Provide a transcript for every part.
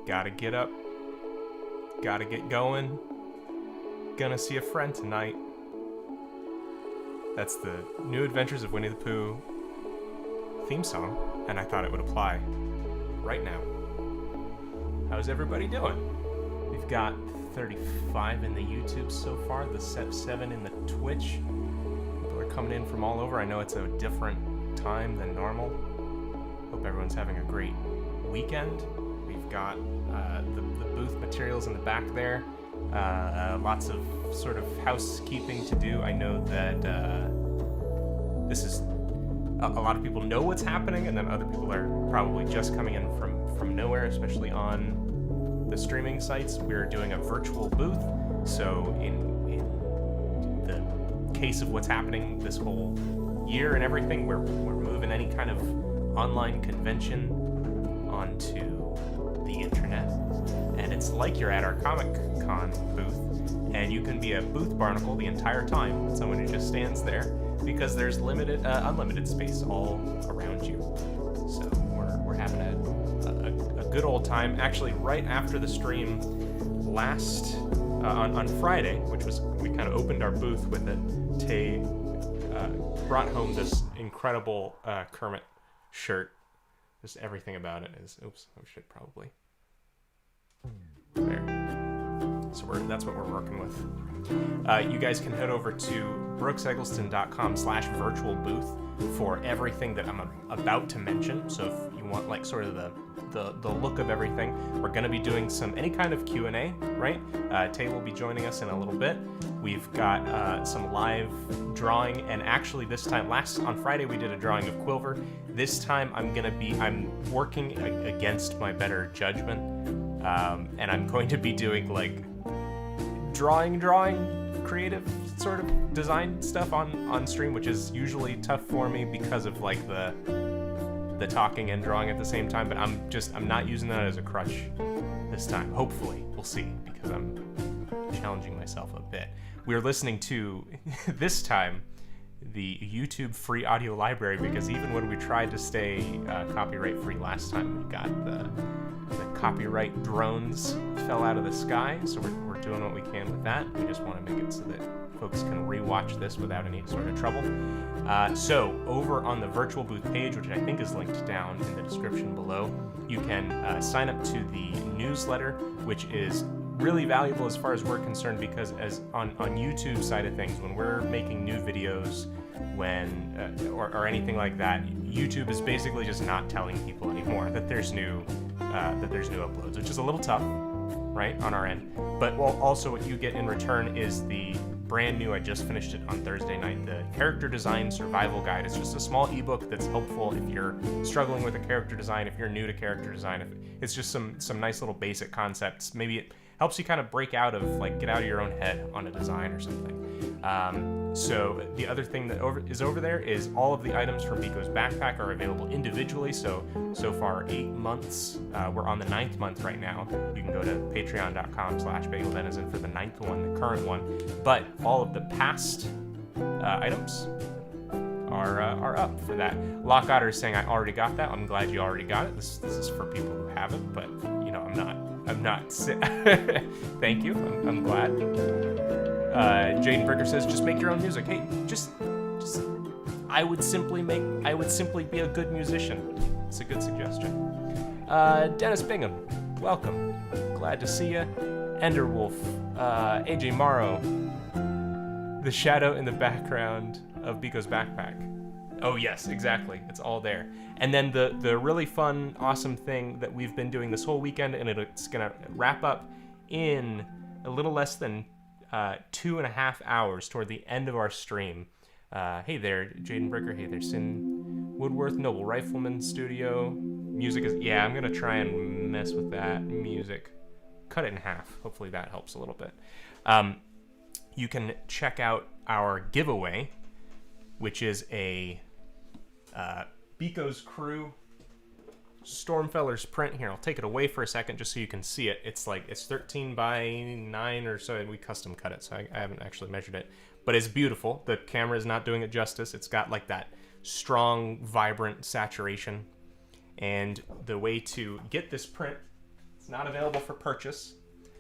Gotta get up. Gotta get going. Gonna see a friend tonight. That's the New Adventures of Winnie the Pooh theme song, and I thought it would apply right now. How's everybody doing? We've got 35 in the YouTube so far, the 7 in the Twitch. People are coming in from all over. I know it's a different time than normal. Hope everyone's having a great weekend. We've got the booth materials in the back there. Lots of sort of housekeeping to do. I know that this is a lot of people know what's happening, and then other people are probably just coming in from nowhere, especially on the streaming sites. We're doing a virtual booth, so in the case of what's happening this whole year and everything, we're moving any kind of online convention onto the internet, and it's like you're at our Comic-Con booth, and you can be a booth barnacle the entire time, someone who just stands there, because there's unlimited space all around you. So we're having a good old time. Actually, right after the stream last on Friday, which was, we kind of opened our booth with it, Tay brought home this incredible Kermit shirt. Just everything about it is, oops, I should probably, there. So that's what we're working with. You guys can head over to brooksegleston.com/virtual booth for everything that I'm about to mention. So if you want like sort of the look of everything, we're going to be doing any kind of Q&A, right? Tay will be joining us in a little bit. We've got some live drawing, and actually this time, on Friday we did a drawing of Quilver. This time I'm working against my better judgment, and I'm going to be doing like drawing creative sort of design stuff on stream, which is usually tough for me because of like the talking and drawing at the same time, but I'm not using that as a crutch this time. Hopefully, we'll see, because I'm challenging myself a bit. We're listening to this time the YouTube free audio library, because even when we tried to stay copyright free last time, we got the copyright drones fell out of the sky, so we're doing what we can with that. We just want to make it so that folks can rewatch this without any sort of trouble. So over on the virtual booth page, which I think is linked down in the description below, you can sign up to the newsletter, which is really valuable as far as we're concerned, because as on YouTube side of things, when we're making new videos, or anything like that, YouTube is basically just not telling people anymore that there's new uploads, which is a little tough, right, on our end. But also what you get in return is the brand new, I just finished it on Thursday night, the Character Design Survival Guide. It's just a small ebook that's helpful if you're struggling with a character design, if you're new to character design. It's just some nice little basic concepts. Maybe it helps you kind of break out of, like, get out of your own head on a design or something. So the other thing that is over there is all of the items from Biko's backpack are available individually. So far 8 months. We're on the 9th month right now. You can go to patreon.com/bageldenizen for the 9th one, the current one. But all of the past items are up for that. Lock Otter is saying, I already got that. I'm glad you already got it. This is for people who haven't, but you know, I'm not thank you. I'm glad. Jaden Bricker says, just make your own music. Hey, just I would simply be a good musician. It's a good suggestion. Dennis Bingham, welcome. Glad to see you. Enderwolf, AJ Morrow, the shadow in the background of Biko's backpack. Oh yes, exactly. It's all there. And then the really fun, awesome thing that we've been doing this whole weekend, and it's gonna wrap up in a little less than 2.5 hours toward the end of our stream. Hey there, Jaden Bricker. Hey there, Sin Woodworth, Noble Rifleman Studio. Music is, yeah, I'm gonna try and mess with that music. Cut it in half. Hopefully that helps a little bit. You can check out our giveaway, which is a Biko's Crew Stormfeller's print. Here, I'll take it away for a second just so you can see it. It's 13 by 9 or so, and we custom cut it, so I haven't actually measured it. But it's beautiful. The camera is not doing it justice. It's got like that strong, vibrant saturation. And the way to get this print, It's not available for purchase.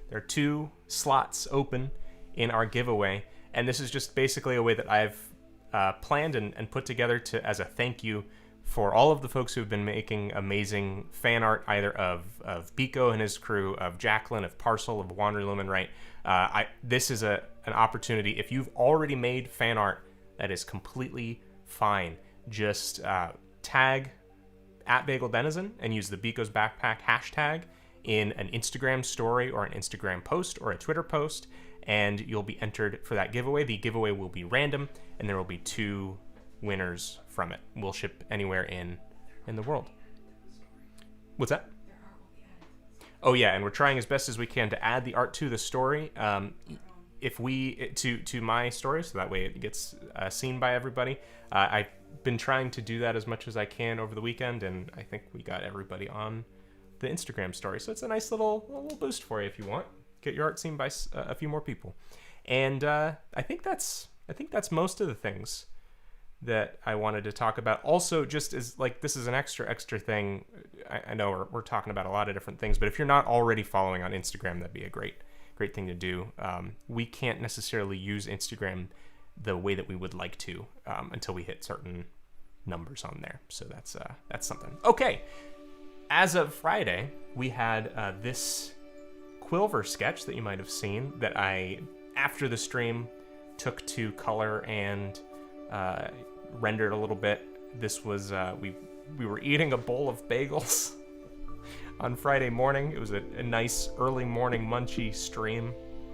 There are 2 slots open in our giveaway, and this is just basically a way that I've planned and put together as a thank you for all of the folks who have been making amazing fan art, either of Biko and his crew, of Jacqueline, of Parcel, of Wanderlumen, right? This is an opportunity. If you've already made fan art, that is completely fine. Just tag @BagelDenizen and use the Biko's Backpack hashtag in an Instagram story or an Instagram post or a Twitter post, and you'll be entered for that giveaway. The giveaway will be random, and there will be 2 winners from it. We'll ship anywhere in the world. What's that? Oh yeah, and we're trying as best as we can to add the art to the story. If we to my story, so that way it gets seen by everybody. I've been trying to do that as much as I can over the weekend, and I think we got everybody on the Instagram story. So it's a nice little boost for you if you want. Get your art seen by a few more people. And I think that's most of the things that I wanted to talk about. Also, just as like this is an extra thing. I know we're talking about a lot of different things, but if you're not already following on Instagram, that'd be a great thing to do. We can't necessarily use Instagram the way that we would like to until we hit certain numbers on there. So that's something. Okay, as of Friday, we had this Quilver sketch that you might have seen that I, after the stream, took to color and rendered a little bit. This was we were eating a bowl of bagels on Friday morning. It was a nice early morning munchy stream,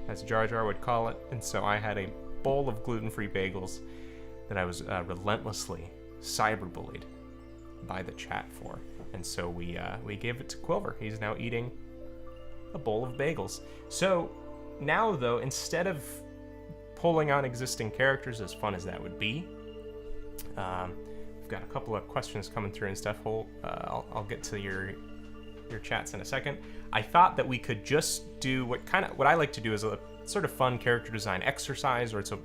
as Jar Jar would call it, and so I had a bowl of gluten-free bagels that I was relentlessly cyberbullied by the chat for, and so we gave it to Quilver. He's now eating a bowl of bagels. So now, though, instead of pulling on existing characters, as fun as that would be, we've got a couple of questions coming through and stuff. I'll get to your chats in a second. I thought that we could just do what I like to do is a sort of fun character design exercise, or it's a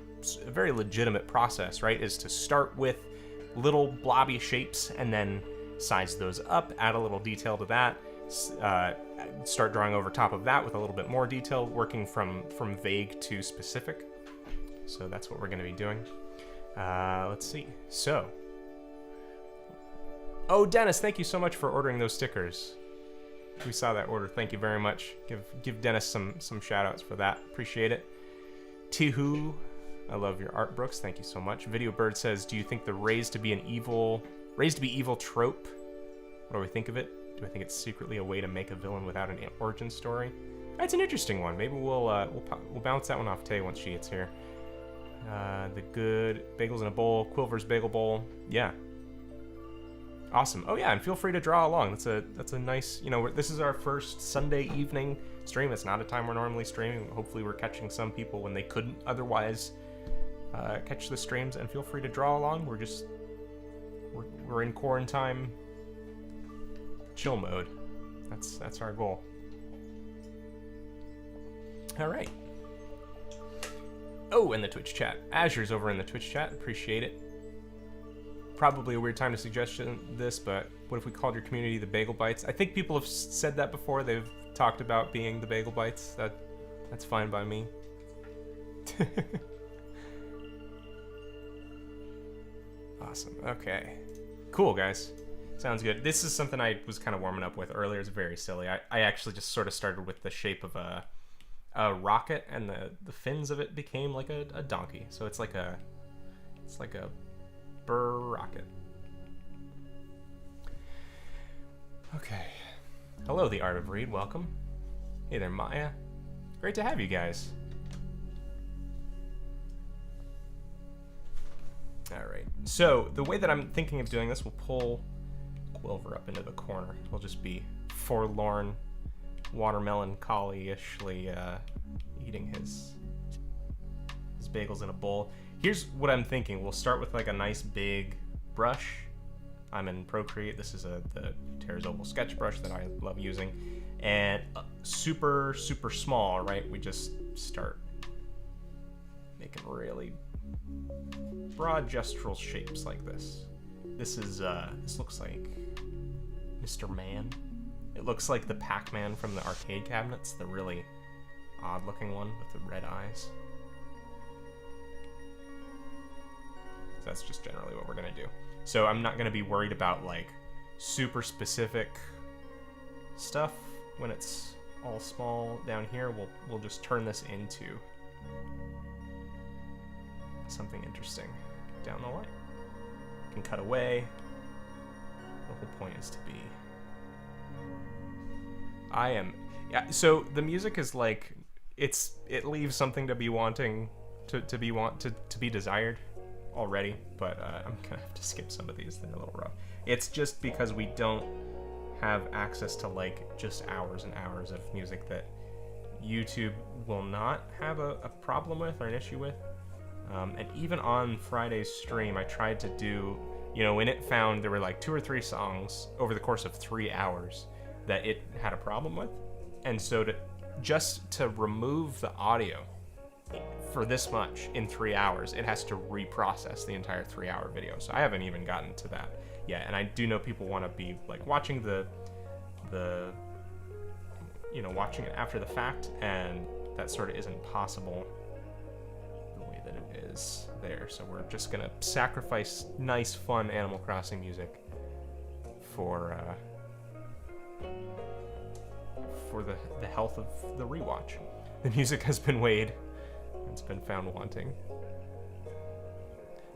very legitimate process, right? Is to start with little blobby shapes and then size those up, add a little detail to that, start drawing over top of that with a little bit more detail, working from vague to specific. So that's what we're going to be doing. Let's see. So, oh, Dennis, thank you so much for ordering those stickers. We saw that order. Thank you very much. Give Dennis some shout outs for that. Appreciate it. Tihu, I love your art, Brooks. Thank you so much. Video Bird says, do you think the raised to be evil trope? What do we think of it? Do I think it's secretly a way to make a villain without an origin story? That's an interesting one. Maybe we'll bounce that one off Tay once she gets here. The good bagels in a bowl, Quilver's bagel bowl. Yeah. Awesome. Oh yeah, and feel free to draw along. That's a nice, this is our first Sunday evening stream. It's not a time we're normally streaming. Hopefully we're catching some people when they couldn't otherwise catch the streams, and feel free to draw along. We're in quarantine chill mode. That's our goal. All right. Oh, and the Twitch chat. Azure's over in the Twitch chat. Appreciate it. Probably a weird time to suggest this, but what if we called your community the Bagel Bites? I think people have said that before. They've talked about being the Bagel Bites. That's fine by me. Awesome. Okay. Cool, guys. Sounds good. This is something I was kind of warming up with earlier. It's very silly. I actually just sort of started with the shape of a rocket, and the fins of it became like a donkey. So it's like a burr rocket. Okay. Hello, the Art of Reed. Welcome. Hey there, Maya. Great to have you guys. All right. So the way that I'm thinking of doing this, we'll pull Quilver up into the corner. We'll just be forlorn, watermelancholy-ishly eating his bagels in a bowl. Here's what I'm thinking. We'll start with like a nice big brush. I'm in Procreate. This is the Terra's Oval sketch brush that I love using. And super, super small, right? We just start making really broad gestural shapes like this. This looks like Mr. Man. It looks like the Pac-Man from the arcade cabinets, the really odd-looking one with the red eyes. So that's just generally what we're gonna do. So I'm not gonna be worried about like super specific stuff when it's all small down here. We'll just turn this into something interesting down the line. You can cut away. The whole point is to be. So the music is like it leaves something to be wanting to be desired already, but I'm gonna have to skip some of these. They're a little rough. It's just because we don't have access to like just hours and hours of music that YouTube will not have a problem with or an issue with. And even on Friday's stream, I tried to do, when it found there were like 2 or 3 songs over the course of 3 hours that it had a problem with. And so to remove the audio for this much in 3 hours, it has to reprocess the entire 3-hour video. So I haven't even gotten to that yet. And I do know people want to be like watching watching it after the fact, and that sort of isn't possible the way that it is there. So we're just gonna sacrifice nice, fun Animal Crossing music for the health of the rewatch. The music has been weighed. It's been found wanting.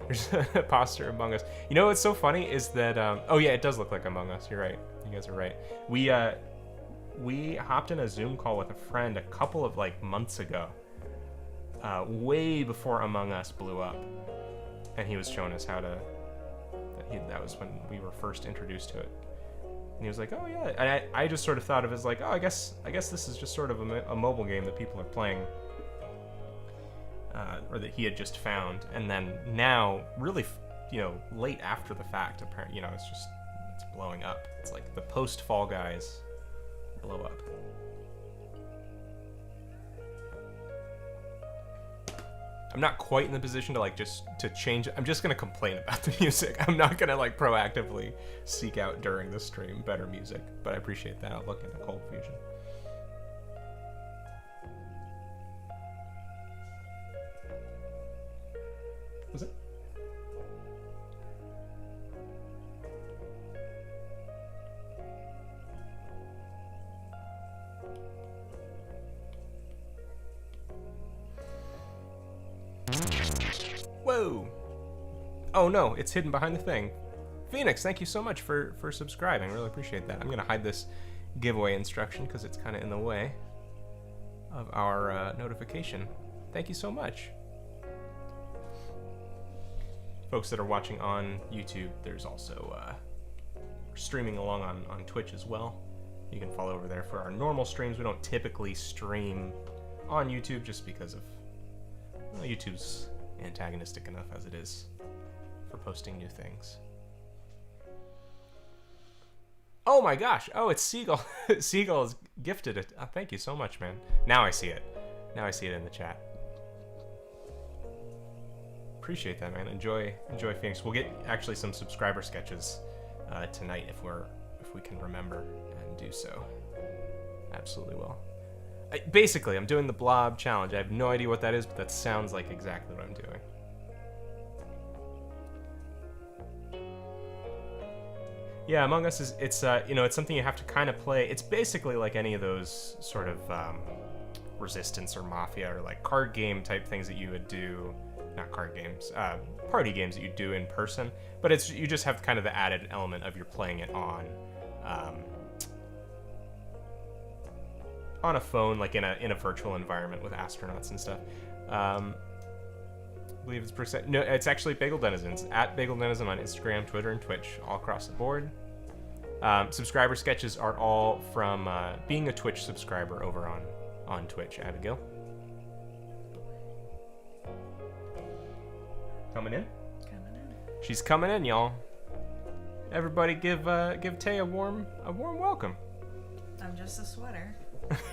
There's an imposter Among Us. You know what's so funny is that oh yeah, it does look like Among Us. You're right. You guys are right. We hopped in a Zoom call with a friend a couple of like months ago, way before Among Us blew up, and he was showing us how to. That was when we were first introduced to it, and he was like, "Oh yeah," and I just sort of thought of it as like, "Oh, I guess this is just sort of a mobile game that people are playing." Or that he had just found, and then now, really, late after the fact, apparently, it's blowing up. It's like the post Fall Guys blow up. I'm not quite in the position to to change it. I'm just gonna complain about the music. I'm not gonna proactively seek out during the stream better music, but I appreciate that. I'll look into Cold Fusion. Was it? Whoa! Oh no, it's hidden behind the thing. Phoenix, thank you so much for subscribing. Really appreciate that. I'm gonna hide this giveaway instruction because it's kind of in the way of our notification. Thank you so much. Folks that are watching on YouTube, there's also streaming along on Twitch as well. You can follow over there for our normal streams. We don't typically stream on YouTube just because of YouTube's antagonistic enough as it is for posting new things. Oh my gosh! Oh, it's Seagull. Seagull has gifted it. Oh, thank you so much, man. Now I see it. Now I see it in the chat. Appreciate that, man. Enjoy Phoenix. We'll get actually some subscriber sketches tonight if we can remember and do so. Absolutely will. Basically, I'm doing the blob challenge. I have no idea what that is, but that sounds like exactly what I'm doing. Yeah, Among Us is it's something you have to kind of play. It's basically like any of those sort of Resistance or Mafia or like card game type things that you would do. Not card games, party games that you do in person, but you just have kind of the added element of you're playing it on a phone, like in a virtual environment with astronauts and stuff. I believe it's no, it's actually Bagel Denizens at Bagel Denizen on Instagram, Twitter, and Twitch, all across the board. Subscriber sketches are all from being a Twitch subscriber over on Twitch. Abigail. Coming in? Coming in. She's coming in, y'all. Everybody give Tay a warm welcome. I'm just a sweater.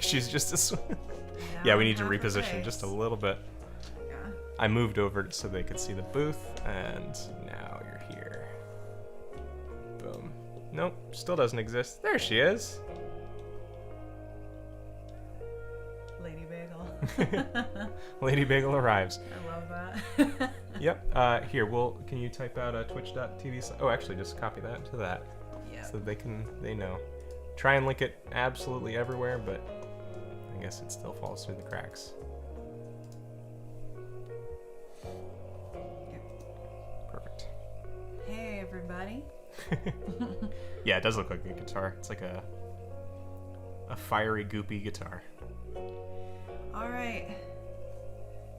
She's just a sweater. Yeah, we need to reposition just a little bit. Yeah. I moved over so they could see the booth, and now you're here. Boom. Nope, still doesn't exist. There she is. Lady Bagel arrives. I love that. Yep. Here, can you type out twitch.tv? Oh, actually, just copy that to that. Yeah. So they know. Try and link it absolutely everywhere, but I guess it still falls through the cracks. Perfect. Hey, everybody. Yeah, it does look like a guitar. It's like a fiery, goopy guitar. All right.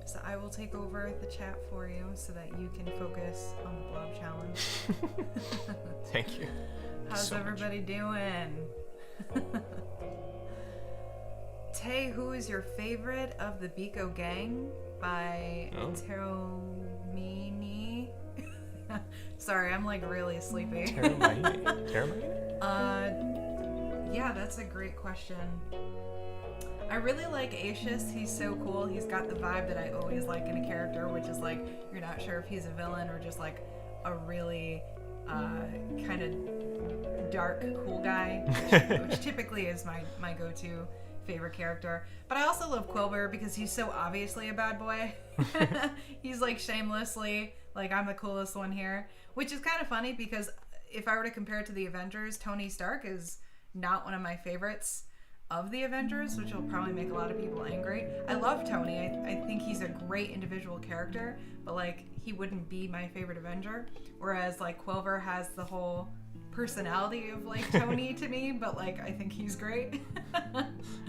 So I will take over the chat for you so that you can focus on the blob challenge. Thank you. How's so everybody doing? Tay, who is your favorite of the Biko Gang by Teromini? Sorry, I'm like really sleepy. Teromini? Yeah, that's a great question. I really like Acius. He's so cool. He's got the vibe that I always like in a character, which is like you're not sure if he's a villain or just like a really kind of dark, cool guy, which typically is my go-to favorite character. But I also love Quilver because he's so obviously a bad boy. He's like shamelessly like, I'm the coolest one here, which is kind of funny because if I were to compare it to the Avengers, Tony Stark is not one of my favorites of the Avengers, which will probably make a lot of people angry. I love Tony. I think he's a great individual character, but like he wouldn't be my favorite Avenger. Whereas like Quilver has the whole personality of like Tony to me, but like I think he's great.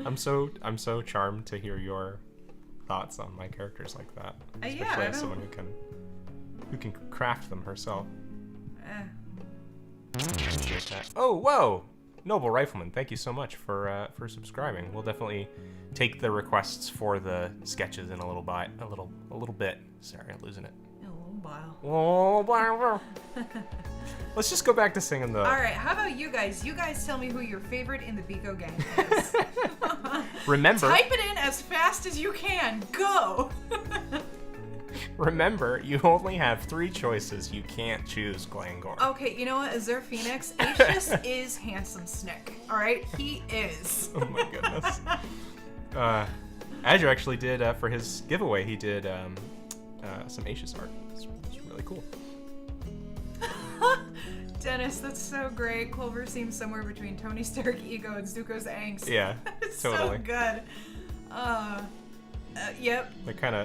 I'm so charmed to hear your thoughts on my characters like that. Especially as someone who can craft them herself. Appreciate that. Oh, whoa! Noble Rifleman, thank you so much for subscribing. We'll definitely take the requests for the sketches in a little bit. Sorry, I'm losing it. A little while. Oh, let's just go back to singing the. All right, how about you guys? You guys tell me who your favorite in the Biko Gang is. Remember. Type it in as fast as you can. Go. Remember, you only have 3 choices. You can't choose Glangor. Okay, you know what? Azure Phoenix, Acius is handsome Snick. All right, he is. Oh my goodness. Azure actually did for his giveaway. He did some Acius art. It's really cool. Dennis, that's so great. Quilver seems somewhere between Tony Stark ego and Zuko's angst. Yeah, it's totally. So good. Yep. They're kind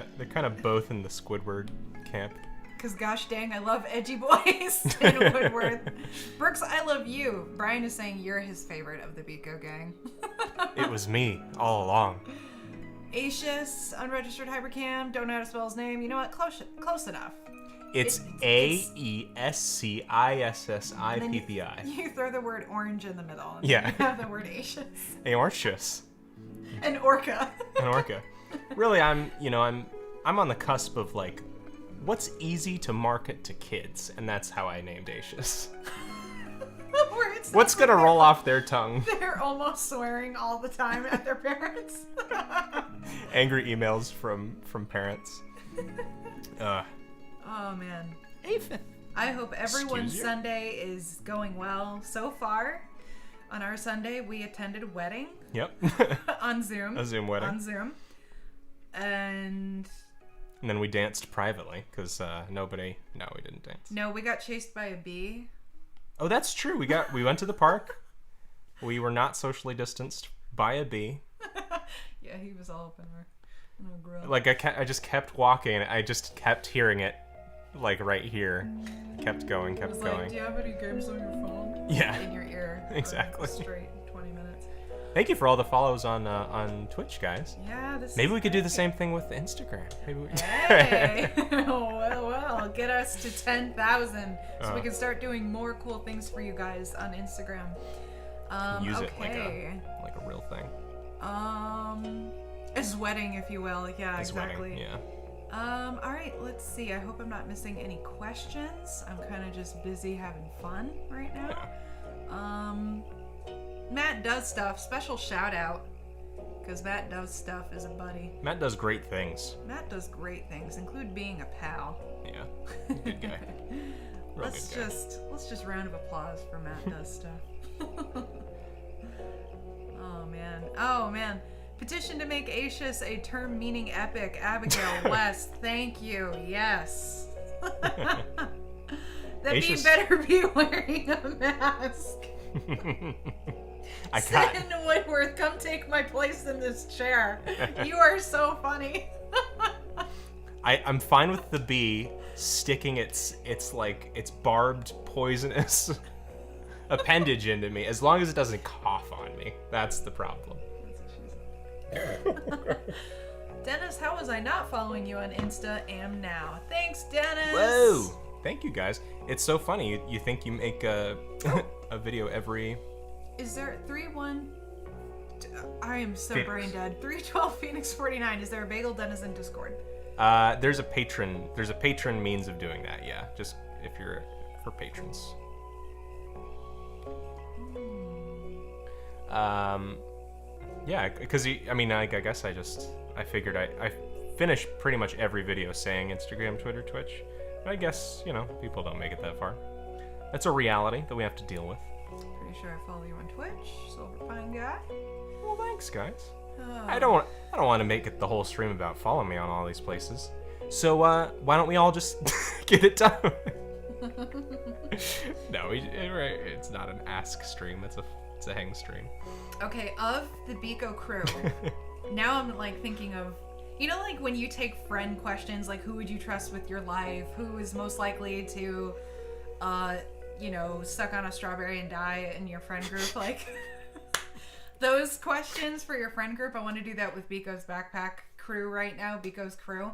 of both in the Squidward camp. Cause gosh dang, I love edgy boys in Woodworth. Brooks, I love you. Brian is saying you're his favorite of the Biko Gang. It was me all along. Acius, unregistered hypercam, don't know how to spell his name. You know what? Close enough. It's A-E-S-C-I-S-S-I-P-P-I. You throw the word orange in the middle. And Yeah. You have the word Acius. Aorcious. And Orca. An orca. Really, I'm on the cusp of like, what's easy to market to kids, and that's how I named Acius. What's gonna roll off their tongue? They're almost swearing all the time at their parents. Angry emails from parents. Oh man. I hope everyone's Sunday is going well. So far, on our Sunday, we attended a wedding. Yep. On Zoom. A Zoom wedding. On Zoom. And then we danced privately because No, we didn't dance. No, we got chased by a bee. Oh, that's true. We went to the park. We were not socially distanced by a bee. Yeah, he was all up in our grill. Like I just kept walking. And I just kept hearing it, like right here. Kept going. Like, do you have any games on your phone? Yeah. In your ear. Exactly. Straight 20 minutes. Thank you for all the follows on Twitch, guys. Yeah, Maybe we could do the same thing with Instagram. Maybe we. Hey! well, get us to 10,000 so we can start doing more cool things for you guys on Instagram. Use it like a real thing. A sweating, if you will. Yeah, exactly. Yeah. All right, let's see. I hope I'm not missing any questions. I'm kind of just busy having fun right now. Yeah. Matt does stuff. Special shout out, because Matt does stuff as a buddy. Matt does great things. Matt does great things, include being a pal. Yeah, good guy. Let's just round of applause for Matt does stuff. Oh man. Petition to make Aetius a term meaning epic. Abigail West, thank you. Yes. That Aetius... better be wearing a mask. Sin Woodworth, come take my place in this chair. You are so funny. I'm fine with the bee sticking its barbed poisonous appendage into me, as long as it doesn't cough on me. That's the problem. Dennis, how was I not following you on Insta? Am now. Thanks, Dennis. Whoa! Thank you, guys. It's so funny. You think you make a video every... Is there 3-1? I am so Phoenix. brain dead. 312 Phoenix 49. Is there a Bagel Dennis in Discord? There's a patron means of doing that, yeah. Just if you're for patrons. Yeah, because I guess I figured I finish pretty much every video saying Instagram, Twitter, Twitch. But I guess, people don't make it that far. That's a reality that we have to deal with. Pretty sure I follow you on Twitch, Silver Pine Guy. Well, thanks, guys. I don't want to make it the whole stream about following me on all these places. So why don't we all just get it done? No, it's not an ask stream. It's a hang stream. Okay, of the Biko crew, now I'm thinking of, when you take friend questions, who would you trust with your life? Who is most likely to, suck on a strawberry and die in your friend group? Those questions for your friend group, I want to do that with Biko's backpack crew right now, Biko's crew.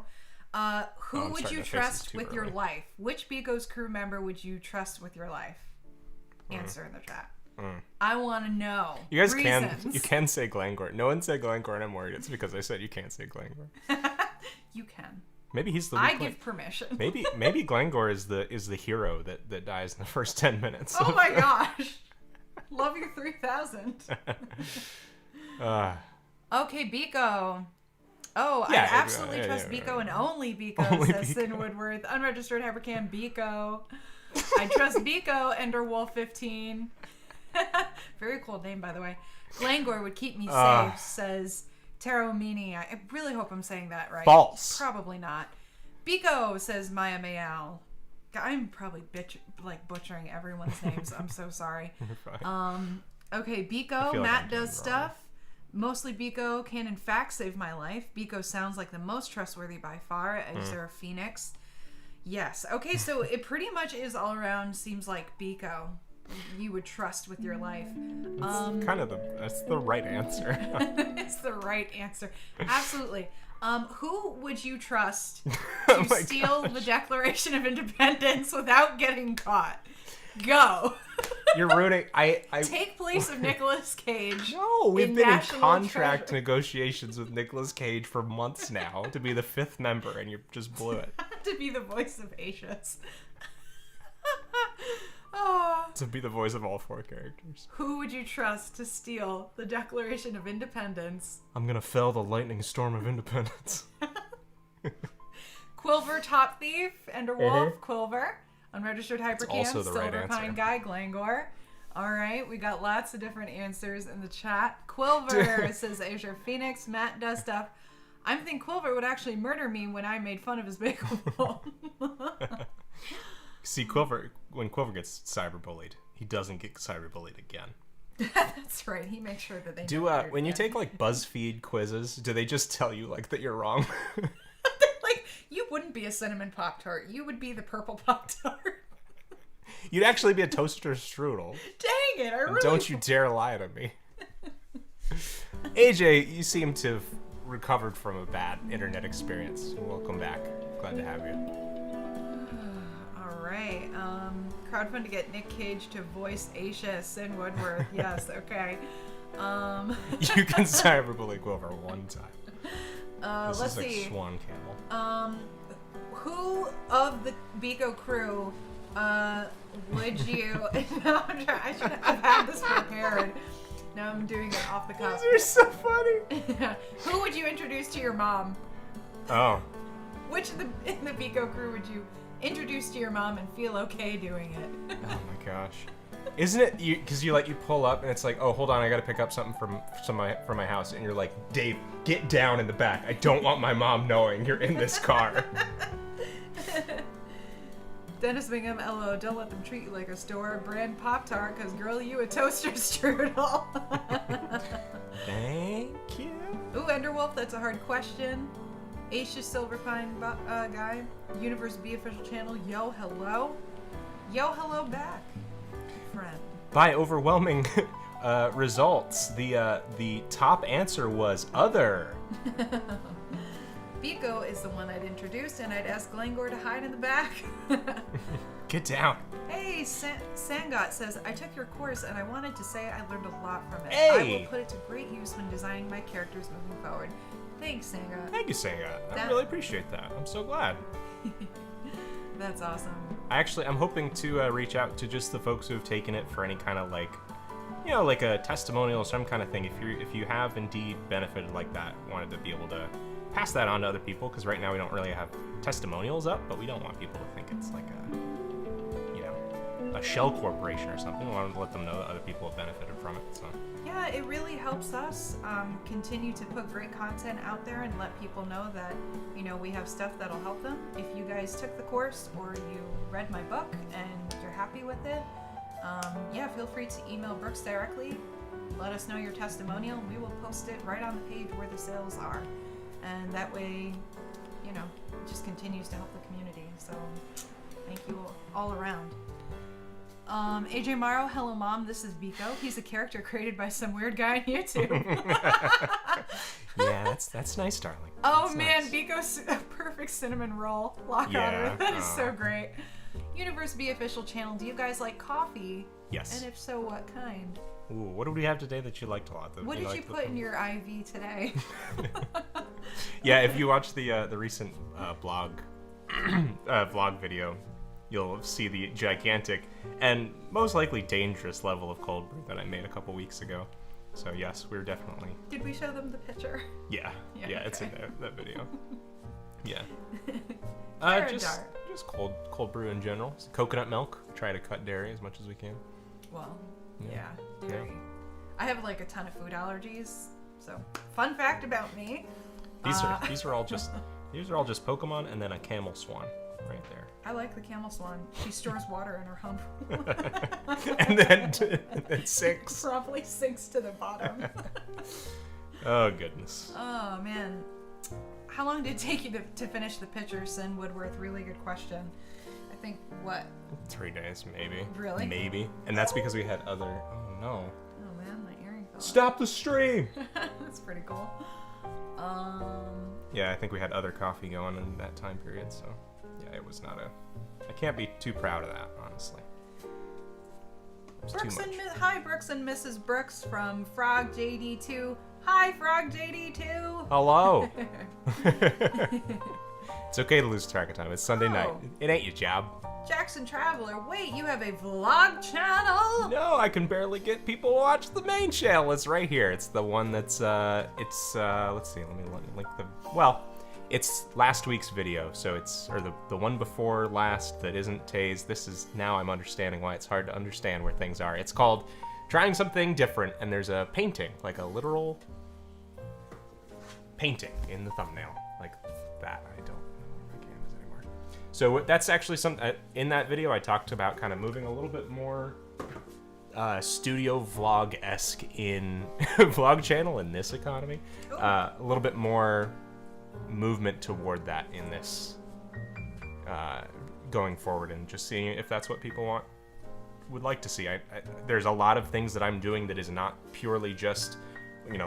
Who would you trust with your life? Which Biko's crew member would you trust with your life? Answer in the chat. I want to know. You guys reasons. can say Glangor. No one said Glangor, and I'm worried it's because I said you can't say Glangor. You can. Maybe he's the. I give permission. Maybe Glangor is the hero that dies in the first 10 minutes. Oh my gosh. Love you 3000. Okay, Biko. Oh, yeah, I absolutely trust Biko and only Biko, says Sin Woodworth. Unregistered Hypercam Biko. I trust Biko, Enderwolf 15. Very cool name, by the way. Glangor would keep me safe, says Taro Mini. I really hope I'm saying that right. False. Probably not. Biko, says Maya Mayal. I'm probably butchering everyone's names. I'm so sorry. Okay, Biko, Matt does stuff. Mostly Biko can in fact save my life. Biko sounds like the most trustworthy by far. Is there a Phoenix? Yes. Okay, so it pretty much is all around. Seems like Biko you would trust with your life. That's the right answer. It's the right answer. Absolutely. Who would you trust to steal the Declaration of Independence without getting caught? Go. You're ruining. I take place of Nicolas Cage. No, we've been in contract Treasure. Negotiations with Nicolas Cage for months now to be the 5th member, and you just blew it. To be the voice of Aetius. To be the voice of all 4 characters. Who would you trust to steal the Declaration of Independence? I'm gonna fell the lightning storm of independence. Quilver, Top Thief, Enderwolf, Quilver. Unregistered Hypercam, Silver Pine Guy, Glangor. All right, we got lots of different answers in the chat. Quilver says Azure Phoenix. Matt does stuff. I'm thinking Quilver would actually murder me when I made fun of his bagel bowl. See, when Quilver gets cyberbullied, he doesn't get cyberbullied again. That's right. He makes sure that they do. When you take BuzzFeed quizzes, do they just tell you that you're wrong? You wouldn't be a cinnamon Pop-Tart. You would be the purple Pop-Tart. You'd actually be a toaster strudel. Dang it! Don't you dare lie to me. AJ, you seem to have recovered from a bad internet experience. Welcome back. Glad to have you. All right. Crowdfund to get Nick Cage to voice Aisha Sin Woodworth. Yes. Okay. You can cyberbully Quilver one time. Let's see. Swan Camel. Who of the Biko crew would you? I should have had this prepared. Now I'm doing it off the cuff. These are so funny. Who would you introduce to your mom? Oh. Which in the Biko crew would you introduce to your mom and feel okay doing it? Oh my gosh. Isn't it? Because you pull up and it's like, oh, hold on, I got to pick up something from my house, and you're like, Dave, get down in the back. I don't want my mom knowing you're in this car. Dennis Bingham, LO, don't let them treat you like a store brand Pop-Tart, because girl, you a toaster strudel. Thank you. Ooh, Enderwolf, that's a hard question. Aisha Silverpine guy, Universe B official channel, yo, hello. Yo, hello back, friend. By overwhelming results, the top answer was other. Biko is the one I'd introduce, and I'd ask Glengor to hide in the back. Get down. Hey, Sangot says, I took your course and I wanted to say I learned a lot from it. Hey! I will put it to great use when designing my characters moving forward. Thanks, Sangot. Thank you, Sangat. I really appreciate that. I'm so glad. That's awesome. I'm hoping to reach out to just the folks who have taken it for any kind of like a testimonial or some kind of thing. If you have indeed benefited like that, wanted to be able to pass that on to other people, because right now we don't really have testimonials up, but we don't want people to think it's like a shell corporation or something. We wanted to let them know that other people have benefited from it. So yeah, it really helps us continue to put great content out there and let people know that we have stuff that'll help them. If you guys took the course or you read my book and you're happy with it, yeah, feel free to email Brooks directly. Let us know your testimonial. We will post it right on the page where the sales are. And that way, it just continues to help the community. So thank you all around. AJ Morrow, hello mom, this is Biko. He's a character created by some weird guy on YouTube. Yeah, that's nice, darling. Oh that's man, nice. Biko's a perfect cinnamon roll. Lock on her. That is so great. Universe B official channel, do you guys like coffee? Yes. And if so, what kind? Ooh, what do we have today that you liked a lot? What did you put in your IV today? Yeah, if you watch the recent vlog video, you'll see the gigantic and most likely dangerous level of cold brew that I made a couple weeks ago. So yes, we're definitely. Did we show them the picture? Yeah, okay. It's in that video. Yeah. Just cold brew in general. Coconut milk. Try to cut dairy as much as we can. Well, yeah, dairy. I have like a ton of food allergies. So, fun fact about me. These are all just Pokemon and then a camel swan right there. I like the camel swan. She stores water in her hump. and then sinks. Probably sinks to the bottom. Oh goodness. Oh man. How long did it take you to finish the picture, Sin Woodworth? Really good question. I think, what? 3 days, maybe. Really? Maybe. And that's because we had other... Oh, no. Oh, man, my earring fell Stop the stream! That's pretty cool. Yeah, I think we had other coffee going in that time period, so... Yeah, it was not I can't be too proud of that, honestly. Brooks hi, Brooks and Mrs. Brooks from Frog JD2. Hi, Frog JD2! Hello! It's okay to lose track of time. It's Sunday night. It ain't your job. Jackson Traveler, wait, you have a vlog channel? No, I can barely get people to watch the main channel. It's right here. It's the one that's, let's see, let me link the, well, it's last week's video, so it's, or the one before last that isn't Tay's. This is, now I'm understanding why it's hard to understand where things are. It's called Trying Something Different, and there's a painting, like a literal painting in the thumbnail, like that. I don't know where my camera is anymore. So that's actually something, in that video I talked about kind of moving a little bit more studio vlog-esque in vlog channel in this economy. A little bit more movement toward that in this going forward, and just seeing if that's what people would like to see. There's a lot of things that I'm doing that is not purely just,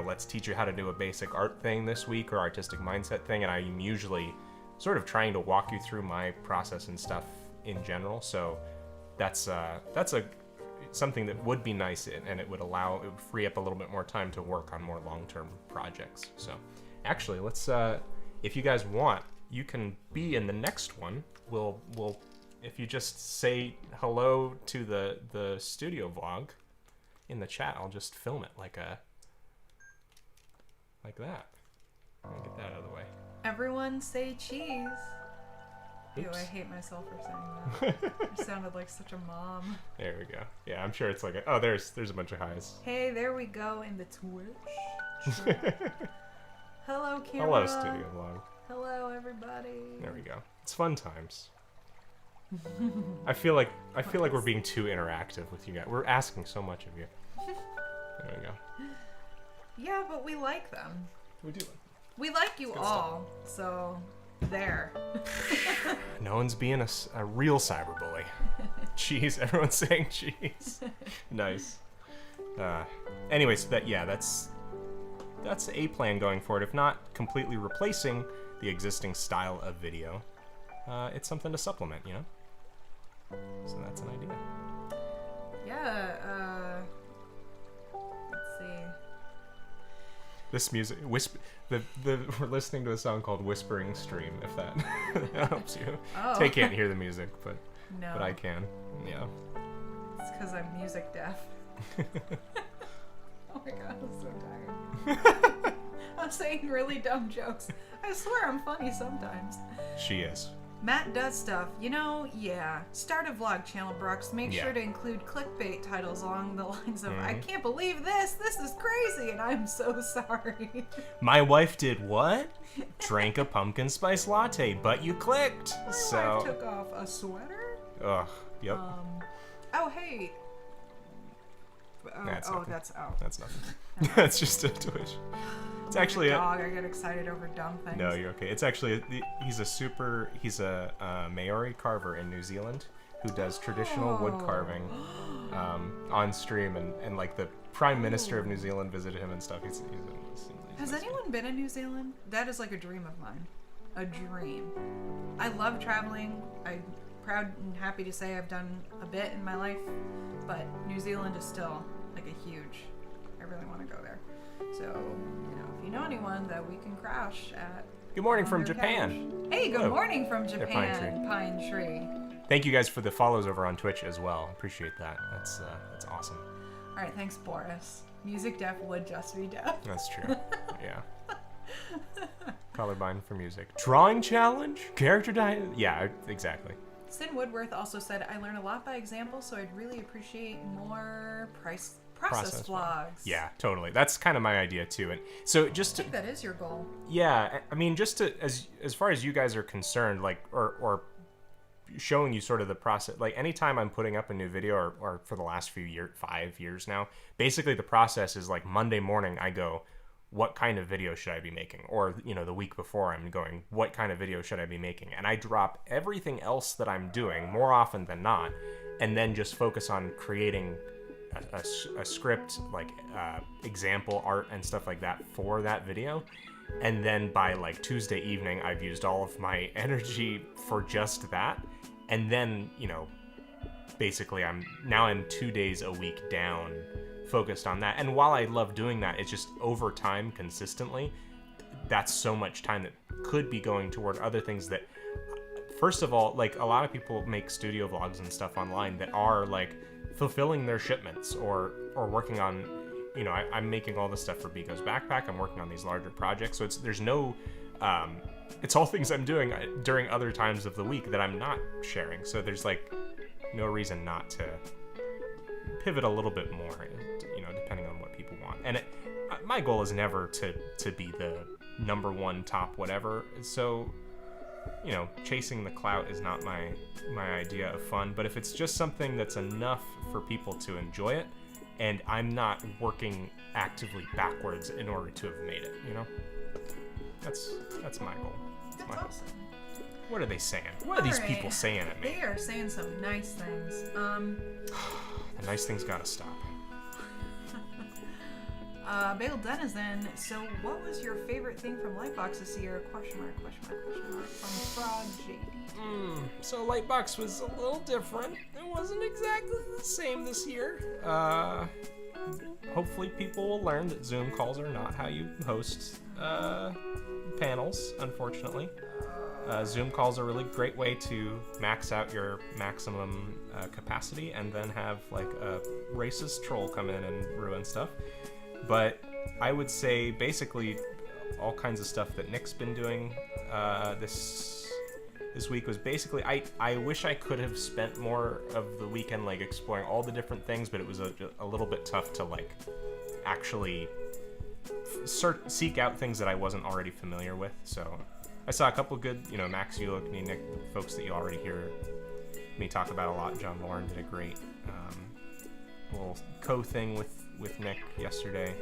let's teach you how to do a basic art thing this week or artistic mindset thing, and I'm usually sort of trying to walk you through my process and stuff in general. So that's something that would be nice, and it would free up a little bit more time to work on more long-term projects. So actually, let's if you guys want, you can be in the next one. We'll if you just say hello to the studio vlog in the chat, I'll just film it like that. Let me get that out of the way. Everyone say cheese. Ew, Oops. I hate myself for saying that. I sounded like such a mom. There we go. Yeah, I'm sure it's like there's a bunch of highs. Hey, there we go in the Twitch. Hello, camera. Hello, Studio Vlog. Hello, everybody. There we go. It's fun times. I feel like we're being too interactive with you guys. We're asking so much of you. There we go. Yeah, but we like them. We do. We like you all, so there. No one's being a real cyberbully. Jeez, everyone's saying jeez. Nice. Anyways, that's a plan going forward. If not completely replacing the existing style of video, it's something to supplement, you know? So that's an idea. Yeah, let's see. This music, we're listening to a song called Whispering Stream, if that helps you. Oh. They can't hear the music, but No. I can. Yeah. It's because I'm music deaf. Oh my god, I'm so tired. I'm saying really dumb jokes. I swear I'm funny sometimes. She is. Matt does stuff. Yeah. Start a vlog channel, Brooks. Make Yeah. sure to include clickbait titles along the lines of, I can't believe this. This is crazy. And I'm so sorry. My wife did what? Drank a pumpkin spice latte, but you clicked. My wife took off a sweater. Ugh. Yep. Oh, hey. That's nothing. That's nothing. That's just a Twitch. It's actually a dog. I get excited over dumb things. No, you're okay. It's actually he's a Maori carver in New Zealand who does traditional wood carving on stream, and like the Prime Minister of New Zealand visited him and stuff. He's Has anyone been in New Zealand? That is like a dream of mine. A dream. I love traveling. I'm proud and happy to say I've done a bit in my life, but New Zealand is still like a huge. I really want to go there. So, if you know anyone that we can crash at. Good morning on from their Japan. couch. Hey, good morning from They're Japan, Pine Tree. Thank you guys for the follows over on Twitch as well. Appreciate that. That's awesome. All right, thanks, Boris. Music deaf would just be deaf. That's true. Yeah. Colorblind for music. Drawing challenge? Character diet? Yeah, exactly. Sin Woodworth also said, I learn a lot by example, so I'd really appreciate more process vlogs. Yeah, totally. That's kind of my idea too. And so just I think that is your goal. Yeah, I mean, just to as far as you guys are concerned, like or showing you sort of the process. Like anytime I'm putting up a new video, or for the last 5 years now, basically the process is like Monday morning I go, what kind of video should I be making? Or, the week before I'm going, what kind of video should I be making? And I drop everything else that I'm doing more often than not, and then just focus on creating a script, like example art and stuff like that for that video. And then by like Tuesday evening, I've used all of my energy for just that. And then, basically I'm 2 days a week down focused on that. And while I love doing that, it's just over time consistently, that's so much time that could be going toward other things that, first of all, like a lot of people make studio vlogs and stuff online that are like fulfilling their shipments or working on, I'm making all this stuff for Biko's backpack. I'm working on these larger projects. So there's no, it's all things I'm doing during other times of the week that I'm not sharing. So there's like no reason not to pivot a little bit more, depending on what people want. And my goal is never to be the number one top whatever. So, chasing the clout is not my idea of fun. But if it's just something that's enough for people to enjoy it, and I'm not working actively backwards in order to have made it, that's my goal. That's awesome. What are they saying? What are these people saying at me? They are saying some nice things. The nice things gotta stop. Bale Denizen, so what was your favorite thing from Lightbox this year? Question mark, from Frog JD. So Lightbox was a little different. It wasn't exactly the same this year. Hopefully people will learn that Zoom calls are not how you host panels, unfortunately. Zoom calls are a really great way to max out your maximum capacity and then have like a racist troll come in and ruin stuff. But I would say basically all kinds of stuff that Nick's been doing this this week was basically I wish I could have spent more of the weekend like exploring all the different things, but it was a little bit tough to like actually seek out things that I wasn't already familiar with. So I saw a couple good, Max Ulick, Nick, folks that you already hear me talk about a lot. John Lauren did a great little co-thing with Nick yesterday.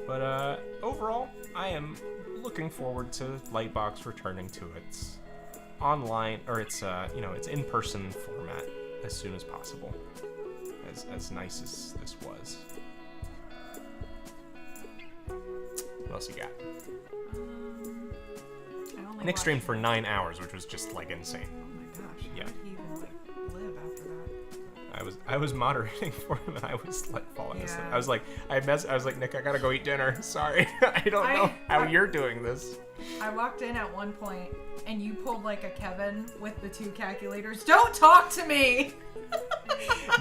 But overall, I am looking forward to Lightbox returning to its online, or its its in-person format as soon as possible. As nice as this was. What else you got? Nick streamed for 9 hours, which was just like insane. Oh my gosh! Yeah. How did he even live after that? I was moderating for him, and I was like falling asleep. Yeah. I was like, Nick, I gotta go eat dinner. Sorry, I don't know how you're doing this. I walked in at one point, and you pulled like a Kevin with the 2 calculators. Don't talk to me.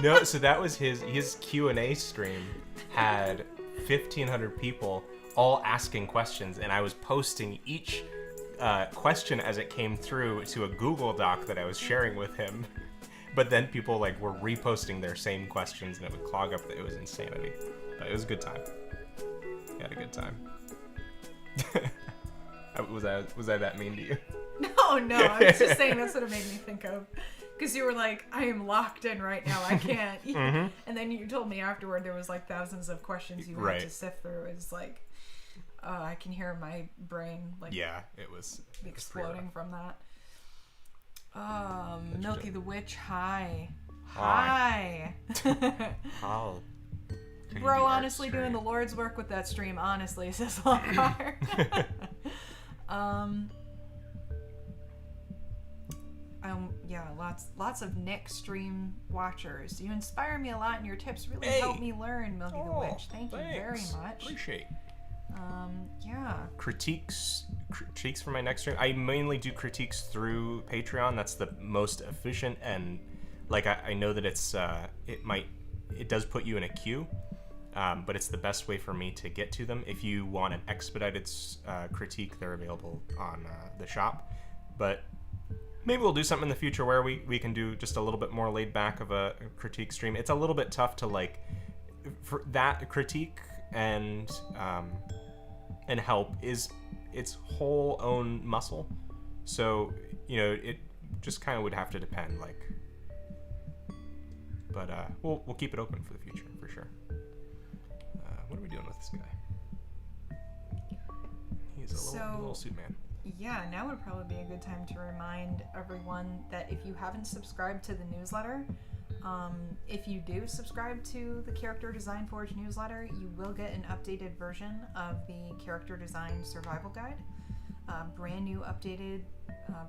No, so that was his Q&A stream had 1,500 people all asking questions, and I was posting each question as it came through to a Google Doc that I was sharing with him. But then people like were reposting their same questions, and it would clog up. It was insanity. But it was a good time. We had a good time. Was I that mean to you? No, I was just saying that's what it made me think of. Because you were like, I am locked in right now. I can't. Mm-hmm. And then you told me afterward there was like thousands of questions you had to sift through. It was like, I can hear my brain like it was exploding from that. Milky the Witch, hi. How? Bro, honestly, doing the Lord's work with that stream, honestly, says Lockhart. Lots of Nick stream watchers. You inspire me a lot, and your tips really help me learn, Milky the Witch. Thank you very much. Appreciate. Critiques for my next stream. I mainly do critiques through Patreon. That's the most efficient, and like I know that it does put you in a queue, but it's the best way for me to get to them. If you want an expedited critique, they're available on the shop. But maybe we'll do something in the future where we can do just a little bit more laid back of a critique stream. It's a little bit tough to like for that critique and help is its whole own muscle. So, it just kind of would have to depend, like, but we'll keep it open for the future for sure. What are we doing with this guy? He's a little suit man. Yeah, now would probably be a good time to remind everyone that if you haven't subscribed to the newsletter, if you do subscribe to the Character Design Forge newsletter, you will get an updated version of the Character Design Survival Guide. Brand new updated,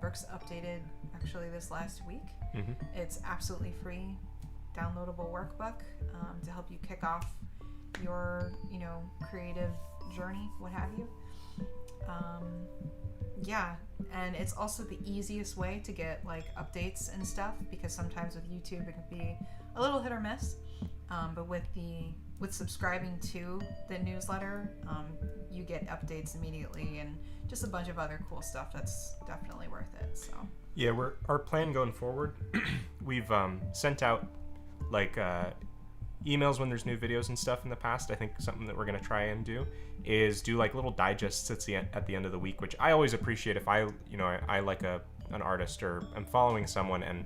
Brooks updated actually this last week. Mm-hmm. It's absolutely free, downloadable workbook to help you kick off your, creative journey, what have you. And it's also the easiest way to get like updates and stuff, because sometimes with YouTube it can be a little hit or miss. But with subscribing to the newsletter, you get updates immediately and just a bunch of other cool stuff that's definitely worth it. So yeah, our plan going forward, we've sent out like emails when there's new videos and stuff in the past. I think something that we're going to try and do is do like little digests at the end of the week, which I always appreciate if I like an artist or I'm following someone, and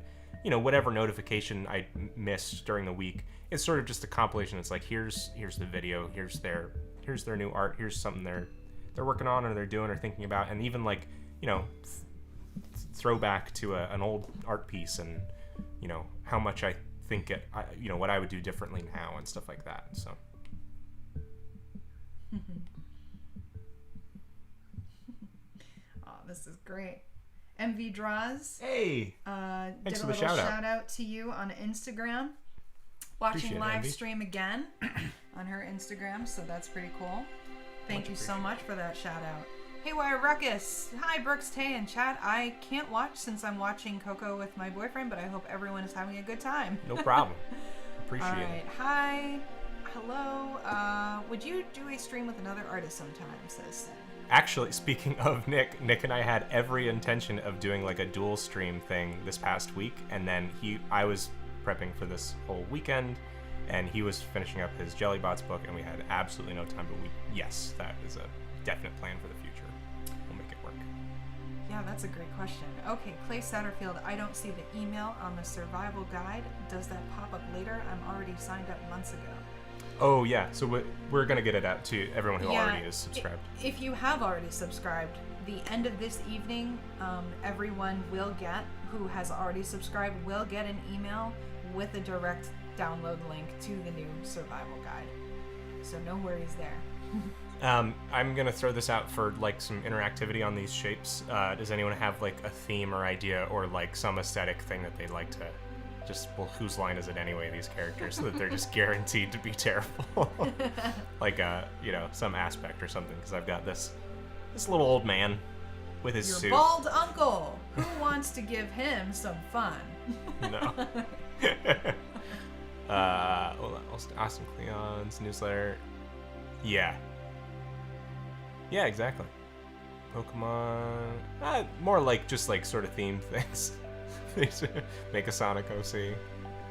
whatever notification I missed during the week, it's sort of just a compilation. It's like here's the video, here's their new art, here's something they're working on or they're doing or thinking about, and even like throwback to an old art piece, and how much I think what I would do differently now and stuff like that. So oh, this is great. MV Draws. Hey. Did a little shout out to you on Instagram. Watching live stream again on her Instagram, so that's pretty cool. Thank you so much for that shout out. Hey, Wire Ruckus. Hi, Brooks, Tay, and chat. I can't watch since I'm watching Coco with my boyfriend, but I hope everyone is having a good time. No problem. Appreciate it. All right. Hi. Hello. Would you do a stream with another artist sometime, says Sin? Actually, speaking of Nick and I had every intention of doing like a dual stream thing this past week, and then I was prepping for this whole weekend, and he was finishing up his Jellybots book, and we had absolutely no time, but yes, that is a definite plan for the future. We'll make it work. Yeah, that's a great question. Okay, Clay Satterfield, I don't see the email on the survival guide. Does that pop up later? I'm already signed up months ago. Oh, yeah. So we're going to get it out to everyone who already is subscribed. If you have already subscribed, the end of this evening, everyone who has already subscribed will get an email with a direct download link to the new survival guide. So no worries there. I'm going to throw this out for like some interactivity on these shapes. Does anyone have like a theme or idea or like some aesthetic thing that they'd like to whose line is it anyway, these characters, so that they're just guaranteed to be terrible? Like, some aspect or something, because I've got this little old man with his suit. Your bald uncle, who wants to give him some fun? No. Austin Cleon's newsletter. Yeah. Yeah, exactly. Pokemon. More like just like sort of themed things. Make a Sonic OC.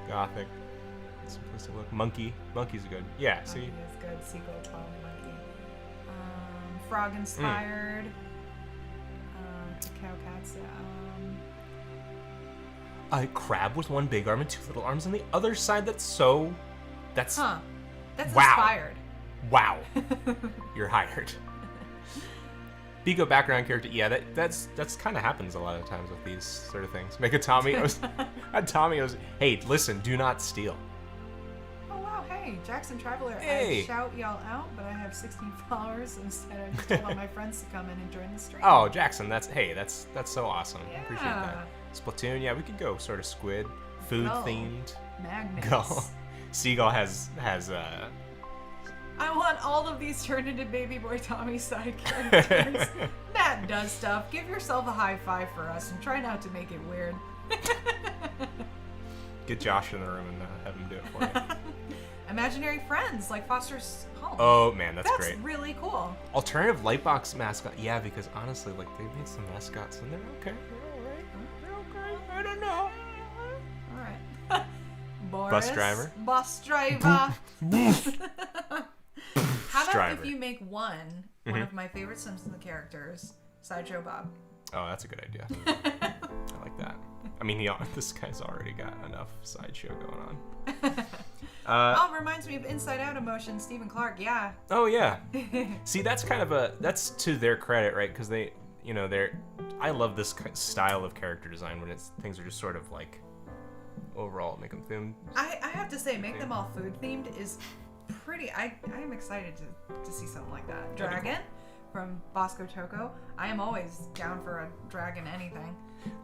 Gothic. Simplistic look. Monkey's good. Yeah, see? Monkey is good. Seagull, Tom, Monkey. Frog inspired. Cow cats. A crab with one big arm and two little arms on the other side. That's wow. Inspired. Wow. You're hired. Bigo background character, yeah, that's kind of happens a lot of times with these sort of things. Make a Tommy. Hey, listen, do not steal. Oh wow, hey, Jackson Traveler. Hey. I shout y'all out, but I have 16 followers instead of told all my friends to come in and join the stream. Oh, Jackson, that's so awesome. Yeah. I appreciate that. Splatoon, yeah, we could go sort of squid, food themed. Magnets. Go. Seagull has I want all of these turned into Baby Boy Tommy side characters. Matt does stuff. Give yourself a high five for us and try not to make it weird. Get Josh in the room and have him do it for you. Imaginary friends like Foster's Home. Oh man, that's great. That's really cool. Alternative Lightbox mascot. Yeah, because honestly, like they made some mascots and they're okay. They're okay. I don't know. All right. Boris, Bus driver. Bus driver. How about Driver. if you make one of my favorite Simpsons characters, Sideshow Bob? Oh, that's a good idea. I like that. I mean, this guy's already got enough sideshow going on. Reminds me of Inside Out emotion, Stephen Clark. Yeah. Oh yeah. See, that's kind of that's to their credit, right? Because I love this style of character design when things are just sort of like overall make them themed. I have to say, make them all food themed is pretty. I am excited to see something like that. Dragon from Bosco Choco. I am always down for a dragon anything.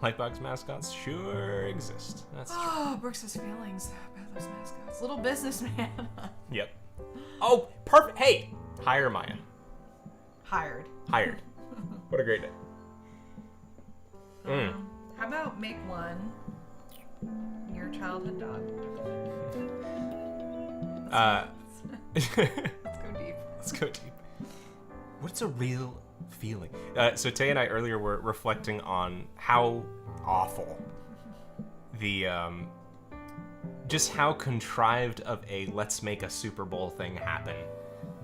Lightbox mascots sure exist. That's true. Oh, Brooks has feelings about those mascots. Little businessman. Yep. Oh, perfect. Hey, hire Maya. Hired. What a great day. How about make one your childhood dog? Let's go deep. What's a real feeling? So Tay and I earlier were reflecting on how awful the just how contrived of a let's make a Super Bowl thing happen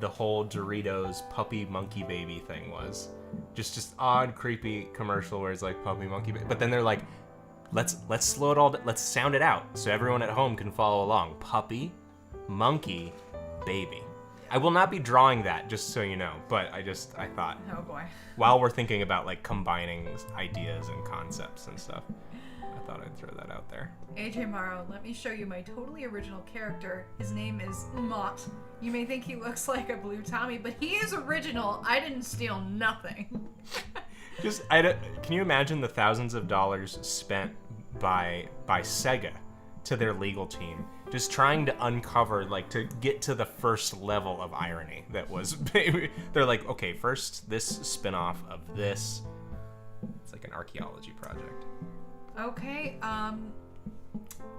the whole Doritos puppy monkey baby thing was. Just odd, creepy commercial where it's like puppy monkey baby, but then they're like, let's slow it all down, let's sound it out so everyone at home can follow along. Puppy, monkey, baby. I will not be drawing that, just so you know, but I thought, oh boy, while we're thinking about like combining ideas and concepts and stuff, I thought I'd throw that out there. AJ Morrow, let me show you my totally original character. His name is Mott. You may think he looks like a blue Tommy, but he is original. I didn't steal nothing. Can you imagine the thousands of dollars spent by Sega to their legal team just trying to uncover, like, to get to the first level of irony that was, they're like, okay, first this spin-off of this. It's like an archaeology project. Okay,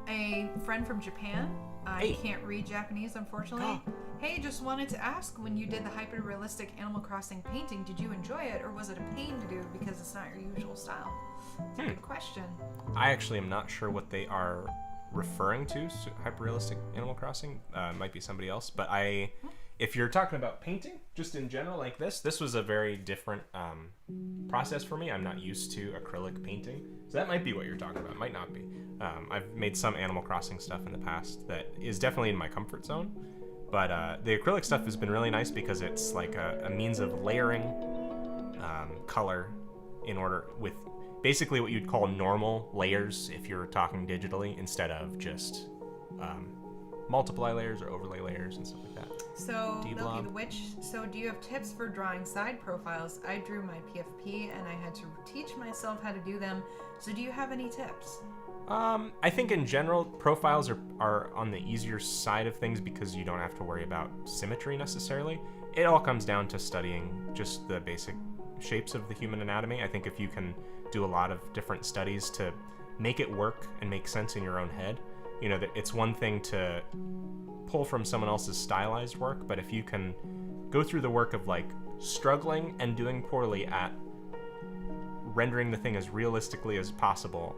A friend from Japan. I Hey. can't read Japanese, unfortunately. Hey, just wanted to ask, when you did the hyper-realistic Animal Crossing painting, did you enjoy it, or was it a pain to do because it's not your usual style? It's a good question. I actually am not sure what they are referring to. So hyper-realistic Animal Crossing might be somebody else, but if you're talking about painting, just in general like this was a very different process for me. I'm not used to acrylic painting, so that might be what you're talking about. Might not be. I've made some Animal Crossing stuff in the past that is definitely in my comfort zone, but the acrylic stuff has been really nice because it's like a means of layering color in order with basically what you'd call normal layers if you're talking digitally, instead of just multiply layers or overlay layers and stuff like that. So, D-blob. Milky the Witch, so do you have tips for drawing side profiles? I drew my PFP and I had to teach myself how to do them. So do you have any tips? I think in general, profiles are on the easier side of things because you don't have to worry about symmetry necessarily. It all comes down to studying just the basic shapes of the human anatomy. I think if you can do a lot of different studies to make it work and make sense in your own head, you know, that it's one thing to pull from someone else's stylized work, but if you can go through the work of like struggling and doing poorly at rendering the thing as realistically as possible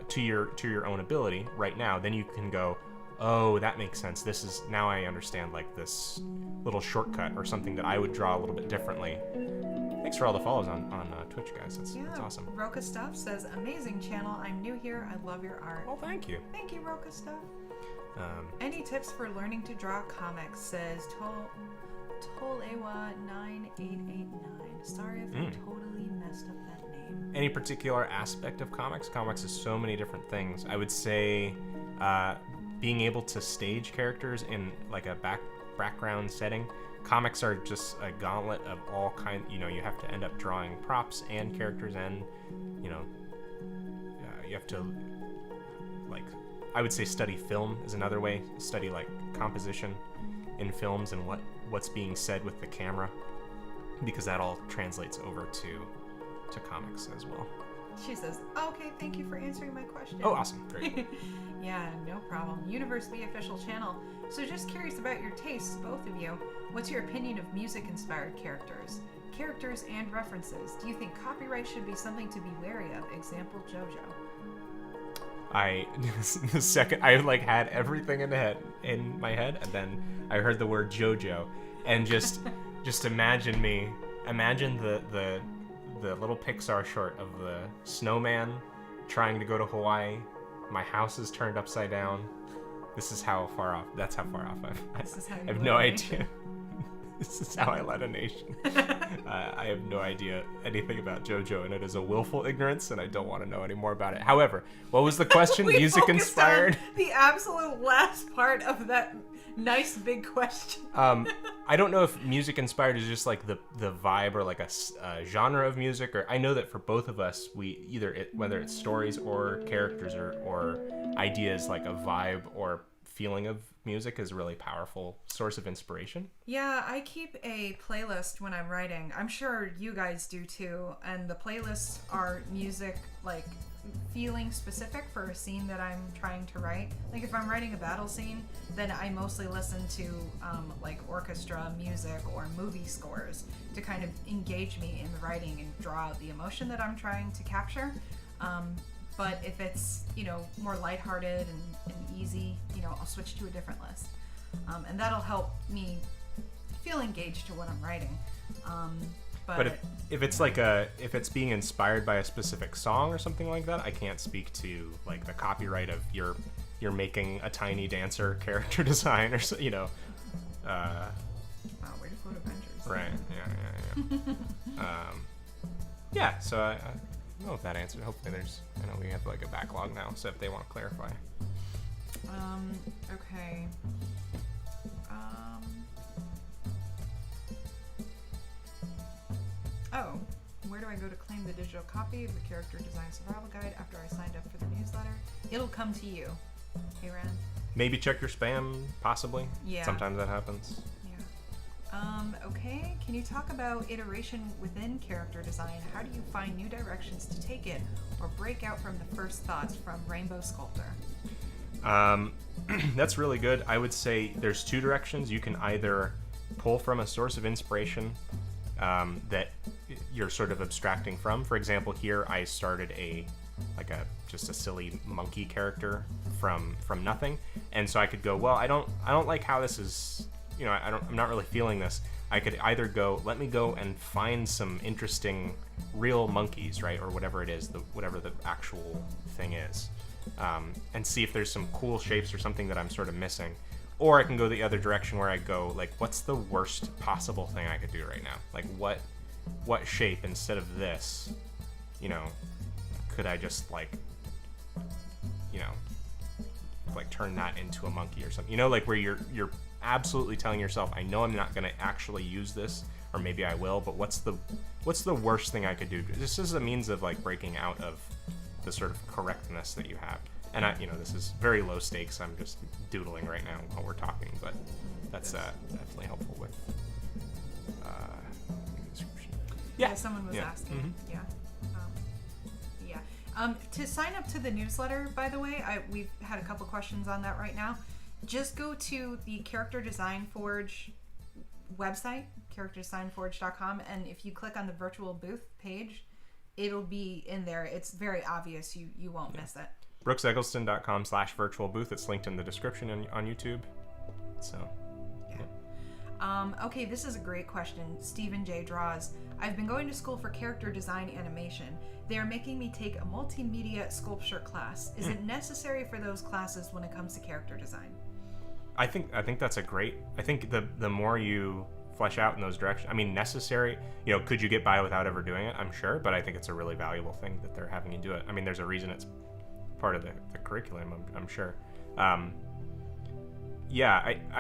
to your own ability right now, then you can go, oh, that makes sense. This is, now I understand like this little shortcut or something that I would draw a little bit differently. Thanks for all the follows on Twitch, guys. That's awesome. Roca Stuff says, amazing channel. I'm new here. I love your art. Well, thank you. Thank you, Roca Stuff. Any tips for learning to draw comics? Says Tolewa9889. Sorry if I totally messed up that name. Any particular aspect of comics? Comics is so many different things. I would say being able to stage characters in like a background setting. Comics are just a gauntlet of all kinds. You know, you have to end up drawing props and characters, and you know, you have to, like, I would say study film is another way. Study like composition in films and what's being said with the camera, because that all translates over to comics as well. She says, okay, thank you for answering my question. Oh, awesome. Great. Yeah, no problem. University official channel. So just curious about your tastes, both of you. What's your opinion of music-inspired characters? Characters and references. Do you think copyright should be something to be wary of? Example, JoJo. The second I like had everything in my head, and then I heard the word JoJo, and just imagine the little Pixar short of the snowman trying to go to Hawaii. My house is turned upside down. This is how far off. That's how far off I have no idea. This is how I led a nation. I have no idea anything about JoJo, and it is a willful ignorance, and I don't want to know any more about it. However, what was the question? Music inspired? The absolute last part of that nice big question. I don't know if music inspired is just like the vibe or like a genre of music, or I know that for both of us, we whether it's stories or characters or ideas, like a vibe or feeling of music is a really powerful source of inspiration. Yeah, I keep a playlist when I'm writing. I'm sure you guys do too. And the playlists are music, like feeling specific for a scene that I'm trying to write. Like if I'm writing a battle scene, then I mostly listen to like orchestra music or movie scores to kind of engage me in the writing and draw out the emotion that I'm trying to capture. But if it's, you know, more lighthearted and easy, you know, I'll switch to a different list. And that'll help me feel engaged to what I'm writing. But if it's like if it's being inspired by a specific song or something like that, I can't speak to like the copyright of you're making a tiny dancer character design or so, you know. Wow, way to quote Avengers. Right. Yeah. Yeah. So I don't know if that answered. Hopefully I know we have like a backlog now, so if they want to clarify. Okay. Oh, where do I go to claim the digital copy of the Character Design Survival Guide after I signed up for the newsletter? It'll come to you. Hey, Ren. Maybe check your spam, possibly. Yeah. Sometimes that happens. Yeah. Okay, can you talk about iteration within character design? How do you find new directions to take it or break out from the first thoughts? From Rainbow Sculptor. That's really good. I would say there's two directions. You can either pull from a source of inspiration that you're sort of abstracting from. For example, here I started just a silly monkey character from nothing, and so I could go, well, I don't like how this is, I'm not really feeling this. I could either go, let me go and find some interesting real monkeys, right, or whatever it is, whatever the actual thing is, and see if there's some cool shapes or something that I'm sort of missing. Or I can go the other direction where I go, like, what's the worst possible thing I could do right now? Like, what shape instead of this, could I just like turn that into a monkey or something? Like where you're absolutely telling yourself, I know I'm not going to actually use this, or maybe I will, but what's the worst thing I could do? This is a means of like breaking out of the sort of correctness that you have. And this is very low stakes. I'm just doodling right now while we're talking, but that's definitely helpful with description. Yeah, someone was asking. Mm-hmm. Yeah. To sign up to the newsletter, by the way, we've had a couple questions on that right now. Just go to the Character Design Forge website, characterdesignforge.com, and if you click on the virtual booth page, it'll be in there. It's very obvious. You won't miss it. BrooksEggleston.com/virtual booth. It's linked in the description on YouTube. So. Okay, this is a great question. Stephen J. draws. I've been going to school for character design animation. They are making me take a multimedia sculpture class. Is it necessary for those classes when it comes to character design? I think that's I think the more you flesh out in those directions, I mean, necessary, could you get by without ever doing it? I'm sure, but I think it's a really valuable thing that they're having you do it. I mean, there's a reason it's part of the curriculum, I'm sure. I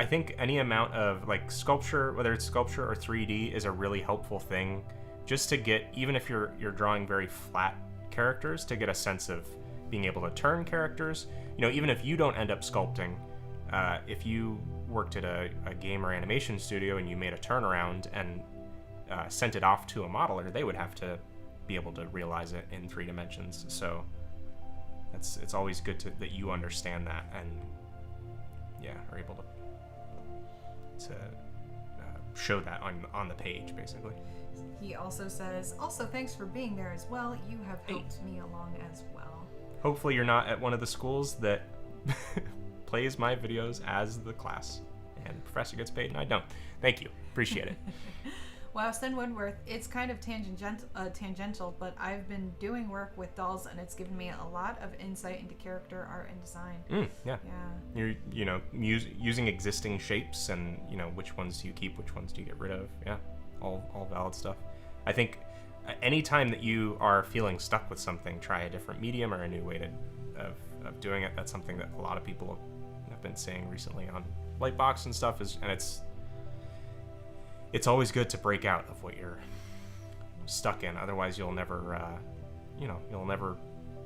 think any amount of like sculpture, whether it's sculpture or 3D, is a really helpful thing, just to get, even if you're drawing very flat characters, to get a sense of being able to turn characters. Even if you don't end up sculpting, if you worked at a game or animation studio and you made a turnaround and sent it off to a modeler, they would have to be able to realize it in 3 dimensions. So it's always good that you understand that and are able to show that on the page, basically. He also says, thanks for being there as well. You have helped me along as well. Hopefully you're not at one of the schools that plays my videos as the class and the professor gets paid and I don't. Thank you. Appreciate it. Wow, Sten Woodworth, it's kind of tangential, but I've been doing work with dolls and it's given me a lot of insight into character art and design. You're using existing shapes and which ones do you keep, which ones do you get rid of. All valid stuff. I think anytime that you are feeling stuck with something, try a different medium or a new way of doing it. That's something that a lot of people have been saying recently on Lightbox and stuff, and it's always good to break out of what you're stuck in. Otherwise, you'll never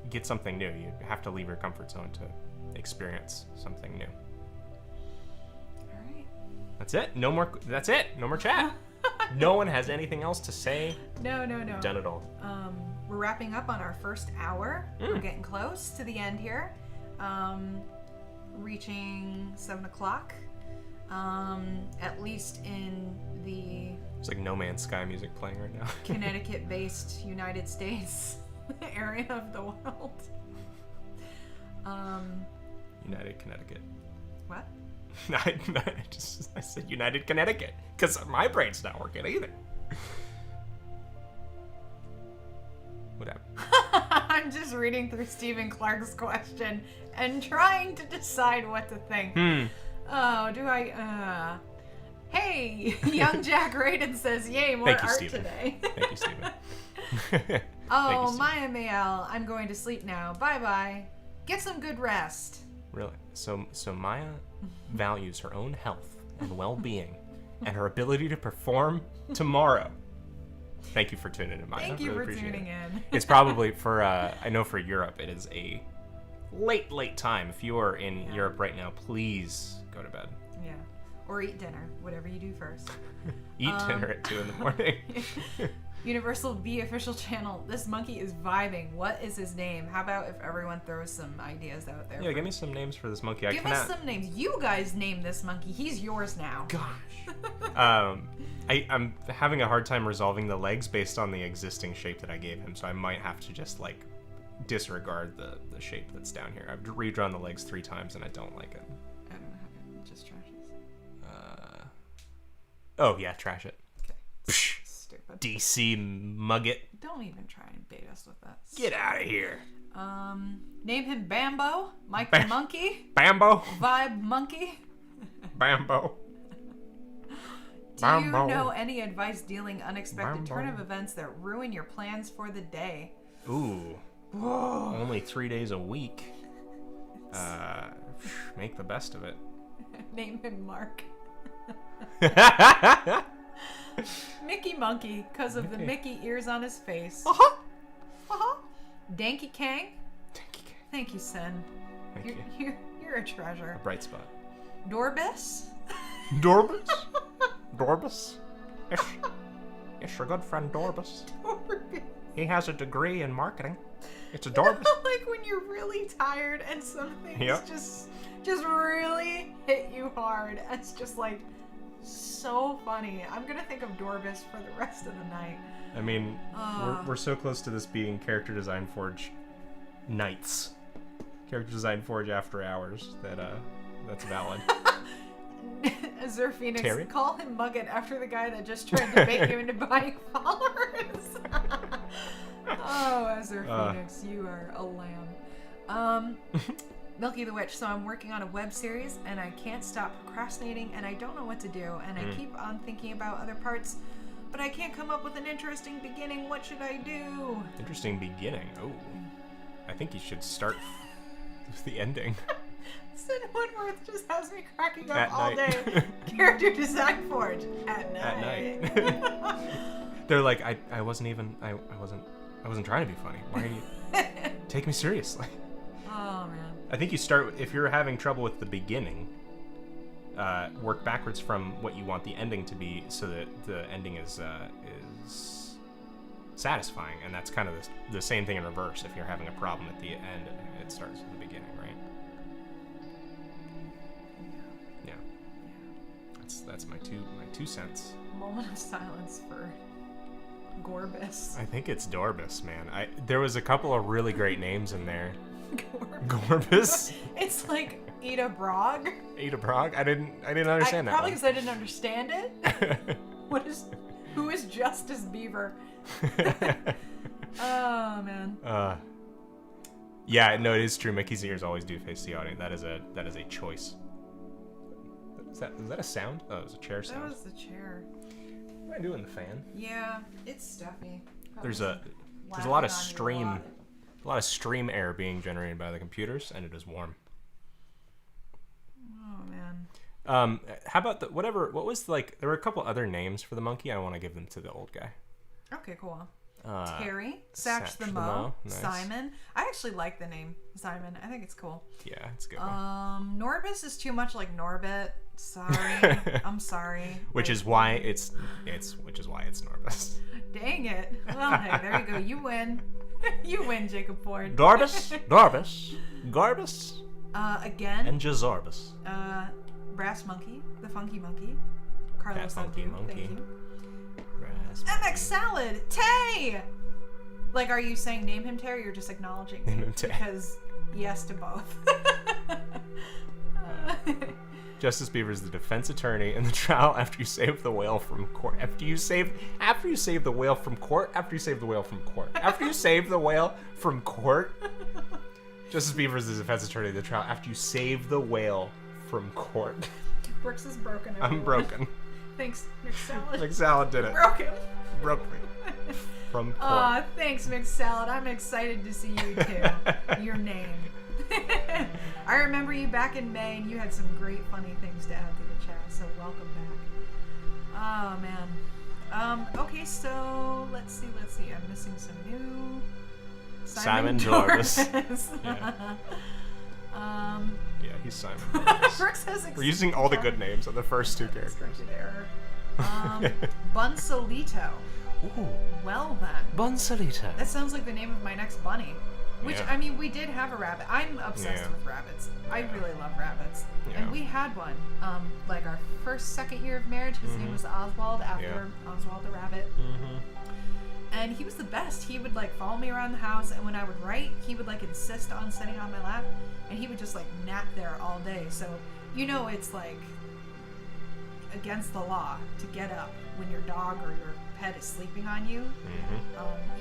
get something new. You have to leave your comfort zone to experience something new. All right. That's it. No more. That's it. No more chat. No one has anything else to say. No. We've done it all. We're wrapping up on our first hour. We're getting close to the end here. Reaching 7 o'clock. At least in the... It's like No Man's Sky music playing right now. Connecticut-based United States area of the world. United Connecticut. What? I said United Connecticut because my brain's not working either. Whatever. I'm just reading through Stephen Clark's question and trying to decide what to think. Oh, do I? Hey, young Jack Raiden says, "Yay, more art today." Thank you, Stephen. Oh, Maya Mayel, I'm going to sleep now. Bye bye. Get some good rest. Really? So Maya values her own health and well-being and her ability to perform tomorrow. Thank you for tuning in, Maya. Thank you for tuning in. It's probably for I know for Europe it is a late time. If you are in Europe right now, please go to bed. Yeah. or eat dinner, whatever you do first. Eat dinner at 2 in the morning. Universal B official channel. This monkey is vibing. What is his name? How about if everyone throws some ideas out there? Yeah, give me some names for this monkey. Give us some names. You guys name this monkey. He's yours now. Gosh. I'm having a hard time resolving the legs based on the existing shape that I gave him, so I might have to just like disregard the shape that's down here. I've redrawn the legs 3 times and I don't like it. I don't know how to just trash this. Oh yeah, trash it. Okay. Psh, Stupid. DC Mugget. Don't even try and bait us with that. Get out of here. Name him Bambo, Mike the Monkey, Bambo. Vibe Monkey. Bambo. Do you know any advice dealing unexpected turn of events that ruin your plans for the day? Ooh. Whoa. Only 3 days a week. Make the best of it. Name him Mark. Mickey Monkey, because of the Mickey ears on his face. Uh-huh. Uh-huh. Danky Kang. Danky Kang. Thank you, Sen. Thank you. You're a treasure. A bright spot. Dorbus. Dorbus? Dorbus? Yes, your good friend Dorbus. Dorbus. He has a degree in marketing. It's a Dorbus. Like when you're really tired and something Yep. just really hit you hard. It's just like so funny. I'm gonna think of Dorbus for the rest of the night. I mean, we're so close to this being Character Design Forge nights. Character Design Forge after hours that that's valid. Azure Phoenix, Terry? call him Mugget after the guy that just tried to bait you into buying followers. Oh, Azure Phoenix, you are a lamb. Milky the Witch. So I'm working on a web series and I can't stop procrastinating and I don't know what to do and I keep on thinking about other parts, but I can't come up with an interesting beginning. What should I do? Interesting beginning. Oh, I think you should start with the ending. Sid Woodworth just has me cracking up At all night. day. Character Design Forge at night. At night. They're like, I wasn't trying to be funny. Why are you take me seriously? Oh man. I think you start if you're having trouble with the beginning. Work backwards from what you want the ending to be, so that the ending is satisfying, and that's kind of the same thing in reverse. If you're having a problem at the end, it starts at the beginning, right? Yeah. That's my two cents. Moment of silence for Gorbus. I think it's Dorbus, man. There was a couple of really great names in there. Gorbus. Gorbus. It's like Ida Brog. Ada Prague? I didn't understand that. Probably one. because I didn't understand it. Who is Justice Beaver? Oh man. Yeah, no, it is true. Mickey's ears always do face the audience. That is a choice. Is that a sound? Oh, it was a chair sound. That was the chair. What am I doing, the fan? Yeah, it's stuffy. There's a lot of stream air being generated by the computers, and it is warm. Oh man. How about what was like, there were a couple other names for the monkey. I want to give them to the old guy. Okay, cool. Terry, Satch the the Mo, Mo, nice. Simon. I actually like the name Simon. I think it's cool. Yeah, it's a good one. Norbus is too much like Norbit. Sorry. I'm sorry. Which is why it's Norbus. Dang it. Well, hey, there you go. You win. You win, Jacob Ford. Garbus, Garbus, again. and Jazorbus. Brass Monkey, the Funky Monkey. Carlos Funky Abdu, Monkey. thank you. Brass MX Salad, Tay! Like, are you saying name him Tay or you're just acknowledging Name me? him Tay. Because yes to both. Justice Beaver is the defense attorney in the trial after you save the whale from court. After you save the whale from court. Justice Beaver is the defense attorney in the trial after you save the whale from court. Brooks is broken. I'm broken. Thanks, McSalad. McSalad did it. Broke me. From court. Thanks, McSalad. I'm excited to see you too. Your name. I remember you back in May, and you had some great funny things to add to the chat, so welcome back. Oh, man. Okay, so let's see. I'm missing some new... Simon Dorbus. Yeah, he's Simon. Brooks has We're using all the good names of the first two characters. Bunsolito. Ooh, Well then. Bunsolito. That sounds like the name of my next bunny. Which, Yeah. I mean, we did have a rabbit. I'm obsessed with rabbits. I really love rabbits. Yeah. And we had one. Like our second year of marriage, his name was Oswald, after Oswald the rabbit. Mm-hmm. And he was the best. He would, like, follow me around the house, and when I would write, he would, like, insist on sitting on my lap, and he would just, like, nap there all day. So, you know, it's, like, against the law to get up when your dog or your pet is sleeping on you,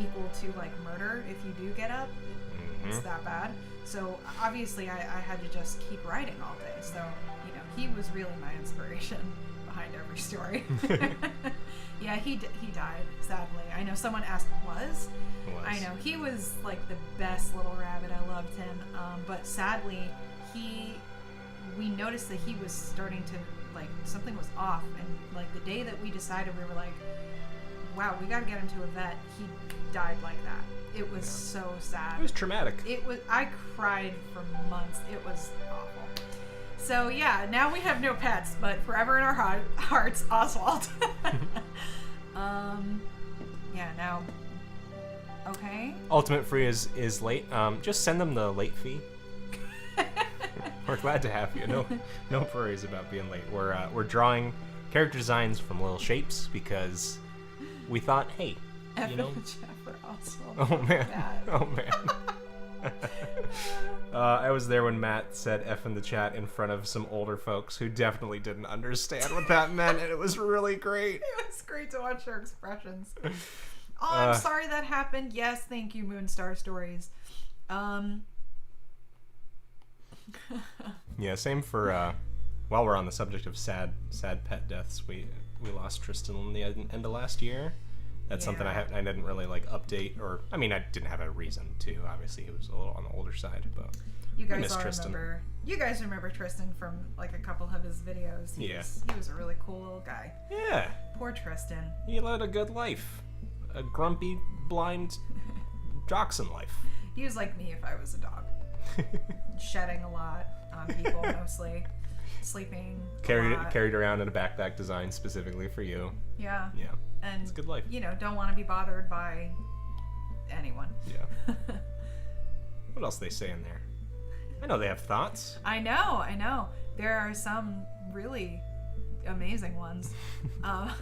equal to, like, murder if you do get up. It's that bad. So obviously I had to just keep writing all day. So, you know, he was really my inspiration behind every story. Yeah, he died, sadly. I know someone asked was. I know. He was like the best little rabbit. I loved him. But sadly, we noticed that he was starting to, like, something was off. And like the day that we decided, we were like, wow, we got to get him to a vet. He died like that. It was so sad. It was traumatic. I cried for months. It was awful. So yeah, now we have no pets, but forever in our hearts, Oswald. Yeah, now, okay. Ultimate Free is late. Just send them the late fee. We're glad to have you. No worries about being late. We're drawing character designs from little shapes because we thought, hey, you know. Oh man. Oh man. I was there when Matt said F in the chat in front of some older folks who definitely didn't understand what that meant, and it was really great. It was great to watch their expressions. Oh, I'm sorry that happened. Yes, thank you, Moonstar Stories. Yeah, same for while we're on the subject of sad pet deaths, we lost Tristan in the end of last year. That's something I didn't really like update, or I mean I didn't have a reason to. Obviously, he was a little on the older side, but you guys all remember. You guys remember Tristan from like a couple of his videos. He was a really cool little guy. Yeah. Poor Tristan. He led a good life, a grumpy, blind dachshund life. He was like me if I was a dog, shedding a lot on people mostly, sleeping. Carried around in a backpack designed specifically for you. Yeah. Yeah. And it's a good life. You know, don't want to be bothered by anyone. Yeah. What else they say in there? I know they have thoughts. I know. There are some really amazing ones. Oh,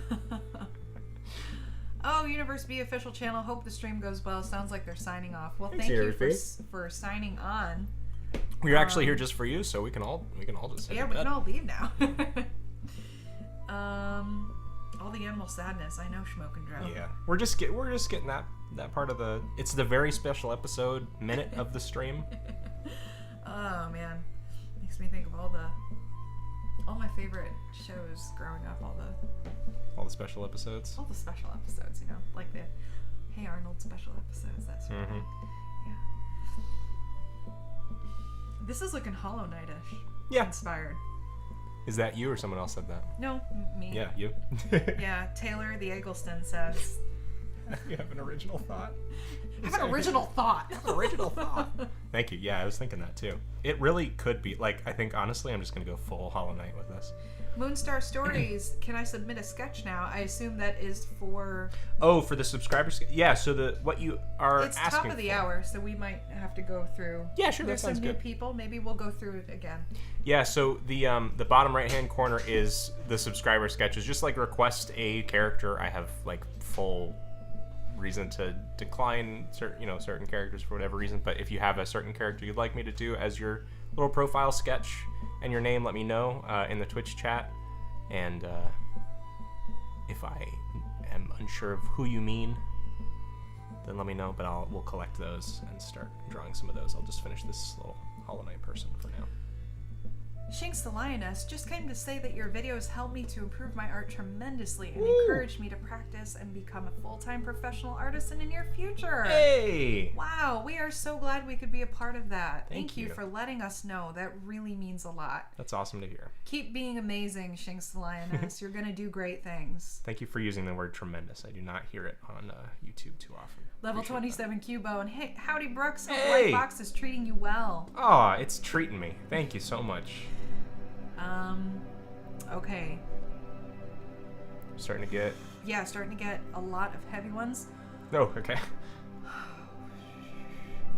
Universe B official channel. Hope the stream goes well. Sounds like they're signing off. Well, thank you for signing on. We're actually here just for you, so we can all just we can all leave now. All the animal sadness. I know, Schmoke and Drow. Yeah, we're just getting that part of the. It's the very special episode minute of the stream. Oh man, makes me think of all my favorite shows growing up. All the special episodes. All the special episodes, you know, like the Hey Arnold special episodes. That's right. Yeah. This is looking Hollow Knight-ish. Yeah. Inspired. Is that you or someone else said that? No, me. Yeah, you. Yeah, Taylor the Eggleston says. You have an original thought. I have an original thought. Original thought. Thank you. Yeah, I was thinking that too. It really could be like. I think honestly, I'm just gonna go full Hollow Knight with this. Moonstar Stories. Can I submit a sketch now? I assume that is for. Oh, for the subscribers. Yeah. So what you are it's asking. Top of the hour, so we might have to go through. Yeah, sure. There's that sounds some new good. people. Maybe we'll go through it again. Yeah. So the bottom right hand corner is the subscriber sketches. Just like request a character. I have like full reason to decline certain characters for whatever reason, but if you have a certain character you'd like me to do as your little profile sketch and your name, let me know in the Twitch chat, and if I am unsure of who you mean, then let me know, but we'll collect those and start drawing some of those. I'll just finish this little Hollow Knight person for now. Shinx the Lioness just came to say that your videos helped me to improve my art tremendously and encouraged me to practice and become a full-time professional artist in the near future. Hey! Wow, we are so glad we could be a part of that. Thank you for letting us know. That really means a lot. That's awesome to hear. Keep being amazing, Shinx the Lioness. You're going to do great things. Thank you for using the word tremendous. I do not hear it on YouTube too often. Level 27 Cubo, and hey, howdy Brooks, hope Hey! White Box is treating you well. Oh, it's treating me. Thank you so much. Okay. Starting to get... Yeah, starting to get a lot of heavy ones. Oh, okay.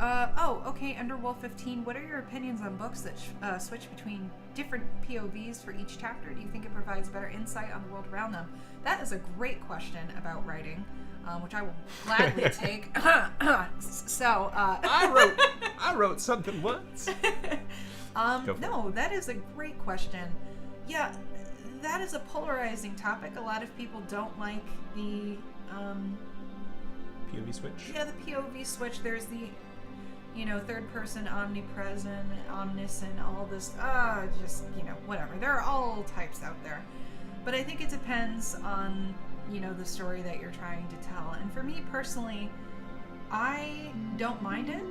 Okay, Underwolf 15, what are your opinions on books that switch between different POVs for each chapter? Do you think it provides better insight on the world around them? That is a great question about writing, which I will gladly take. I wrote something once. No, that is a great question. Yeah, that is a polarizing topic. A lot of people don't like the POV switch? Yeah, the POV switch. There's the, third person, omnipresent, omniscient, all this, whatever. There are all types out there. But I think it depends on, the story that you're trying to tell. And for me personally, I don't mind it.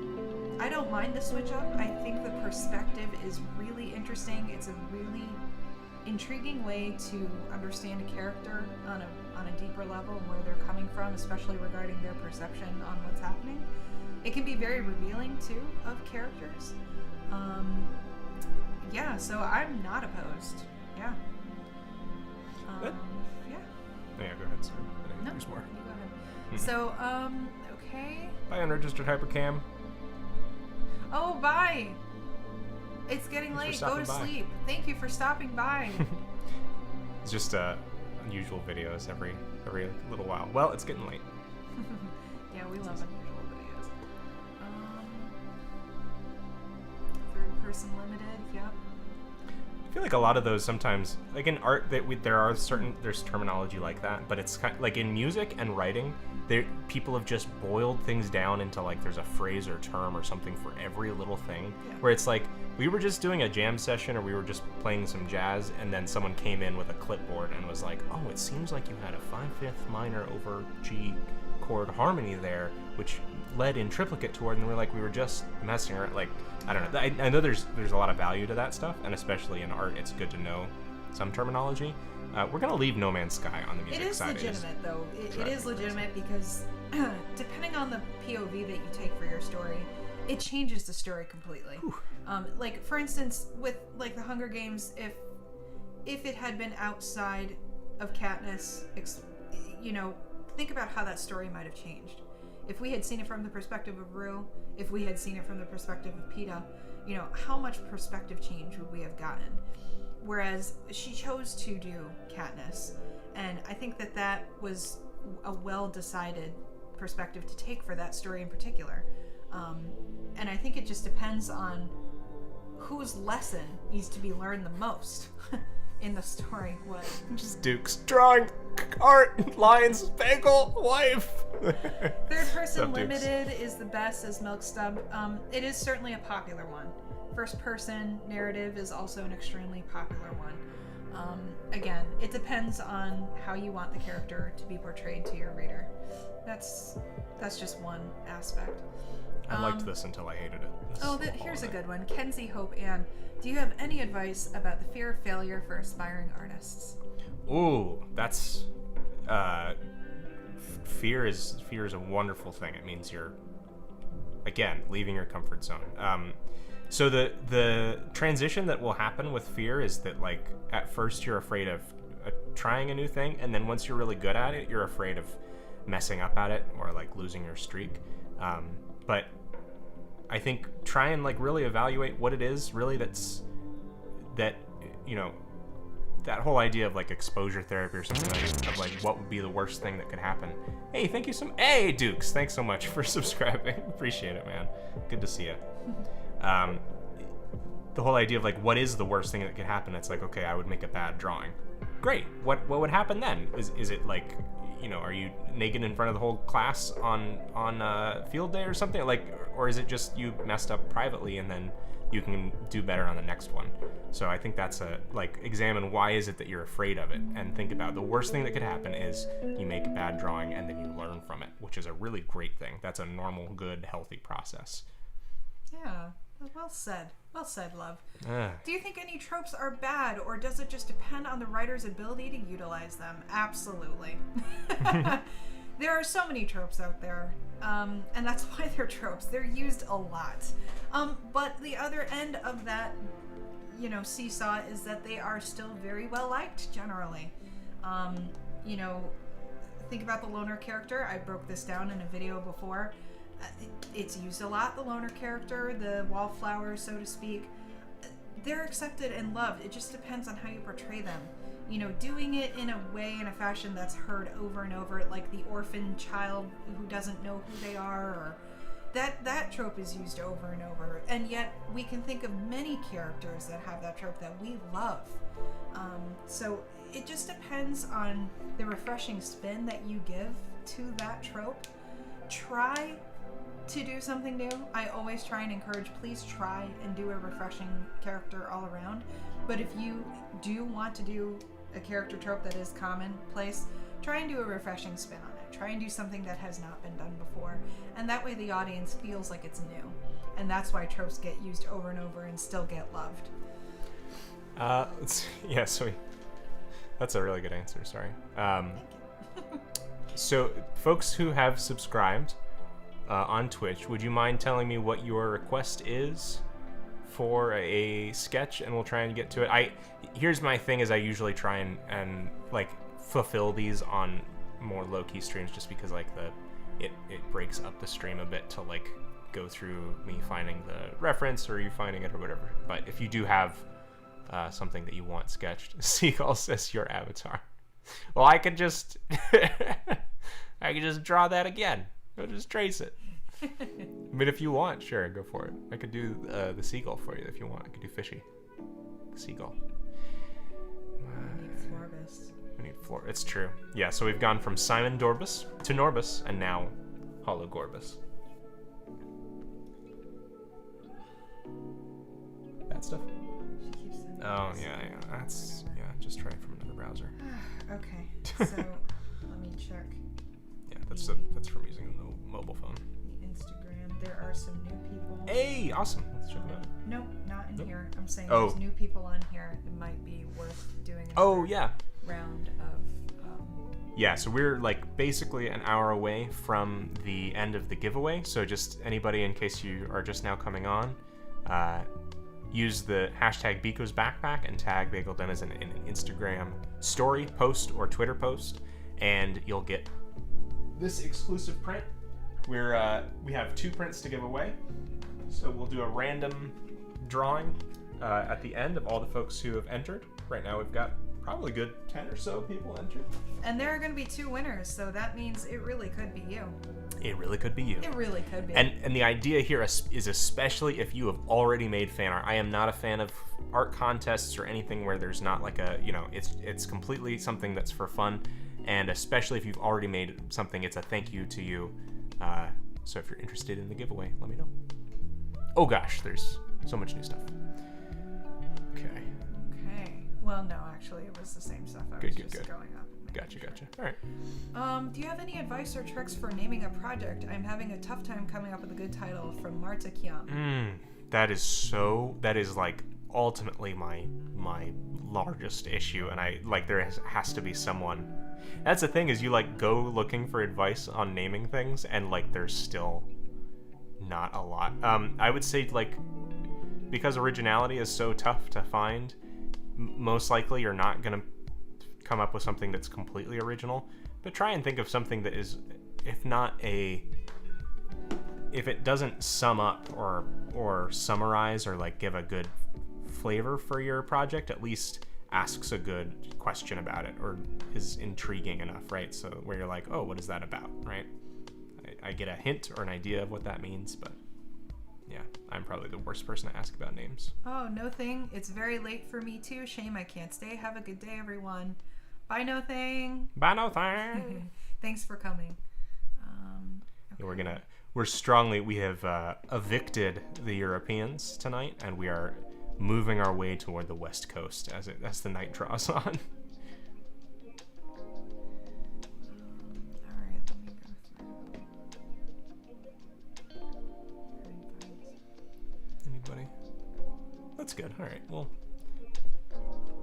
I don't mind the switch up. I think the perspective is really interesting. It's a really intriguing way to understand a character on a deeper level and where they're coming from, especially regarding their perception on what's happening. It can be very revealing too of characters. Yeah, so I'm not opposed. Yeah. Good. Yeah. Yeah, go ahead, sir. No, There's more. you go ahead. So, okay. Bye, unregistered hypercam. Oh, bye. It's getting Thanks late. for Go to stopping by. sleep. Thank you for stopping by. It's just unusual videos every little while. Well, it's getting late. Yeah, we love unusual videos. Third person limited. Yep. I feel like a lot of those sometimes, like in art, there's terminology like that, but it's kind like in music and writing, people have just boiled things down into like there's a phrase or term or something for every little thing. Yeah. Where it's like we were just doing a jam session or we were just playing some jazz, and then someone came in with a clipboard and was like, "Oh, it seems like you had a 5/5 minor over G chord harmony there, which led in triplicate toward," and we're like, we were just messing around. Like, I don't know. I know there's a lot of value to that stuff, and especially in art, it's good to know some terminology. We're gonna leave No Man's Sky on the music side. It is legitimate, though. It is legitimate because depending on the POV that you take for your story, it changes the story completely. Like, for instance, with like the Hunger Games, if it had been outside of Katniss, think about how that story might have changed. If we had seen it from the perspective of Rue, if we had seen it from the perspective of Peeta, how much perspective change would we have gotten? Whereas she chose to do Katniss, and I think that was a well-decided perspective to take for that story in particular. And I think it just depends on whose lesson needs to be learned the most in the story. What? Just Duke's drawing art, lines, bagel, wife. Third person Dukes. limited is the best as Milkstub. It is certainly a popular one. First person narrative is also an extremely popular one. Again, it depends on how you want the character to be portrayed to your reader. That's just one aspect. I liked this until I hated it. Here's a good one. Kenzie Hope Ann. Do you have any advice about the fear of failure for aspiring artists? Ooh, that's fear is a wonderful thing. It means you're, again, leaving your comfort zone. So the transition that will happen with fear is that, like, at first you're afraid of trying a new thing, and then once you're really good at it, you're afraid of messing up at it or like losing your streak. But I think try and like really evaluate what it is really that whole idea of like exposure therapy or something like of like what would be the worst thing that could happen. Hey, thank you Hey, Dukes, thanks so much for subscribing. Appreciate it, man. Good to see you. The whole idea of like what is the worst thing that could happen? It's like, okay, I would make a bad drawing. Great. What would happen then? Is it like, are you naked in front of the whole class on field day or something? Like, or is it just you messed up privately and then you can do better on the next one. So I think that's examine why is it that you're afraid of it, and think about the worst thing that could happen is you make a bad drawing and then you learn from it, which is a really great thing. That's a normal, good, healthy process. Yeah, well said. Well said, love. Do you think any tropes are bad, or does it just depend on the writer's ability to utilize them? Absolutely. There are so many tropes out there, and that's why they're tropes. They're used a lot. But the other end of that, seesaw is that they are still very well liked generally. Think about the loner character. I broke this down in a video before. It's used a lot, the loner character, the wallflower, so to speak. They're accepted and loved. It just depends on how you portray them. Doing it in a way, in a fashion that's heard over and over, like the orphan child who doesn't know who they are, or that trope is used over and over. And yet we can think of many characters that have that trope that we love. So it just depends on the refreshing spin that you give to that trope. Try to do something new. I always try and encourage, please try and do a refreshing character all around. But if you do want to do a character trope that is commonplace, try and do a refreshing spin on it. Try and do something that has not been done before. And that way the audience feels like it's new. And that's why tropes get used over and over and still get loved. That's a really good answer, sorry. Thank you. So folks who have subscribed on Twitch, would you mind telling me what your request is for a sketch, and we'll try and get to it. Here's my thing is I usually try and fulfill these on more low-key streams, just because it breaks up the stream a bit to go through me finding the reference or you finding it or whatever. But if you do have something that you want sketched, Seagull says your avatar. Well, I could just draw that again. I'll just trace it. I mean, if you want, sure, go for it. I could do the seagull for you if you want. I could do fishy. Seagull. I need Florbus. We need Flor. It's true. Yeah, so we've gone from Simon Dorbus to Norbus, and now Hologorbus. That stuff? She keeps sending Oh, yeah. Just try it from another browser. Okay, so let me check Yeah, that's from using the mobile phone. the Instagram. There are some new people. Hey, awesome. Let's check them out. Nope, not in here. I'm saying Oh. there's new people on here. It might be worth doing Oh, another yeah. round of... Yeah, so we're basically an hour away from the end of the giveaway. So just anybody, in case you are just now coming on, use the hashtag Biko's Backpack and tag Bagel Dennis in an Instagram story post or Twitter post, and you'll get this exclusive print. We have 2 prints to give away, so we'll do a random drawing at the end of all the folks who have entered. Right now we've got probably good 10 or so people entered. And there are going to be 2 winners, so that means it really could be you. It really could be you. It really could be. And the idea here is especially if you have already made fan art. I am not a fan of art contests or anything where there's not it's completely something that's for fun. And especially if you've already made something, it's a thank you to you. So if you're interested in the giveaway, let me know. Oh gosh, there's so much new stuff. Okay. Well, no, actually, it was the same stuff. I was just going up. Gotcha. All right. Do you have any advice or tricks for naming a project? I'm having a tough time coming up with a good title. From Marta Kiam. That is ultimately my largest issue, and there has to be someone. That's the thing is you go looking for advice on naming things, and there's still not a lot. I would say because originality is so tough to find, most likely you're not gonna come up with something that's completely original, but try and think of something that is, if it doesn't sum up or summarize or give a good flavor for your project, at least asks a good question about it or is intriguing enough, right? So where you're like, oh, what is that about, right? I get a hint or an idea of what that means, but yeah, I'm probably the worst person to ask about names. Oh, no thing. It's very late for me too. Shame I can't stay. Have a good day, everyone. Bye, no thing. Bye, no thing. Thanks for coming. Okay. we have evicted the Europeans tonight, and we are moving our way toward the West Coast as the night draws on. Anybody? That's good. All right. Well,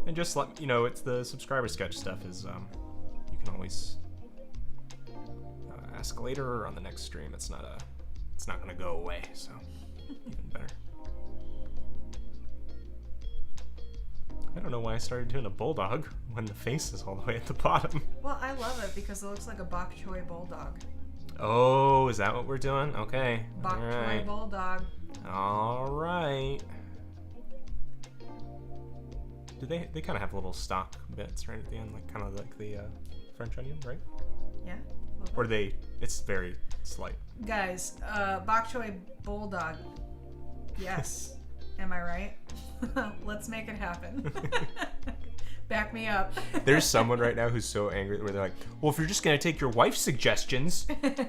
and just let you know, it's the subscriber sketch stuff is you can always ask later or on the next stream. It's not going to go away, so even better. I don't know why I started doing a bulldog when the face is all the way at the bottom. Well, I love it because it looks like a bok choy bulldog. Oh, is that what we're doing? Okay. Bok choy bulldog. All right. Do they kind of have little stock bits right at the end, like kind of like the French onion, right? Yeah. Or it's very slight. Guys, bok choy bulldog. Yes. Am I right? Let's make it happen. Back me up. There's someone right now who's so angry where they're like, well, if you're just going to take your wife's suggestions,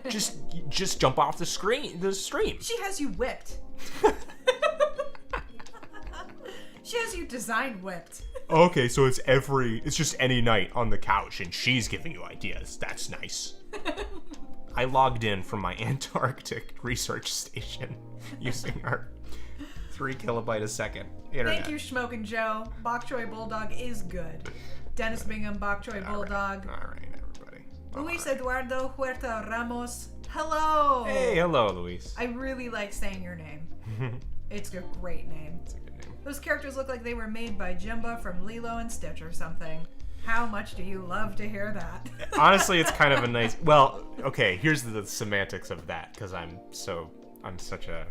just jump off the stream. She has you whipped. She has you design whipped. Okay, so it's just any night on the couch and she's giving you ideas. That's nice. I logged in from my Antarctic research station using our 3 kilobyte a second internet. Thank you, Smokin' Joe. Bok choy bulldog is good. Dennis Bingham, bok choy bulldog. All right, everybody. Luis Eduardo Huerta Ramos. Hello. Hey, hello, Luis. I really like saying your name. It's a great name. It's a good name. Those characters look like they were made by Jimba from Lilo and Stitch or something. How much do you love to hear that? Honestly, it's kind of a nice... Well, okay, here's the semantics of that, because I'm such a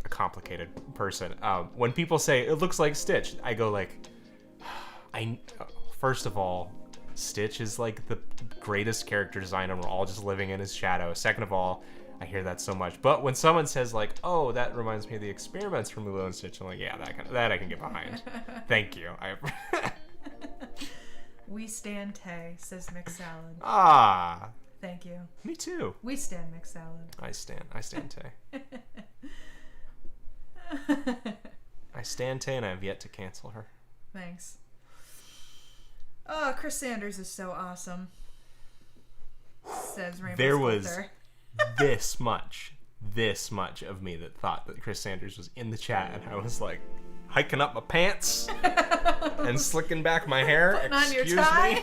complicated person. When people say, it looks like Stitch, I go like... First of all, Stitch is like the greatest character design, and we're all just living in his shadow. Second of all, I hear that so much. But when someone says like, oh, that reminds me of the experiments from Lilo and Stitch, I'm like, yeah, that I can get behind. Thank you. We stand Tay, says Mixed Salad. Ah. Thank you. Me too. We stand Mixed Salad. I stand Tay. I stand Tay, and I have yet to cancel her. Thanks. Oh, Chris Sanders is so awesome. Says Rainbow There Sculptor. was this much of me that thought that Chris Sanders was in the chat, and I was like hiking up my pants and slicking back my hair. Putting on your Excuse tie.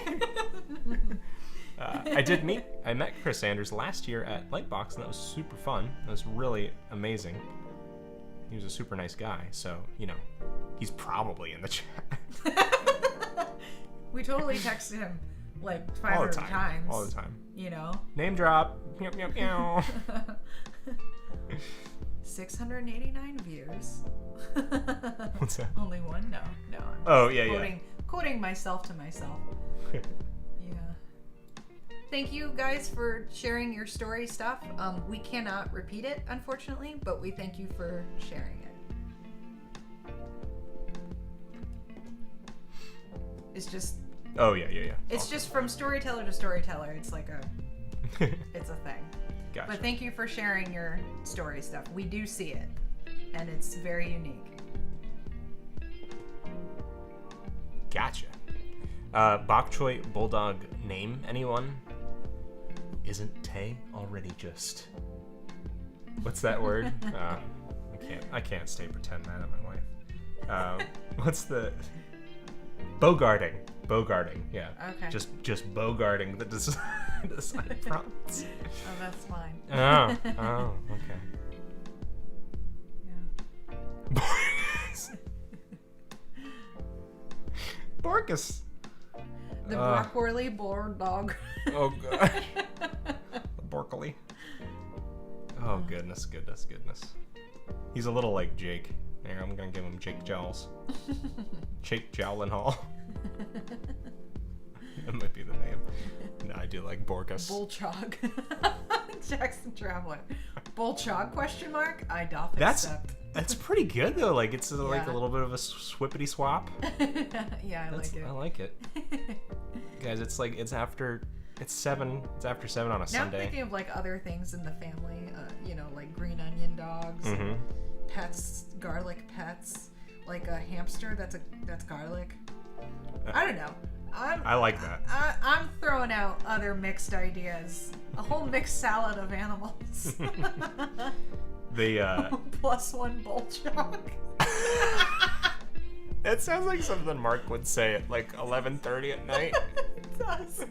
me. I met Chris Sanders last year at Lightbox, and that was super fun. It was really amazing. He was a super nice guy, so, you know, he's probably in the chat. We totally texted him like 500 times. All the time. You know? Name drop. Meow, meow, meow. 689 views. What's that? Only one? No. Oh, yeah. Quoting myself to myself. Yeah. Thank you guys for sharing your story stuff. We cannot repeat it, unfortunately, but we thank you for sharing it. It's just... Oh, yeah. It's just from storyteller to storyteller. It's like it's a thing. Gotcha. But thank you for sharing your story stuff. We do see it, and it's very unique. Gotcha. Bok choy bulldog name, anyone? Isn't Tay already just... What's that word? I can't stay pretend mad at my wife. What's the... Bogarting, yeah. Okay. Just bogarting the design prompts. Oh, that's fine. Oh, okay. Yeah. Borkus. The broccoli bulldog. Oh gosh. Borkily. Oh goodness. He's a little like Jake. Here, I'm gonna give him Jake Jowls. Jake Jowlenhall. That might be the name. No, I do like Borkus. Bullchog. Jackson Traveler. Bullchog question mark? I doth accept. That's pretty good though. Like it's like a little bit of a swippity swap. Yeah, I like it. I like it. Guys, it's after It's 7. It's after 7 on a Now Sunday. I'm thinking of like other things in the family, like green onion dogs, Mm-hmm. pets, garlic pets, like a hamster that's garlic. I don't know. I like that. I'm throwing out other mixed ideas. A whole mixed salad of animals. The Plus one bull chalk. It sounds like something Mark would say at like 11:30 at night. It does.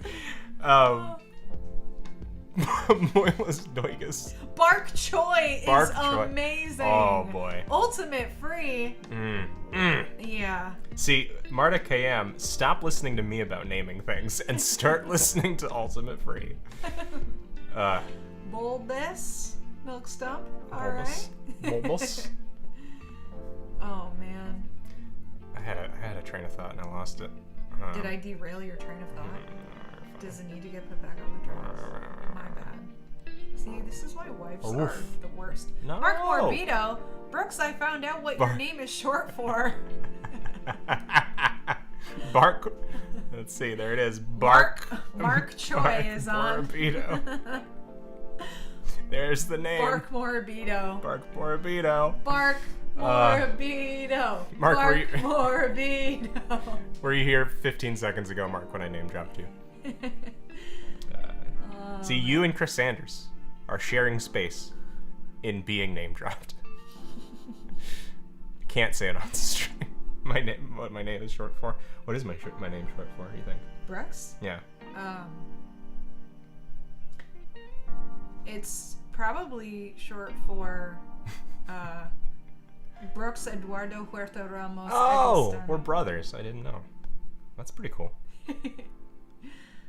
Moilas Noigas. Bark Choi Bark is Choi. amazing. Oh boy. Ultimate free. Mm. Yeah. See, Marta KM, stop listening to me about naming things and start listening to Ultimate Free. Bulbous milk stump. All Bulbous. right. Bulbous. Oh man. I had a train of thought and I lost it. Did I derail your train of thought? Does it need to get put back on the track? My bad. See, this is why wives are the worst. No. Mark Morbido. Brooks, I found out what your name is short for. Bark. Let's see. There it is. Bark. Mark Choi is on. Morbido. There's the name. Bark Morbido. Bark Morbido. Bark Morbido. Mark, Bark were you- Morbido. Were you here 15 seconds ago, Mark, when I name dropped you? See, you and Chris Sanders are sharing space in being name dropped. Can't say it on stream. What my name is short for. What is my name short for, you think? Brooks? Yeah. It's probably short for Brooks Eduardo Huerta Ramos. Oh, Eggleston. we're brothers. I didn't know. That's pretty cool.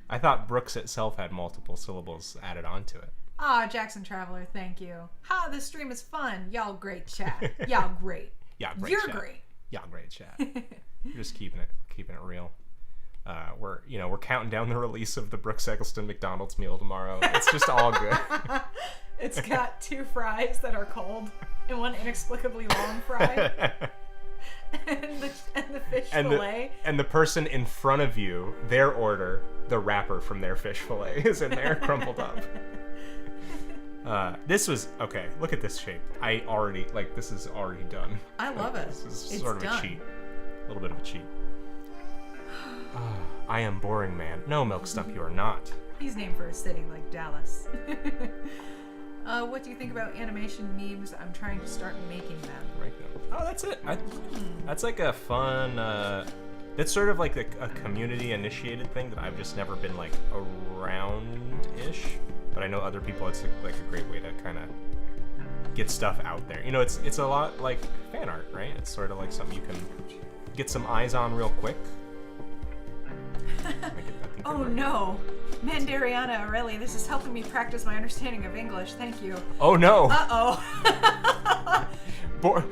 I thought Brooks itself had multiple syllables added onto it. Ah, Jackson Traveler, thank you. Ha, this stream is fun. Y'all great chat. Y'all great. Yeah, great You're chat. great. Yeah, great chat. We're just keeping it real. We're counting down the release of the Brooks Eggleston McDonald's meal tomorrow. It's just all good. It's got 2 fries that are cold and one inexplicably long fry. and the fish fillet. And the person in front of you, their order, the wrapper from their fish fillet is in there, crumpled up. This was okay. Look at this shape. This is already done. I love it. This is It's sort of done. a cheat. A little bit of a cheat. I am boring, man. No, Milk Stump, you are not. He's named for a city like Dallas. What do you think about animation memes? I'm trying to start making them. Right now. Oh, that's it. That's like a fun. It's sort of like a community initiated thing that I've just never been like around-ish. But I know other people. It's like a great way to kind of get stuff out there. You know, it's a lot like fan art, right? It's sort of like something you can get some eyes on real quick. Oh no, Mandariana Aurelia, this is helping me practice my understanding of English. Thank you. Oh no. Uh-oh.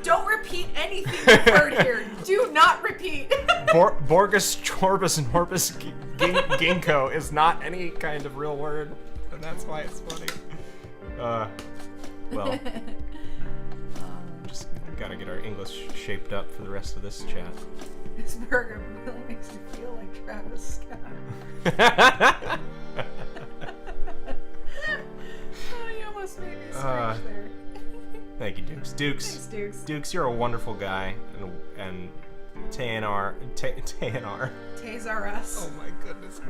Don't repeat anything you've heard here. Do not repeat. Borgus, Chorbus, and Horbus Ginkgo is not any kind of real word, and that's why it's funny. Well, just gotta get our English shaped up for the rest of this chat. This burger really makes me feel like Travis Scott. Oh, you almost made me screech there. Thank you, Dukes. Thanks, Dukes. Dukes, you're a wonderful guy, and TNR. Taser us. Oh my goodness.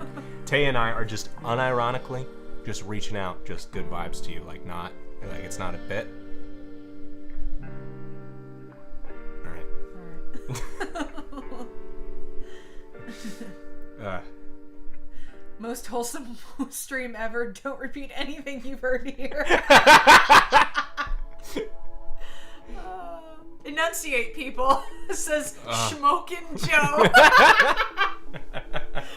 Tay and I are just unironically just reaching out, just good vibes to you, like it's not a bit. All right. Most wholesome stream ever. Don't repeat anything you've heard here. Enunciate, people. Says Schmokin' Joe.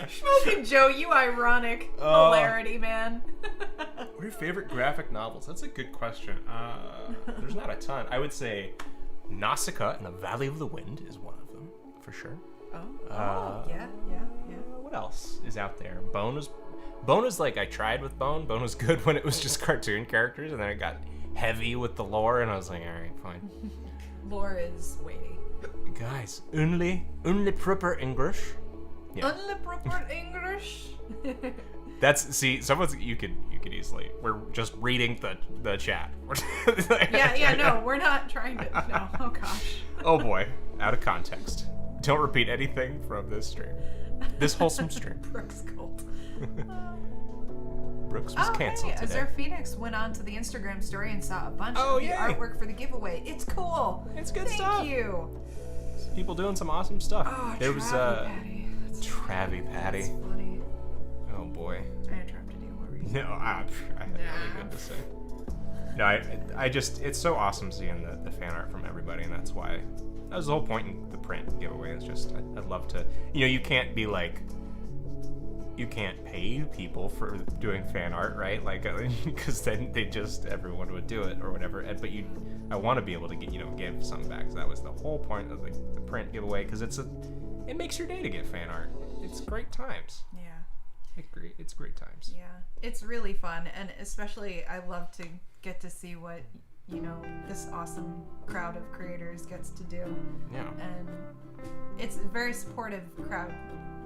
Schmokin' Joe, you ironic hilarity, man. What are your favorite graphic novels? That's a good question. There's not a ton. I would say Nausicaa and the Valley of the Wind is one of them, for sure. Yeah. What else is out there? Bone was like, I tried with Bone. Bone was good when it was just cartoon characters, and then it got heavy with the lore, and I was like, all right, fine. Lore is weighty. Guys, only proper English. Yeah. Only proper English. You could easily. We're just reading the chat. No, we're not trying to. No, oh gosh. Oh boy, out of context. Don't repeat anything from this stream. This wholesome stream. Brooks cult. Brooks was canceled today. Azure Phoenix went on to the Instagram story and saw a bunch of the artwork for the giveaway. It's cool. It's good stuff. Thank you. People doing some awesome stuff. Oh, there was Travie Patty. That's funny. Oh boy. I interrupted you. What were you saying? No, I had nothing good to say. No, I just, it's so awesome seeing the fan art from everybody, and that's why, that was the whole point in the print giveaway, is just, I'd love to, you can't be like, you can't pay people for doing fan art, right? Like, because then everyone would do it or whatever, but I want to be able to get, give some back, so that was the whole point of the print giveaway, because it makes your day to get fan art. It's great times. Yeah. It's great times. Yeah, it's really fun, and especially I love to get to see what this awesome crowd of creators gets to do. Yeah. And it's a very supportive crowd,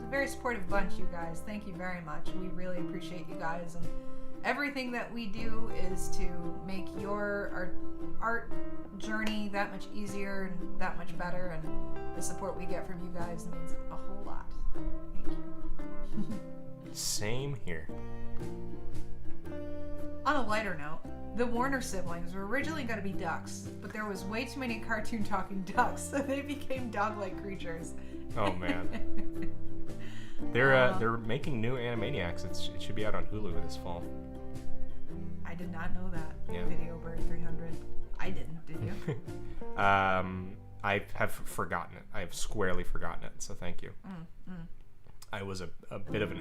a very supportive bunch. You guys, thank you very much. We really appreciate you guys, and everything that we do is to make your art journey that much easier and that much better. And the support we get from you guys means a whole lot. Thank you. Same here. On a lighter note, the Warner siblings were originally going to be ducks, but there was way too many cartoon talking ducks, so they became dog-like creatures. Oh man. They're making new Animaniacs. It should be out on Hulu this fall. I did not know that. Yeah. Video Bird 300. I didn't, did you? I have forgotten it. I have squarely forgotten it, so thank you. I was a bit of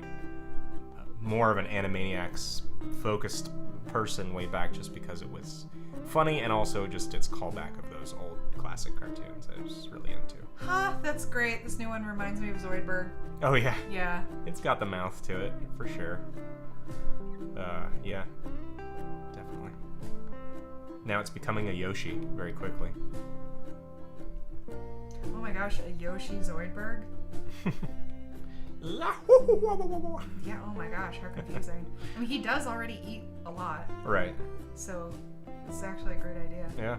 more of an Animaniacs focused person way back, just because it was funny, and also just its callback of those old classic cartoons I was really into. That's great. This new one reminds me of Zoidberg. Oh yeah. Yeah. It's got the mouth to it, for sure. Yeah. Definitely. Now it's becoming a Yoshi very quickly. Oh my gosh, a Yoshi Zoidberg? Yeah, oh my gosh, how confusing. I mean, he does already eat a lot. Right. So, it's actually a great idea. Yeah.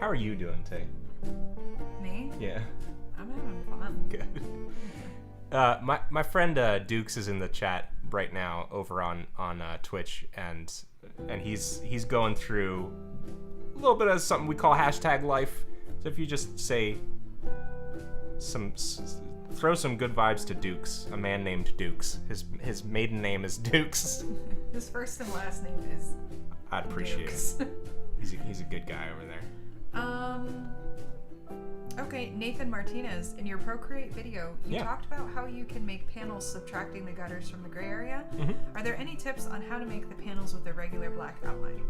How are you doing, Tay? Me? Yeah. I'm having fun. Good. My friend Dukes is in the chat right now over on Twitch, and he's going through a little bit of something we call #life. So if you just say throw some good vibes to Dukes, a man named Dukes. His maiden name is Dukes. His first and last name is I'd appreciate Dukes. it. He's a good guy over there. Okay, Nathan Martinez, in your Procreate video, you Yeah. talked about how you can make panels subtracting the gutters from the gray area. Mm-hmm. Are there any tips on how to make the panels with a regular black outline?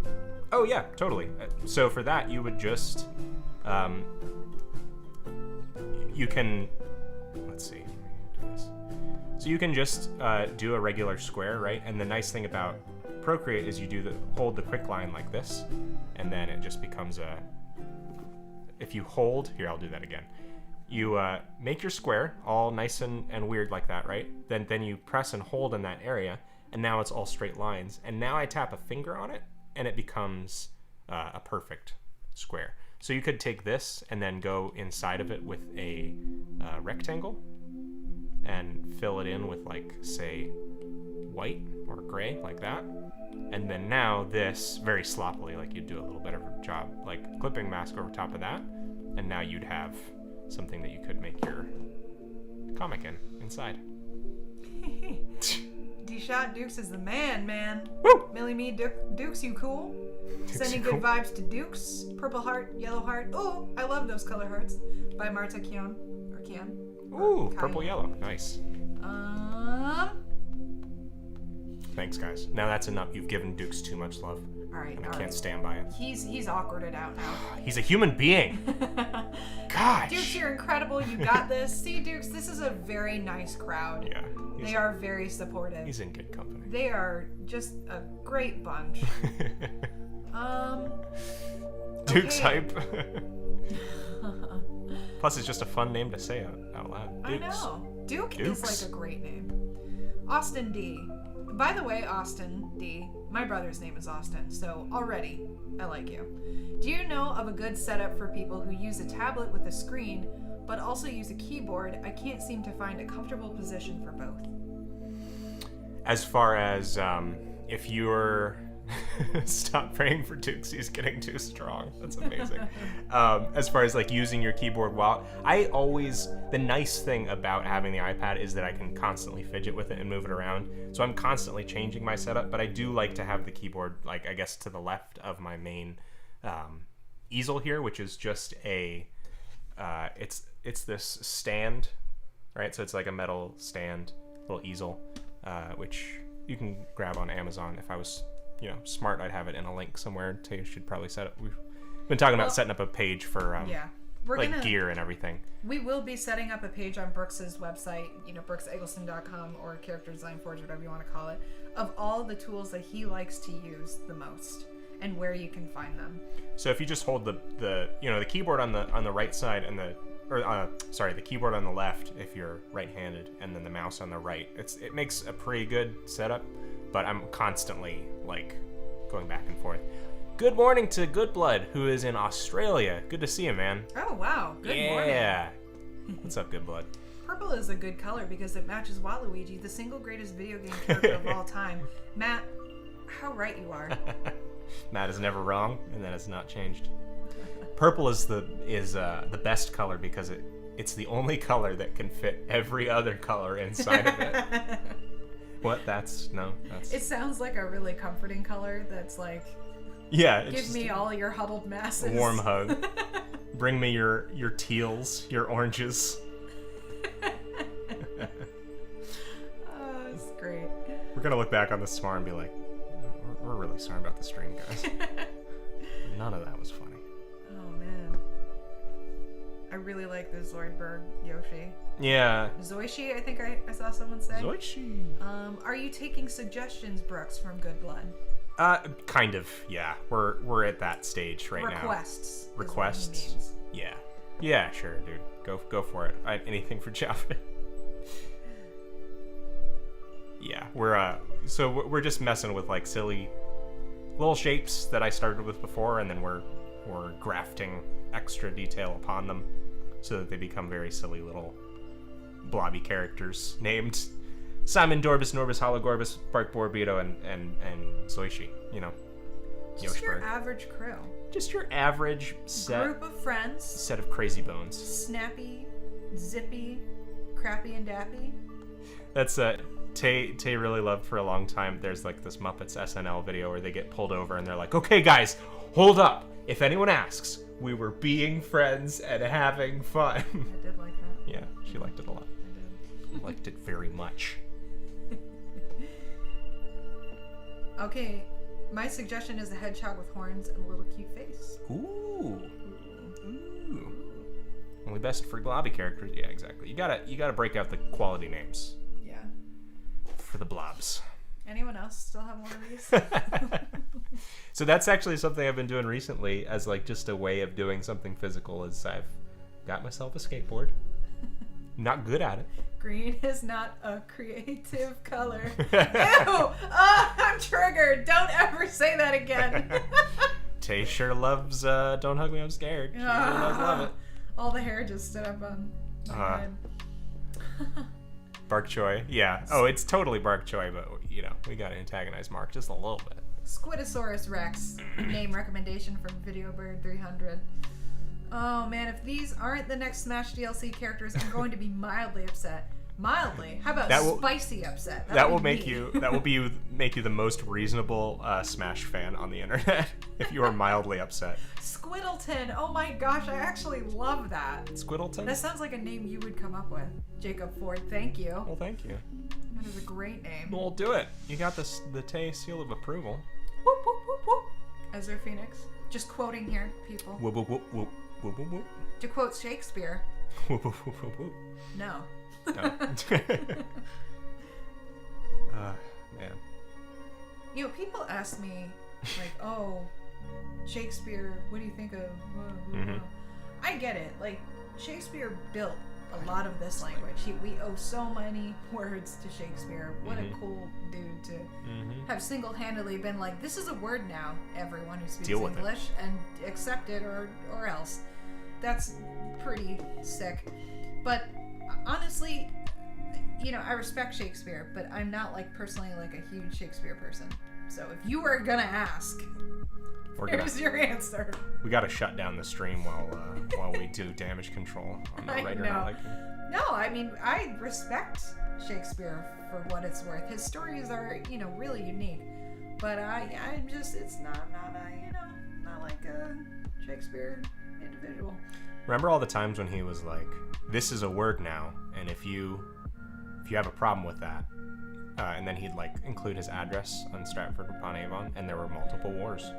Oh yeah, totally. So for that, you would just you can, let's see, do this. So you can just do a regular square, right? And the nice thing about Procreate is you hold the quick line like this, and then it just becomes if you hold, here, I'll do that again. You make your square all nice and weird like that, right? Then you press and hold in that area, and now it's all straight lines. And now I tap a finger on it, and it becomes a perfect square. So you could take this and then go inside of it with a rectangle and fill it in with, like, say, white or gray, like that. And then now this, very sloppily, like you'd do a little bit of a job, like clipping mask over top of that, and now you'd have something that you could make your comic inside. D-Shot Dukes is the man. Woo! Millie Me Dukes, you cool? Sending you good cool? vibes to Dukes. Purple heart, yellow heart. Oh, I love those color hearts. By Marta Kion. Or Kian. Ooh, Kai. purple yellow, nice. Thanks, guys. Now that's enough. You've given Dukes too much love. Alright, And I alright. can't stand by it. He's awkwarded out now. He's a human being. Gosh. Dukes, you're incredible. You got this. See, Dukes, this is a very nice crowd. Yeah. They are very supportive. He's in good company. They are just a great bunch. Duke's okay. hype. Plus, it's just a fun name to say out loud. I know. Duke is like a great name. Austin D. By the way, Austin D, my brother's name is Austin, so already I like you. Do you know of a good setup for people who use a tablet with a screen, but also use a keyboard? I can't seem to find a comfortable position for both. As far as if you're stop praying for Dukes, he's getting too strong. That's amazing. As far as like using your keyboard while the nice thing about having the iPad is that I can constantly fidget with it and move it around. So I'm constantly changing my setup, but I do like to have the keyboard, like, I guess, to the left of my main easel here, which is just it's this stand, right? So it's like a metal stand, little easel, which you can grab on Amazon. If I was smart, I'd have it in a link somewhere. Tay should probably set up. We've been talking about setting up a page for gear and everything. We will be setting up a page on Brooks's website, brookseggleton.com or Character Design Forge, whatever you want to call it, of all the tools that he likes to use the most and where you can find them. So if you just hold the keyboard on the right side and the keyboard on the left if you're right-handed, and then the mouse on the right, it makes a pretty good setup. But I'm constantly like going back and forth. Good morning to Good Blood, who is in Australia. Good to see you, man. Oh wow, good morning. Yeah. What's up, Good Blood? Purple is a good color because it matches Waluigi, the single greatest video game character of all time. Matt, how right you are. Matt is never wrong, and that has not changed. Purple is the best color because it's the only color that can fit every other color inside of it. What? That's. It sounds like a really comforting color that's like. Yeah. Give me all your huddled masses. A warm hug. Bring me your teals, your oranges. Oh, it's great. We're gonna look back on this tomorrow and be like, we're really sorry about the stream, guys. None of that was funny. Oh man. I really like the Zoidberg Yoshi. Yeah. Zoishi, I think I saw someone say. Zoishi. Are you taking suggestions, Brooks, from Good Blood? Kind of, yeah. We're at that stage right now. Requests. Requests? Yeah. Yeah, sure, dude. Go for it. Anything for Jeff. Yeah, we're just messing with like silly little shapes that I started with before, and then we're grafting extra detail upon them so that they become very silly little blobby characters named Simon, Dorbus, Norbus, Hologorbus, Bark Borbeeto, and Zoishi, Just your average crew. Just your average group of friends. Set of crazy bones. Snappy, zippy, crappy, and dappy. That's Tay really loved for a long time. There's like this Muppets SNL video where they get pulled over and they're like, okay guys, hold up. If anyone asks, we were being friends and having fun. I did like that. Yeah, she liked it a lot. I did. Liked it very much. Okay, my suggestion is a hedgehog with horns and a little cute face. Ooh. Only best for blobby characters. Yeah, exactly. You gotta break out the quality names. Yeah. For the blobs. Anyone else still have one of these? So that's actually something I've been doing recently as like just a way of doing something physical. Is I've got myself a skateboard. Not good at it. Green is not a creative color. Ew! I'm triggered. Don't ever say that again. Tay sure loves Don't Hug Me, I'm Scared. She really does love it. All the hair just stood up on my head. Bark Choi. Yeah. Oh, it's totally Bark Choi, but we gotta antagonize Mark just a little bit. Squidosaurus Rex. Name recommendation from Videobird 300. Oh man, if these aren't the next Smash DLC characters, I'm going to be mildly upset. Mildly? How about spicy upset? That will make you the most reasonable Smash fan on the internet if you are mildly upset. Squiddleton. Oh my gosh, I actually love that. Squiddleton? That sounds like a name you would come up with. Jacob Ford, thank you. Well, thank you. That is a great name. We'll do it. You got the Tay seal of approval. Whoop, whoop, whoop, whoop. Ezra Phoenix. Just quoting here, people. Whoop, whoop, whoop, whoop, whoop, whoop, whoop. To quote Shakespeare. Whoop, whoop, whoop, whoop, whoop. No. Man. People ask me, like, oh, Shakespeare, what do you think of? Mm-hmm. I get it. Like, Shakespeare built a lot of this language. We owe so many words to Shakespeare. What a cool dude to have single-handedly been like, this is a word now, everyone who speaks English, and accept it or else. That's pretty sick. But honestly, you know, I respect Shakespeare, but I'm not like personally like a huge Shakespeare person. So if you were gonna ask, here's your answer. We gotta shut down the stream while we do damage control on the right or not. No, I mean, I respect Shakespeare for what it's worth. His stories are, you know, really unique. But I'm just, it's not like a Shakespeare individual. Remember all the times when he was like, this is a word now, and if you have a problem with that, and then he'd like include his address on Stratford-upon-Avon, and there were multiple wars.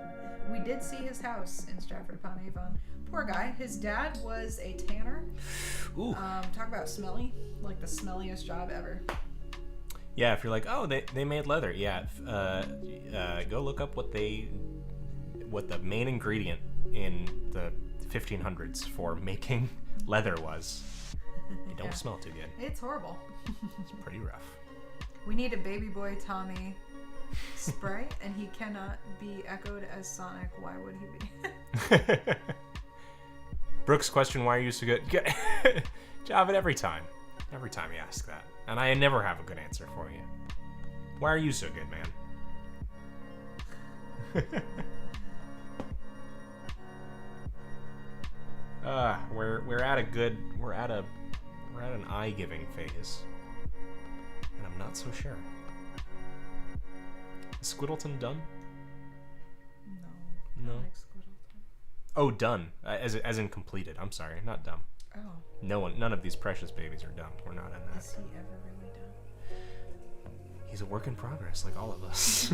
We did see his house in Stratford-upon-Avon. Poor guy. His dad was a tanner. Ooh. Talk about smelly. Like the smelliest job ever. Yeah, if you're like, oh, they made leather. Yeah, go look up what the main ingredient in the 1500s for making leather was. It don't smell too good. It's horrible. It's pretty rough. We need a Baby Boy Tommy spray, and he cannot be echoed as Sonic. Why would he be? Brooks' question, why are you so good? Job it every time. Every time you ask that. And I never have a good answer for you. Why are you so good, man? We're at an eye-giving phase. And I'm not so sure. Is Squiddleton done? No. I like Squiddleton. Oh, done. As in completed. I'm sorry, not dumb. Oh. None of these precious babies are done. We're not in that. Is he ever really done? He's a work in progress, like all of us.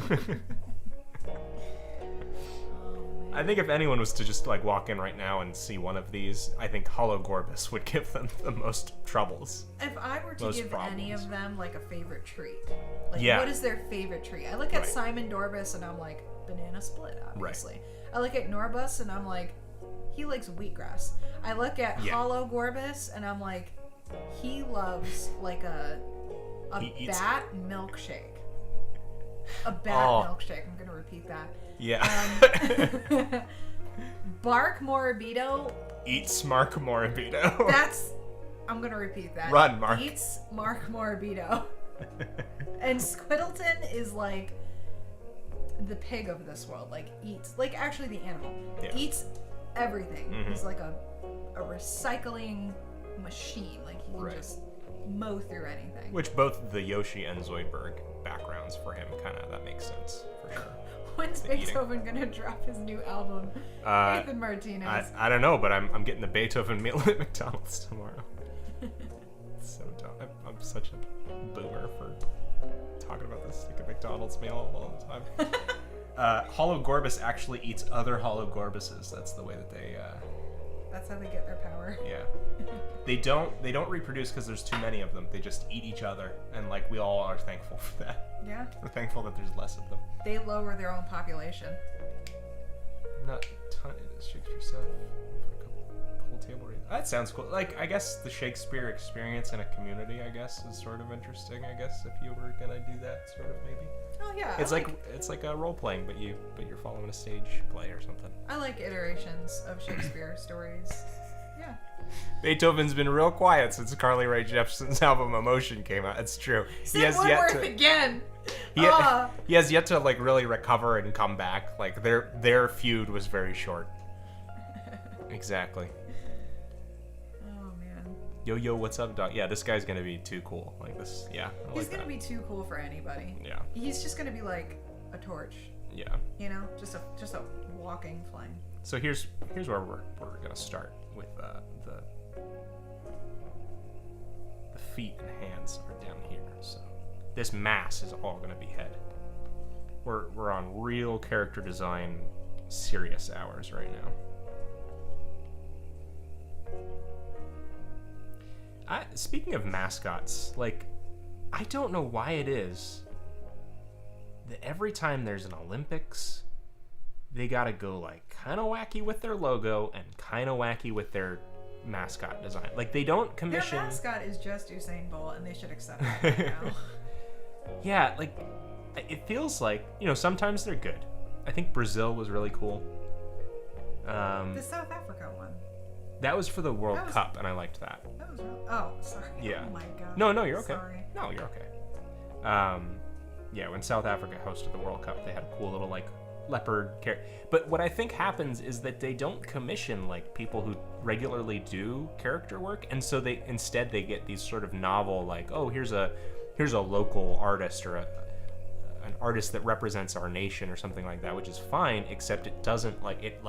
I think if anyone was to just like walk in right now and see one of these, I think Hollow Gorbis would give them the most troubles. If I were to give problems. any of them like a favorite treat, like Yeah. what is their favorite treat? I look at Right. Simon Dorbus and I'm like, banana split, obviously. Right. I look at Norbus and I'm like, he likes wheatgrass. I look at Yeah. Hollow Gorbis and I'm like, he loves like a bat milkshake. A bat milkshake. I'm gonna repeat that. Yeah. Bark Morabito. Eats Mark Morabito. I'm gonna repeat that. Run, Mark. Eats Mark Morabito. And Squiddleton is like the pig of this world. Like eats, like actually the animal. Yeah. Eats everything. Mm-hmm. He's like a recycling machine. Like he can Right. just mow through anything. Which both the Yoshi and Zoidberg backgrounds for him that makes sense for sure. When's The eating. Beethoven gonna drop his new album? Nathan Martinez. I don't know, but I'm getting the Beethoven meal at McDonald's tomorrow. It's so dumb. I'm such a boomer for talking about this like a McDonald's meal all the time. Hollow Gorbis actually eats other Hollow Gorbises. That's the way that they. That's how they get their power. Yeah. They don't reproduce because there's too many of them. They just eat each other, and like we all are thankful for that. Yeah. We're thankful that there's less of them. They lower their own population. Not ton of Shakespeare stuff. For a couple table reads. That sounds cool. Like I guess the Shakespeare experience in a community, I guess, is sort of interesting. I guess if you were gonna do that, sort of maybe. Oh yeah. It's like a role playing, but you're following a stage play or something. I like iterations of Shakespeare stories. Yeah. Beethoven's been real quiet since Carly Rae Jepsen's album Emotion came out. It's true. Sid Woodworth again. He has yet to like really recover and come back. Like their feud was very short. Exactly. Oh man. Yo, what's up, dog? Yeah, this guy's gonna be too cool. Like this. Yeah. He's gonna be too cool for anybody. Yeah. He's just gonna be like a torch. Yeah. You know, just a walking flame. So here's where we're gonna start with the feet and hands are down here. So this mass is all gonna be head. We're on real character design serious hours right now. Speaking of mascots, like I don't know why it is that every time there's an Olympics, they gotta go like kind of wacky with their logo and kind of wacky with their mascot design. Like, they don't commission... Their mascot is just Usain Bolt, and they should accept it right now. Yeah, like, it feels like, sometimes they're good. I think Brazil was really cool. The South Africa one. That was for the World Cup, and I liked that. That was really... Oh, sorry. Yeah. Oh my god. No, you're okay. Sorry. No, you're okay. Yeah, when South Africa hosted the World Cup, they had a cool little, like, leopard character. But what I think happens is that they don't commission, like, people who regularly do character work, and so they get these sort of novel, like, oh, here's a local artist or an artist that represents our nation or something like that, which is fine, except it doesn't, it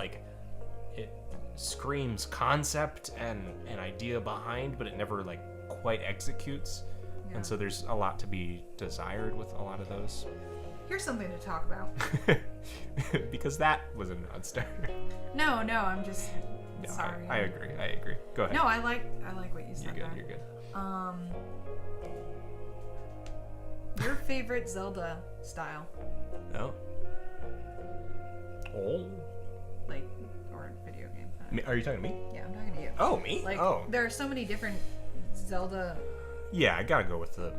screams concept and an idea behind, but it never, like, quite executes. Yeah. And so there's a lot to be desired with a lot of those. Here's something to talk about. Because that was a non-starter. No, I'm just sorry. I agree. Go ahead. No, I like what you said. You're good. Your favorite Zelda style? Oh. Like, or video game. Are you talking to me? Yeah, I'm talking to you. Oh, me? Like, there are so many different Zelda. Yeah, I gotta go with the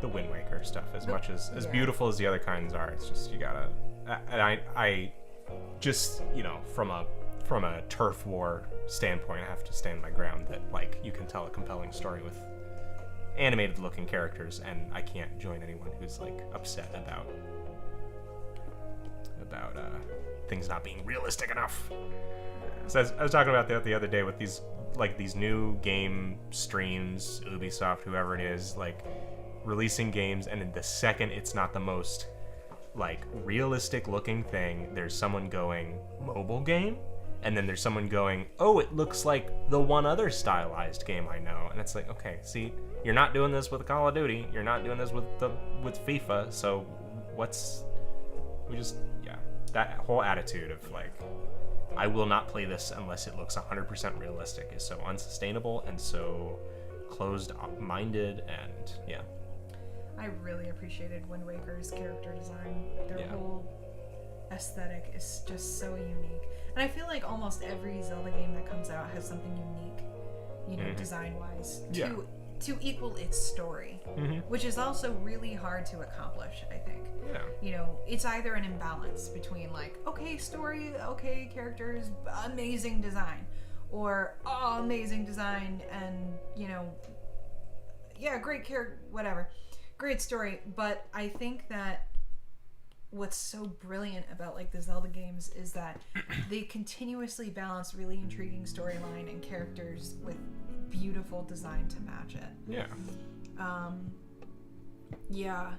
Wind Waker stuff. As much as beautiful as the other kinds are, it's just you gotta. And I just from a turf war standpoint, I have to stand my ground that, like, you can tell a compelling story with animated looking characters, and I can't join anyone who's, like, upset about things not being realistic enough. So I was talking about that the other day with these new game streams, Ubisoft, whoever it is, like, releasing games, and in the second it's not the most, like, realistic looking thing, there's someone going, mobile game? And then there's someone going, oh, it looks like the one other stylized game I know. And it's like, okay, see, you're not doing this with Call of Duty, you're not doing this with FIFA, so that whole attitude of, like, I will not play this unless it looks 100% realistic is so unsustainable and so closed-minded, and yeah. I really appreciated Wind Waker's character design. Their whole aesthetic is just so unique. And I feel like almost every Zelda game that comes out has something unique, design-wise, to equal its story, which is also really hard to accomplish, I think. Yeah. It's either an imbalance between, like, okay, story, okay, characters, amazing design, or amazing design and, great character, whatever. Great story, but I think that what's so brilliant about, like, the Zelda games is that they continuously balance really intriguing storyline and characters with beautiful design to match it. Yeah.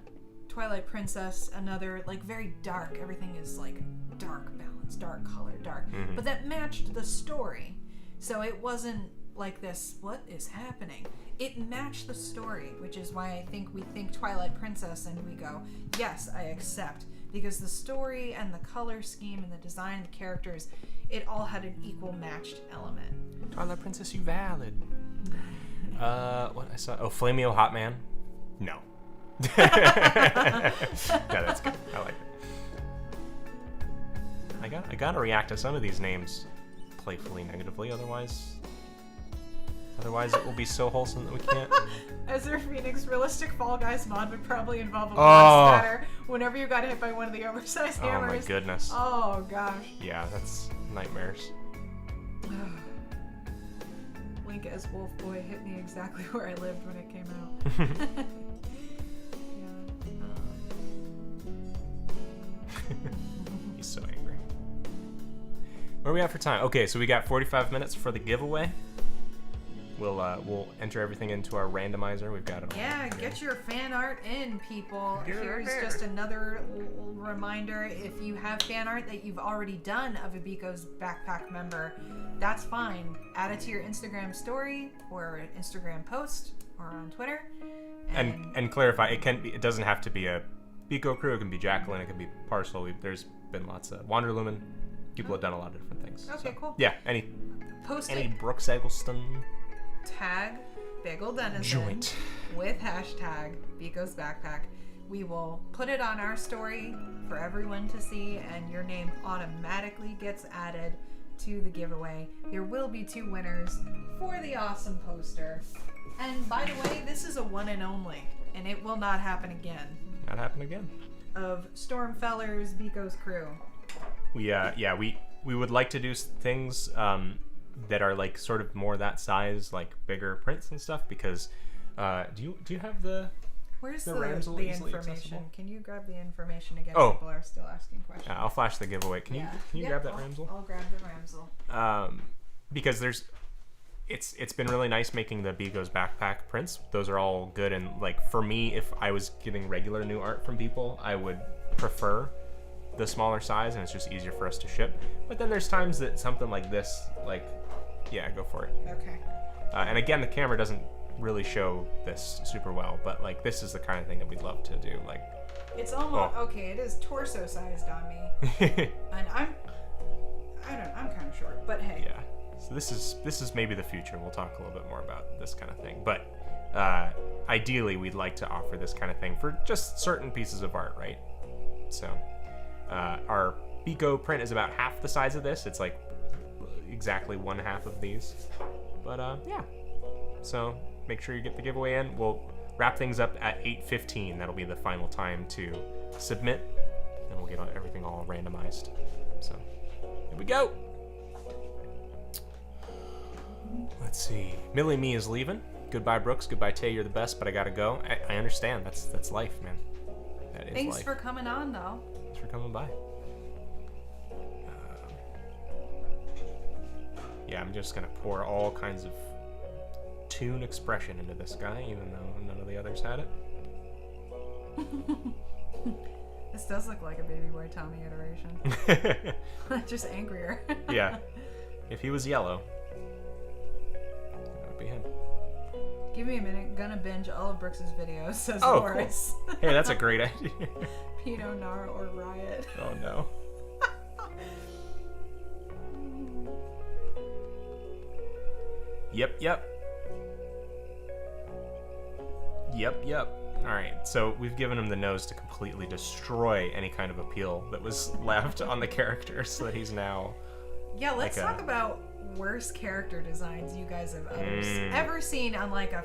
Twilight Princess, another, like, very dark. Everything is, like, dark balance, dark color, dark. But that matched the story. So it wasn't like this, what is happening? It matched the story, which is why I think we think Twilight Princess and we go, yes, I accept. Because the story and the color scheme and the design and the characters, it all had an equal matched element. Twilight Princess, you valid. What I saw? Oh, Flameo Hot Man? No. Yeah, that's good. I like it. I gotta react to some of these names playfully negatively, otherwise it will be so wholesome that we can't. Ezra Phoenix realistic Fall Guys mod would probably involve a blood splatter whenever you got hit by one of the oversized hammers. Oh my goodness. Oh gosh. Yeah, that's nightmares. Link as Wolf Boy hit me exactly where I lived when it came out. He's so angry. Where are we at for time? Okay, so we got 45 minutes for the giveaway. We'll enter everything into our randomizer. We've got it. Yeah, get your fan art in, people. Here's just another reminder: if you have fan art that you've already done of a Biko's backpack member, that's fine. Add it to your Instagram story or an Instagram post or on Twitter. And clarify, it doesn't have to be a Biko crew. It can be Jacqueline. It can be Parcel. There's been lots of Wanderlumen. People have done a lot of different things. Okay, so, cool. Yeah, any Brooks Eggleston. Tag Bagel Denizen joint with hashtag Biko's Backpack. We will put it on our story for everyone to see, and your name automatically gets added to the giveaway. There will be 2 winners for the awesome poster. And by the way, this is a one and only, and it will not happen again. Not happen again. Of Stormfeller's Biko's crew. We would like to do things that are like sort of more that size, like bigger prints and stuff. Because do you have the Where's the the information? accessible? Can you grab the information again? Oh. People are still asking questions. I'll flash the giveaway. Can you grab that Ramsel? I'll grab the Ramsel. Because it's been really nice making the Biko's backpack prints. Those are all good, and like for me, if I was getting regular new art from people, I would prefer the smaller size, and it's just easier for us to ship. But then there's times that something like this, like, yeah, go for it. Okay. And again, the camera doesn't really show this super well, but like this is the kind of thing that we'd love to do. Like, it's almost okay. It is torso sized on me, and I'm kind of short, but hey. Yeah. So this is maybe the future. We'll talk a little bit more about this kind of thing, but ideally, we'd like to offer this kind of thing for just certain pieces of art, right? So our Biko print is about half the size of this. It's like exactly 1/2 of these, but yeah. So make sure you get the giveaway in. We'll wrap things up at 8:15. That'll be the final time to submit, and we'll get everything all randomized. So here we go. Let's see. Millie Me is leaving. Goodbye, Brooks. Goodbye, Tay. You're the best, but I gotta go. I understand. That's life, man. That is Thanks life. for coming on, though. Thanks for coming by. Yeah, I'm just gonna pour all kinds of toon expression into this guy, even though none of the others had it. This does look like a Baby Boy Tommy iteration. Just angrier. Yeah. If he was yellow, that would be him. Give me a minute. Gonna binge all of Brooks's videos, says Oh, Boris. cool. Hey, that's a great idea. Pinot Noir or Riot. Oh, no. Yep. All right, so we've given him the nose to completely destroy any kind of appeal that was left on the character, so that he's now. Yeah, let's like talk about worst character designs you guys have ever seen on like a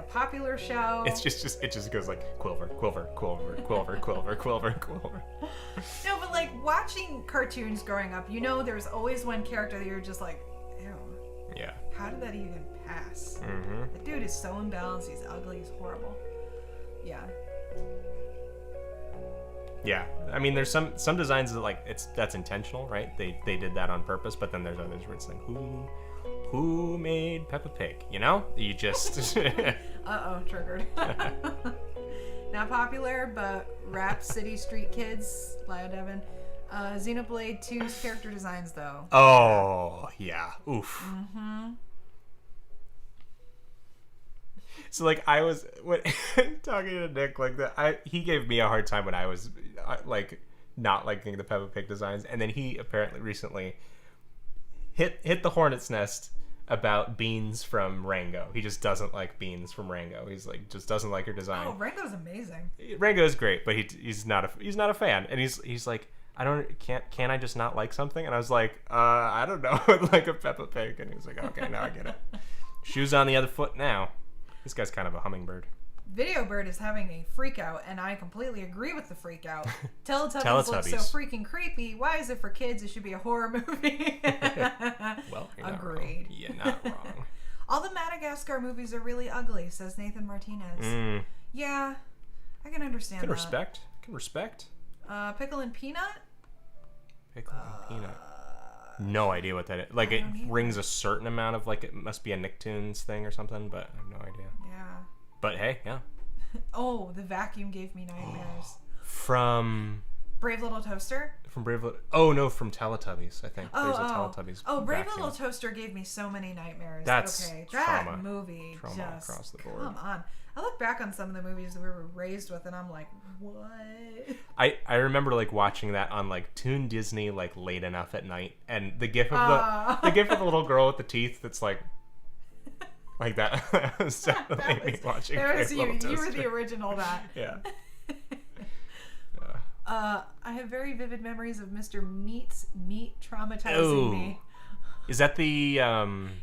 popular show. It just goes like Quilver. No, but like watching cartoons growing up, there's always one character that you're just like, ew. Yeah. How did that even pass? Mm-hmm. The dude is so imbalanced. He's ugly. He's horrible. Yeah. Yeah, I mean, there's some designs that like that's intentional, right? They did that on purpose, but then there's others where it's like, who made Peppa Pig? You just. Triggered. Not popular, but Rap City Street Kids, Lyle Devin. Xenoblade 2's character designs, though. Oh yeah, oof. Mm-hmm. So like I was talking to Nick like that. He gave me a hard time when I was like not liking the Peppa Pig designs, and then he apparently recently hit the hornet's nest about Beans from Rango. He just doesn't like Beans from Rango. He's like just doesn't like her design. Oh, Rango's amazing. Rango's great, but he's not a fan, and he's like, can I just not like something? And I was like, I don't know, like a Peppa Pig, and he was like, okay, now I get it. Shoes on the other foot now. This guy's kind of a hummingbird. Video Bird is having a freak out, and I completely agree with the freak out. Teletubbies look so freaking creepy. Why is it for kids? It should be a horror movie. Well, you're not agreed. Wrong. Yeah, not wrong. All the Madagascar movies are really ugly, says Nathan Martinez. Yeah, I can understand that. Can respect. Pickle and Peanut? Pickle and Peanut. No idea what that is. Like, it rings a certain amount of, like, it must be a Nicktoons thing or something, but I have no idea. Yeah. But hey, yeah. Oh, the vacuum gave me nightmares. From Brave Little Toaster? From Brave Little... Oh, no, from Teletubbies, I think. There's a Teletubbies Brave vacuum. Little Toaster gave me so many nightmares. That's okay. trauma. That movie trauma just... across the board. Come on. I look back on some of the movies that we were raised with, and I'm like, what? I remember like watching that on like Toon Disney like late enough at night, and the gif of the gif of the little girl with the teeth that's like that was definitely me watching. That was Brave Little Toaster. You were the original that. Yeah. I have very vivid memories of Mr. Meat's meat traumatizing me. Is that the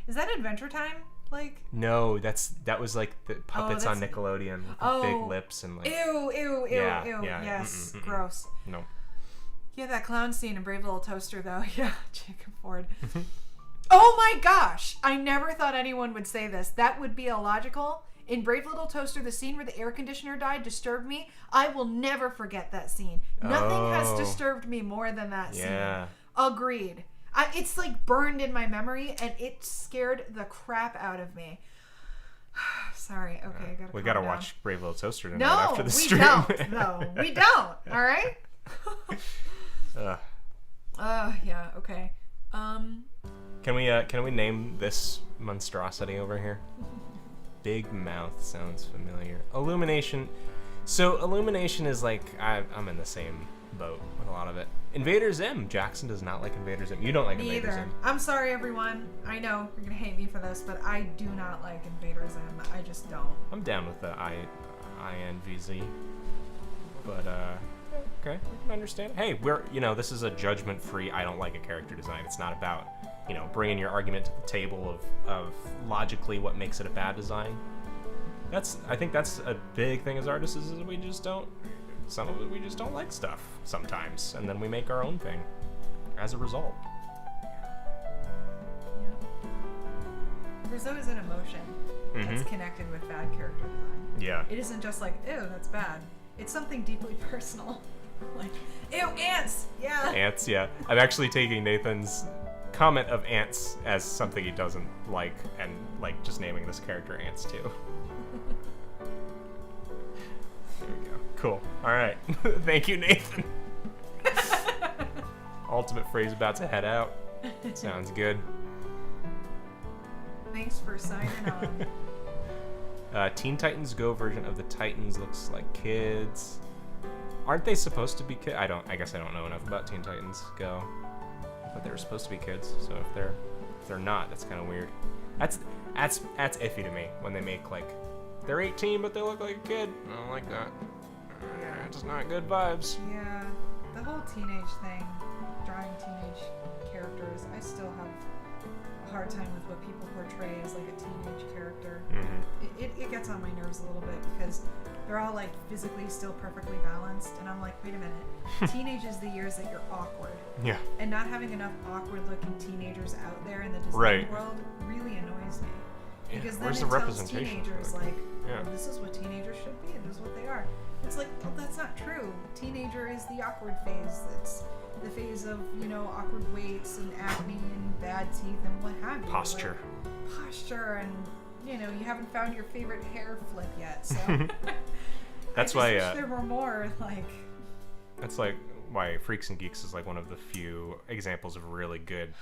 Is that Adventure Time? Like, no, that was like the puppets on Nickelodeon with the big lips and like ew, Yeah. Yes, gross. No. Yeah, that clown scene in Brave Little Toaster, though. Yeah, Jacob Ford. Oh my gosh! I never thought anyone would say this. That would be illogical. In Brave Little Toaster, the scene where the air conditioner died disturbed me. I will never forget that scene. Nothing has disturbed me more than that scene. Yeah. Agreed. It's like burned in my memory, and it scared the crap out of me. Sorry. Okay, we gotta watch Brave Little Toaster tonight No, after the stream. No, we don't. All right. Yeah. Okay. Can we name this monstrosity over here? Big Mouth sounds familiar. Illumination. So Illumination is like I'm in the same boat with a lot of it. Invader Zim. Jackson does not like Invader Zim. You don't like Me Invader either. Zim. I'm sorry, everyone. I know you're gonna hate me for this, but I do not like Invader Zim. I just don't. I'm down with the INVZ. But okay, we can understand. Hey, this is a judgment-free. I don't like a character design. It's not about bringing your argument to the table of logically what makes it a bad design. I think that's a big thing as artists is we just don't. Some of it we just don't like stuff sometimes, and then we make our own thing as a result. Yeah. There's always an emotion that's connected with bad character design. Yeah. It isn't just like, ew, that's bad. It's something deeply personal. Like, ew, ants! Yeah. Ants, yeah. I'm actually taking Nathan's comment of ants as something he doesn't like, and like just naming this character Ants too. There we go. Cool. All right. Thank you, Nathan. Ultimate phrase about to head out. Sounds good. Thanks for signing on. Teen Titans Go version of the Titans looks like kids. Aren't they supposed to be kids? I guess I don't know enough about Teen Titans Go. But they were supposed to be kids, so if they're not, that's kind of weird. That's iffy to me when they make like they're 18 but they look like a kid. I don't like that. It's not good vibes. Yeah, the whole teenage thing, drawing teenage characters, I still have a hard time with what people portray as like a teenage character. Mm-hmm. It gets on my nerves a little bit because they're all like physically still perfectly balanced, and I'm like, wait a minute, teenage is the years that you're awkward. Yeah. And not having enough awkward looking teenagers out there in the design world really annoys me. Yeah. Because then Where's it the tells representation? teenagers well, this is what teenagers should be, and this is what they are. It's like, well, that's not true. Teenager is the awkward phase. It's the phase of, awkward weights and acne and bad teeth and what have you. Posture. Like, posture and, you haven't found your favorite hair flip yet, so. That's I why wish there were more, like. That's like why Freaks and Geeks is like one of the few examples of really good,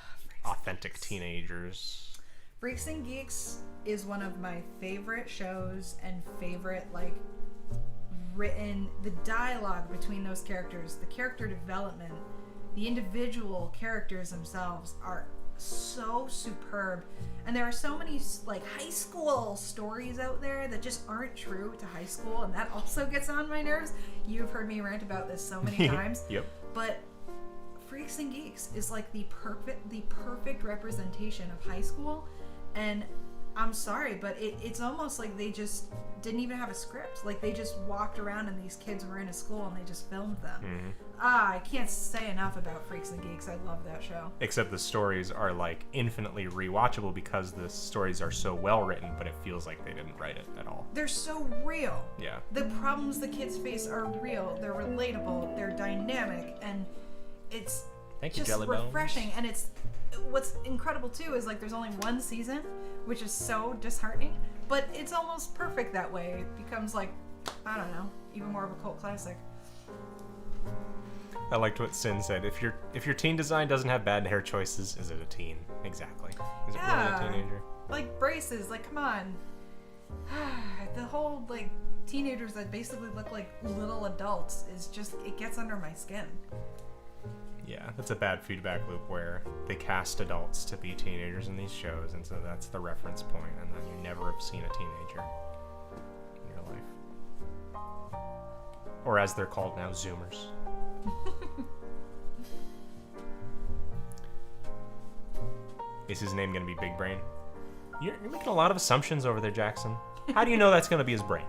authentic teenagers. Freaks and Geeks is one of my favorite shows and favorite, written, the dialogue between those characters, the character development, the individual characters themselves are so superb. And there are so many, high school stories out there that just aren't true to high school, and that also gets on my nerves. You've heard me rant about this so many times. Yep. But Freaks and Geeks is like the perfect representation of high school, and I'm sorry, but it's almost like they just didn't even have a script. Like they just walked around and these kids were in a school and they just filmed them. Mm-hmm. I can't say enough about Freaks and Geeks. I love that show. Except the stories are infinitely rewatchable because the stories are so well written, but it feels like they didn't write it at all. They're so real. Yeah. The problems the kids face are real. They're relatable. They're dynamic, and it's just refreshing. And it's what's incredible too is there's only one season, which is so disheartening, but it's almost perfect that way. It becomes I don't know, even more of a cult classic. I liked what Sin said. If your teen design doesn't have bad hair choices, is it a teen? Exactly. Is it really a teenager? Braces, come on. The whole teenagers that basically look like little adults is just, it gets under my skin. Yeah, that's a bad feedback loop where they cast adults to be teenagers in these shows, and so that's the reference point, and then you never have seen a teenager in your life. Or as they're called now, Zoomers. Is his name gonna be Big Brain? You're making a lot of assumptions over there, Jackson. How do you know that's gonna be his brain?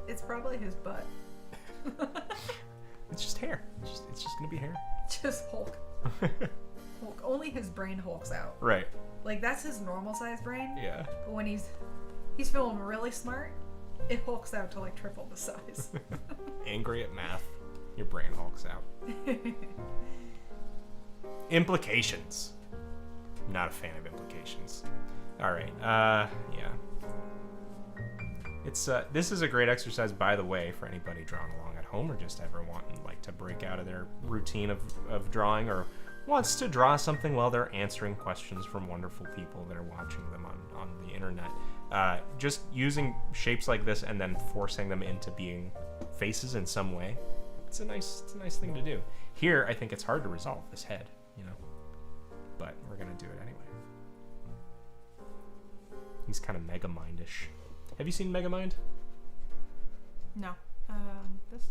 It's probably his butt. It's just hair. It's just gonna be hair. Just Hulk. Hulk. Only his brain hulks out. Right. Like, that's his normal size brain. Yeah. But when he's feeling really smart, it hulks out to like triple the size. Angry at math, your brain hulks out. Implications. Not a fan of implications. All right. Yeah. It's this is a great exercise, by the way, for anybody drawing along at home or just ever wanting like to break out of their routine of drawing or wants to draw something while they're answering questions from wonderful people that are watching them on the internet. Just using shapes like this and then forcing them into being faces in some way. It's a nice thing to do. Here, I think it's hard to resolve this head, you know, but we're gonna do it anyway. He's kind of Megamind-ish. Have you seen Megamind? No. This?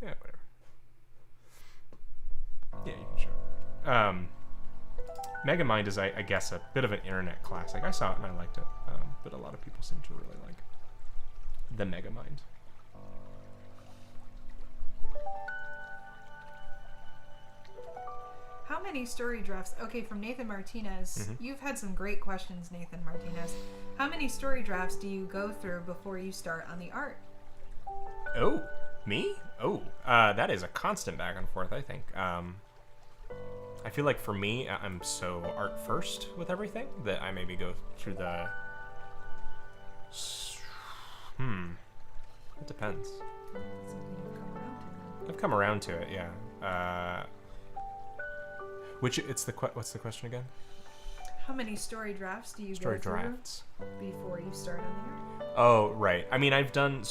Yeah, whatever. Yeah, you can show it. Megamind is, I guess, a bit of an internet classic. I saw it and I liked it, but a lot of people seem to really like the Megamind. How many story drafts? Okay, from Nathan Martinez. You've had some great questions, Nathan Martinez. How many story drafts do you go through before you start on the art? Oh, me? Oh, that is a constant back and forth, I think. I feel like for me, I'm so art first with everything that I maybe go through the... It depends. I've come around to it, yeah. What's the question again? How many story drafts do you go through before you start on the art? Oh, right. I mean, I've done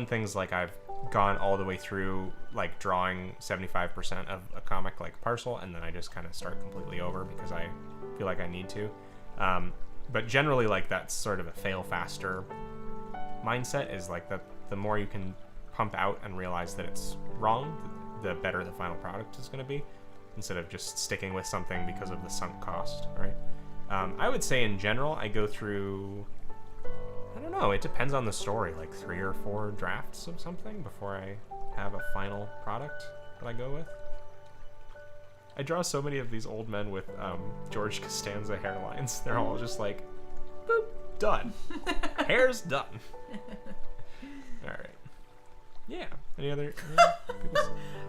things like I've gone all the way through like drawing 75% of a comic like Parcel, and then I just kind of start completely over because I feel like I need to. But generally, like that's sort of a fail faster mindset. Is like the more you can pump out and realize that it's wrong, the better the final product is going to be, instead of just sticking with something because of the sunk cost, right? I would say in general, I go through, I don't know, it depends on the story, like 3 or 4 drafts of something before I have a final product that I go with. I draw so many of these old men with George Costanza hairlines. They're all just like, boop, done. Hair's done. All right. Yeah. Any other people?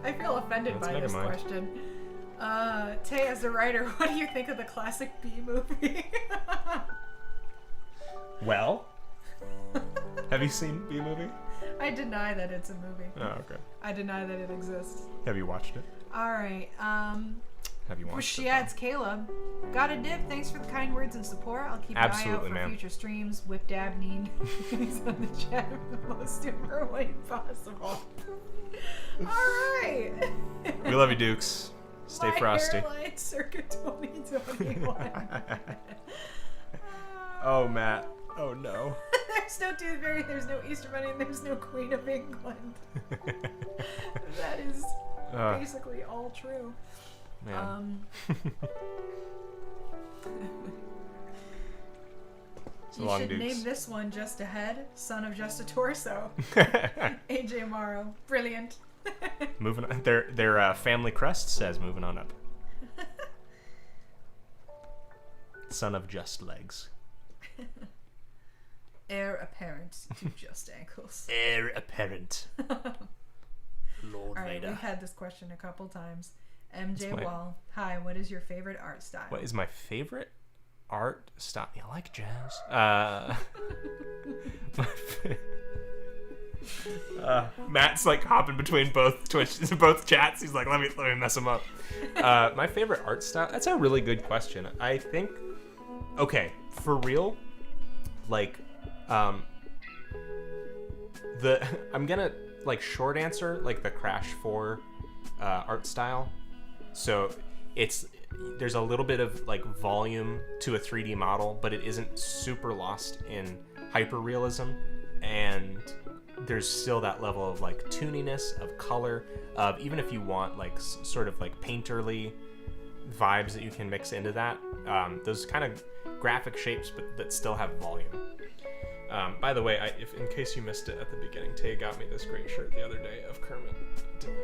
I feel offended by this question. Tay, as a writer, what do you think of the classic B movie? Well, have you seen B movie? I deny that it's a movie. Oh, okay. I deny that it exists. Have you watched it? All right. Have you watched it? She adds Caleb. Got a dip. Thanks for the kind words and support. I'll keep an eye out for future streams. Whip dab need. He's on the chat in the most super way possible. All right. We love you, Dukes. Stay frosty. Hairline circa 2021. Oh, Matt. Oh, no. There's no Tooth Fairy, there's no Easter Bunny, and there's no Queen of England. That is basically all true. Man. You should name this one Just a Head, Son of Just a Torso. AJ Morrow. Brilliant. Moving on. Their family crest says moving on up. Son of Just Legs. Heir apparent to Just Ankles. Heir apparent. Lord Vader. We've had this question a couple times. MJ Wall. Hi, what is your favorite art style? What is my favorite art style? You like jazz? Matt's like hopping between both chats. He's like, let me mess him up. My favorite art style? That's a really good question. I think, okay, for real, like, I'm gonna like short answer like the Crash 4 art style. So there's a little bit of like volume to a 3D model, but it isn't super lost in hyperrealism, and there's still that level of like tooniness, of color, of even if you want like sort of like painterly vibes that you can mix into that, those kind of graphic shapes, but that still have volume. By the way, if in case you missed it at the beginning, Tay got me this great shirt the other day of Kermit doing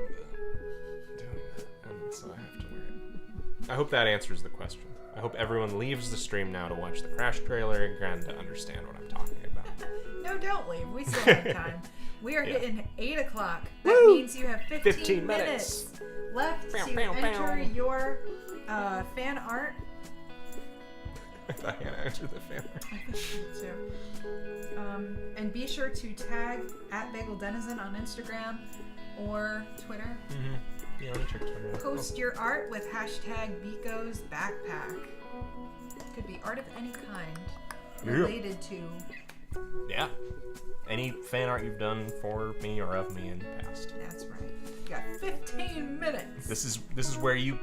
that, and so I have to wear it. I hope that answers the question. I hope everyone leaves the stream now to watch the Crash trailer again to understand what I'm talking about. No, don't leave. We still have time. We are hitting 8 o'clock. That Woo! means you have 15 minutes left to enter your fan art. I thought Hannah answered the fan art. I think so too. And be sure to tag @BagelDenizen on Instagram or Twitter. Mm-hmm. Yeah, let me check Twitter. Post your art with #Biko's backpack. Could be art of any kind related to. Yeah. Any fan art you've done for me or of me in the past. That's right. You got 15 minutes. This is where you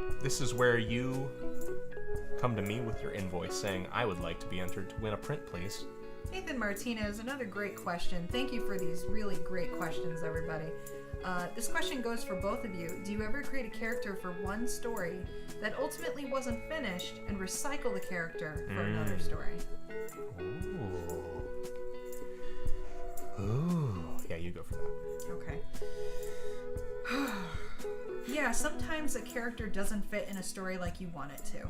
come to me with your invoice saying, I would like to be entered to win a print, please. Nathan Martinez, another great question. Thank you for these really great questions, everybody. This question goes for both of you. Do you ever create a character for one story that ultimately wasn't finished and recycle the character for another story? Ooh. Yeah, you go for that. Okay. Yeah, sometimes a character doesn't fit in a story like you want it to.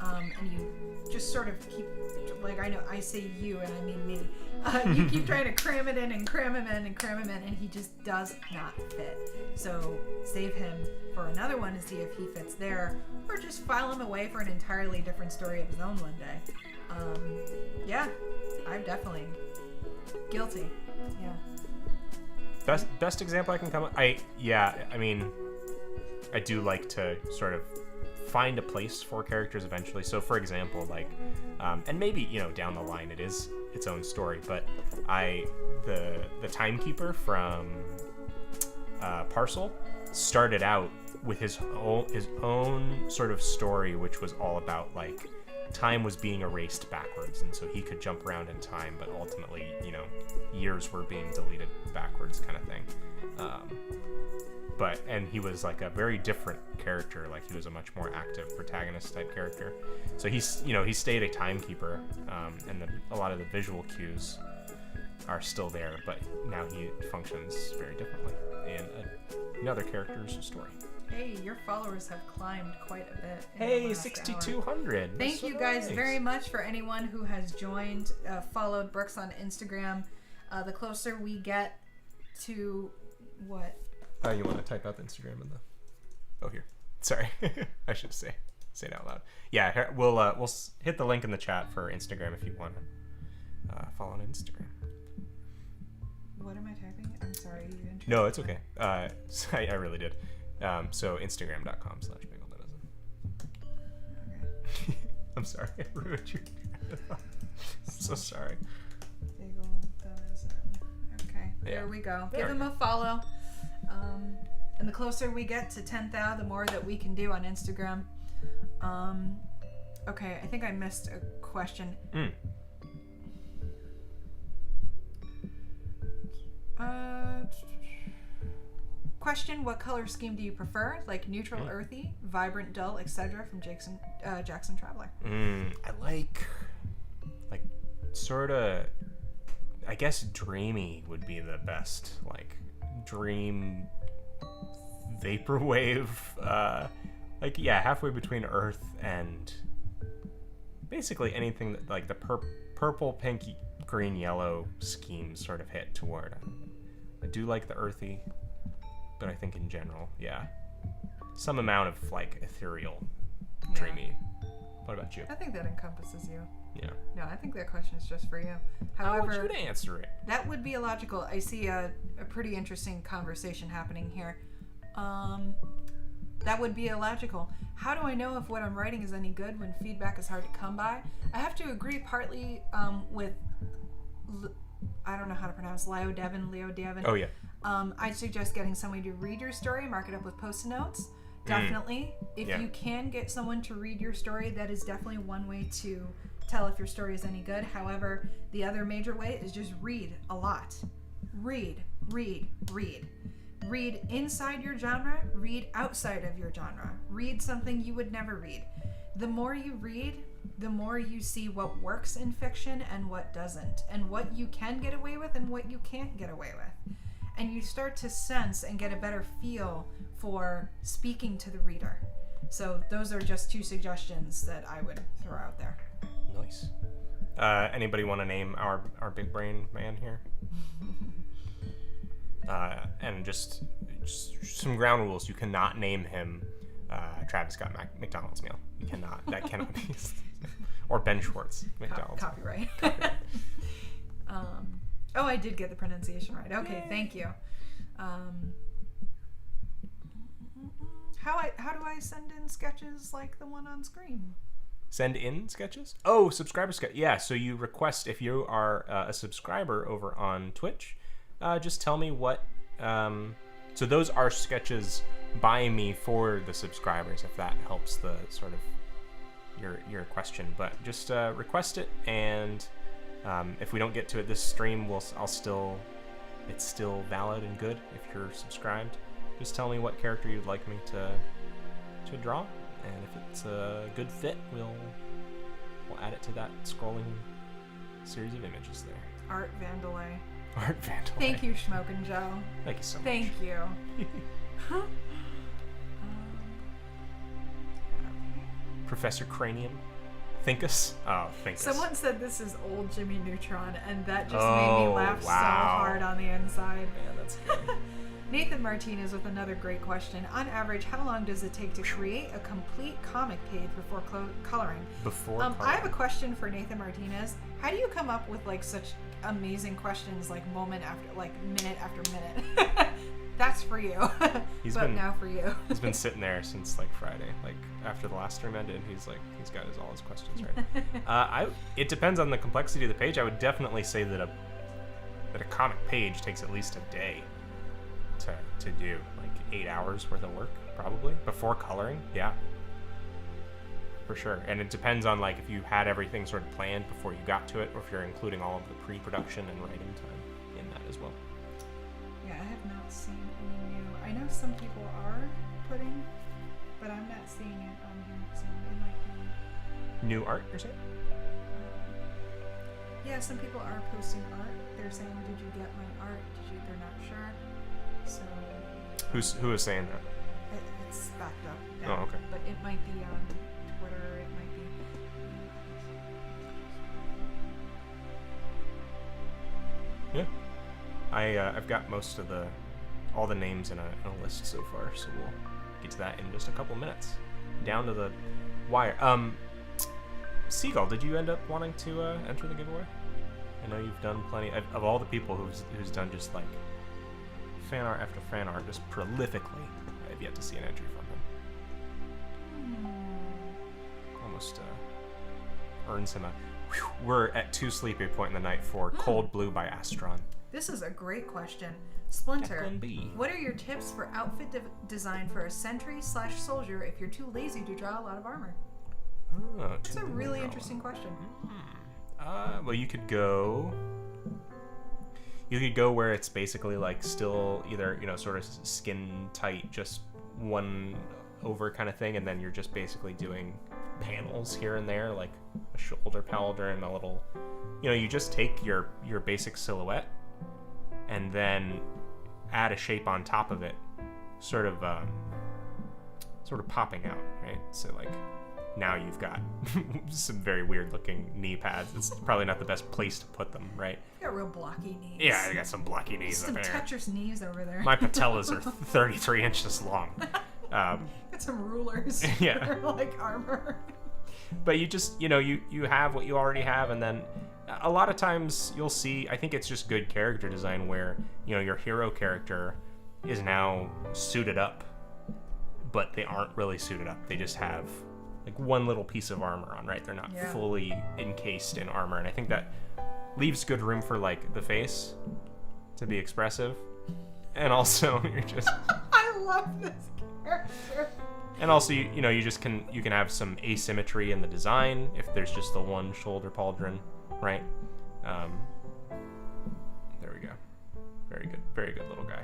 And you just sort of keep, like, I know I say you and I mean me. You keep trying to cram it in and cram him in and cram him in, and he just does not fit. So save him for another one to see if he fits there, or just file him away for an entirely different story of his own one day. Yeah, I'm definitely guilty. Yeah. Best example I can come up. I mean, I do like to sort of find a place for characters eventually. So for example, like, and maybe, down the line it is its own story, but the timekeeper from Parcel started out with his own sort of story, which was all about like time was being erased backwards, and so he could jump around in time, but ultimately, years were being deleted backwards, kind of thing. And he was like a very different character. Like, he was a much more active protagonist type character. So he stayed a timekeeper, and a lot of the visual cues are still there, but now he functions very differently in another character's story. Hey, your followers have climbed quite a bit. Hey, 6,200. Thank you guys very much for anyone who has joined, followed Brooks on Instagram. The closer we get to what? You want to type out the Instagram in the? Oh, here. Sorry, I should say it out loud. Yeah, we'll hit the link in the chat for Instagram if you want to follow on Instagram. What am I typing? I'm sorry. No, it's okay. I really did. So Instagram.com/BagelDenizen. Okay. I'm sorry, I ruined your. I'm so sorry. Bagel Denizen. Okay, there we go. Give him a follow. And the closer we get to 10,000, the more that we can do on Instagram. Okay, I think I missed a question. Question: what color scheme do you prefer? Like neutral, earthy, vibrant, dull, etc. From Jackson Traveler. I like sort of, I guess dreamy would be the best. Like dream, vaporwave, halfway between earth and basically anything that like the purple, pink, green, yellow schemes sort of hit toward. I do like the earthy, but I think in general, some amount of like ethereal, dreamy. What about you? I think that encompasses you. Yeah. No, I think that question is just for you. However, I want you to answer it. That would be illogical. I see a pretty interesting conversation happening here. That would be illogical. How do I know if what I'm writing is any good when feedback is hard to come by? I have to agree partly with, I don't know how to pronounce Leo Devon. Oh, yeah. I'd suggest getting somebody to read your story, mark it up with post-it notes. Definitely. If you can get someone to read your story, that is definitely one way to tell if your story is any good. However, the other major way is just read a lot. read. Read inside your genre, read outside of your genre. Read something you would never read. The more you read, the more you see what works in fiction and what doesn't, and what you can get away with and what you can't get away with. And you start to sense and get a better feel for speaking to the reader. So those are just 2 suggestions that I would throw out there. Nice. Anybody want to name our big brain man here? And just some ground rules. You cannot name him Travis Scott McDonald's meal. You cannot. That cannot be. Or Ben Schwartz McDonald's. Copyright. Oh, I did get the pronunciation right. Okay, thank you. How do I send in sketches like the one on screen? Send in sketches? Oh, subscriber sketch. Yeah, so you request, if you are a subscriber over on Twitch, just tell me what... so those are sketches by me for the subscribers, if that helps the sort of your question. But just request it, and if we don't get to it this stream, it's still valid and good if you're subscribed. Just tell me what character you'd like me to draw, and if it's a good fit, we'll add it to that scrolling series of images there. Art Vandalay. Art Vandalay. Thank you, Smokin' Joe. Thank you so much. Thank you. Professor Cranium. Thinkus? Oh, Thinkus. Someone said this is old Jimmy Neutron, and that just made me laugh so hard on the inside. Yeah, that's good. Nathan Martinez with another great question. On average, how long does it take to create a complete comic page before coloring? I have a question for Nathan Martinez. How do you come up with like such amazing questions, like minute after minute? That's for you. Now for you. He's been sitting there since like Friday, like after the last stream ended. He's got all his questions right. It depends on the complexity of the page. I would definitely say that a comic page takes at least a day to do, like 8 hours worth of work probably before coloring. Yeah, for sure. And it depends on like if you had everything sort of planned before you got to it, or if you're including all of the pre-production and writing time in that as well. Yeah, I have not seen any new. I know some people are putting, but I'm not seeing it on here. So it might be New art, you're saying? Yeah, some people are posting art. They're saying, "Did you get my art? They're not sure." So. Who is saying that? It's backed up. Oh, okay. But it might be on Twitter. It might be. Yeah. I've got most of all the names in a list so far, so we'll get to that in just a couple minutes. Down to the wire. Seagull, did you end up wanting to enter the giveaway? I know you've done plenty of all the people who's done just like fan art after fan art just prolifically. I've yet to see an entry from him. Almost earns him a. We're at too sleepy a point in the night for Cold Blue by Astron. This is a great question. Splinter, Declan B. What are your tips for outfit design for a sentry/soldier if you're too lazy to draw a lot of armor? Oh, It's a really interesting question. Well, you could go where it's basically like still either, sort of skin tight, just one over kind of thing, and then you're just basically doing panels here and there, like a shoulder powder and a little, you just take your basic silhouette and then add a shape on top of it, sort of popping out, right? So like now you've got some very weird looking knee pads. It's probably not the best place to put them, right? You got real blocky knees. Yeah, I got some blocky knees some up there. Tetris knees over there. My patellas are 33 inches long. Got some rulers for like armor. But you just, you have what you already have, and then a lot of times you'll see, I think it's just good character design where, your hero character is now suited up, but they aren't really suited up. They just have like one little piece of armor on, right? They're not fully encased in armor, and I think that leaves good room for like the face to be expressive, and also you're just I love this character. And also you can have some asymmetry in the design if there's just the one shoulder pauldron, right? There we go. Very good little guy.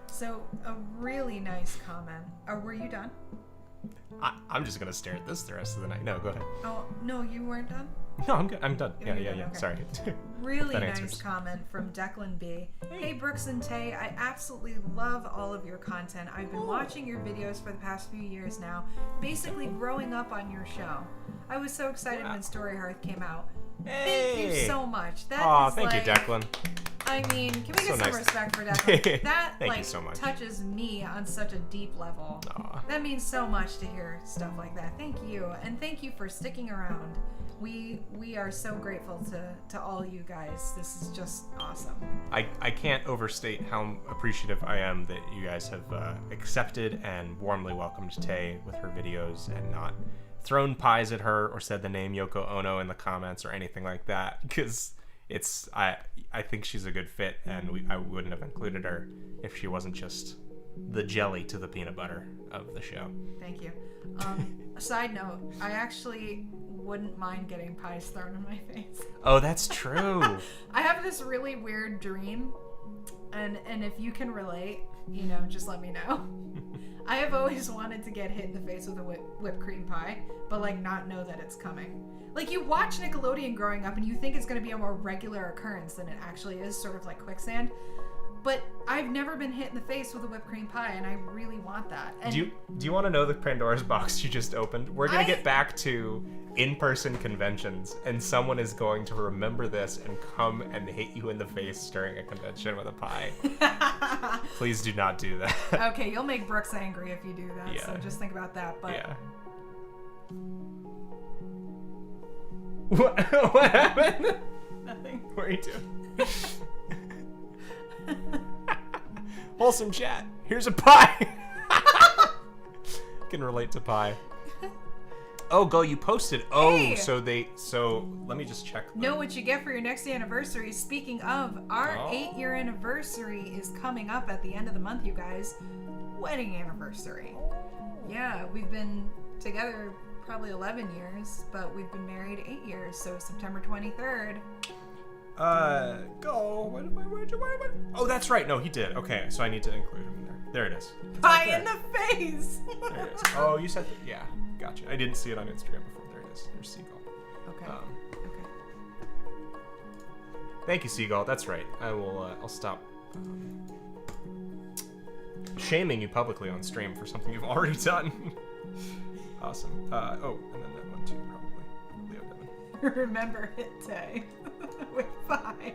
So, a really nice comment. Were you done? I'm just gonna stare at this the rest of the night. No, go ahead. Oh, no, you weren't done? No, I'm good. I'm done. Oh, Yeah. you're done, okay. Sorry. Really That nice answers. comment from Declan B. Hey, Brooks and Tay, I absolutely love all of your content. I've been watching your videos for the past few years now, basically growing up on your show. I was so excited when Story Hearth came out. Thank you so much. That is Thank you, Declan. I mean, can we So get some nice. respect for Declan? That Thank you so much. touches me on such a deep level. Aw. That means so much to hear stuff like that. Thank you, and thank you for sticking around. We are so grateful to all you guys. This is just awesome. I can't overstate how appreciative I am that you guys have accepted and warmly welcomed Tay with her videos and not thrown pies at her or said the name Yoko Ono in the comments or anything like that, because I think she's a good fit, and I wouldn't have included her if she wasn't just the jelly to the peanut butter of the show. Thank you. A side note, I actually wouldn't mind getting pies thrown in my face. Oh, that's true. I have this really weird dream, and if you can relate, just let me know. I have always wanted to get hit in the face with a whipped cream pie, but not know that it's coming. You watch Nickelodeon growing up and you think it's going to be a more regular occurrence than it actually is, sort of like quicksand. But I've never been hit in the face with a whipped cream pie, and I really want that. And Do you want to know the Pandora's box you just opened? We're going to get back to in-person conventions, and someone is going to remember this and come and hit you in the face during a convention with a pie. Please do not do that. Okay, you'll make Brooks angry if you do that, Yeah. so just think about that. But Yeah. What happened? nothing. What are you doing? Wholesome chat. Here's a pie. Can relate to pie. Oh, Go, you posted. Oh, Hey! so let me just check. Know what you get for your next anniversary. Speaking of, our Oh. 8-year anniversary is coming up at the end of the month, you guys. Wedding anniversary. Yeah, we've been together probably 11 years, but we've been married 8 years, so September 23rd. Go. What? Oh, that's right. No, he did. Okay, so I need to include him in there. There it is. It's Pie right in there. the face! There it is. Oh, you said that. Yeah, gotcha. I didn't see it on Instagram before. There it is. There's Seagull. Okay. Um, Okay. Thank you, Seagull. That's right. I will. I'll stop shaming you publicly on stream for something you've already done. Awesome. Oh, and then that one too, probably. Leo Devin. Remember hit Tay with pie.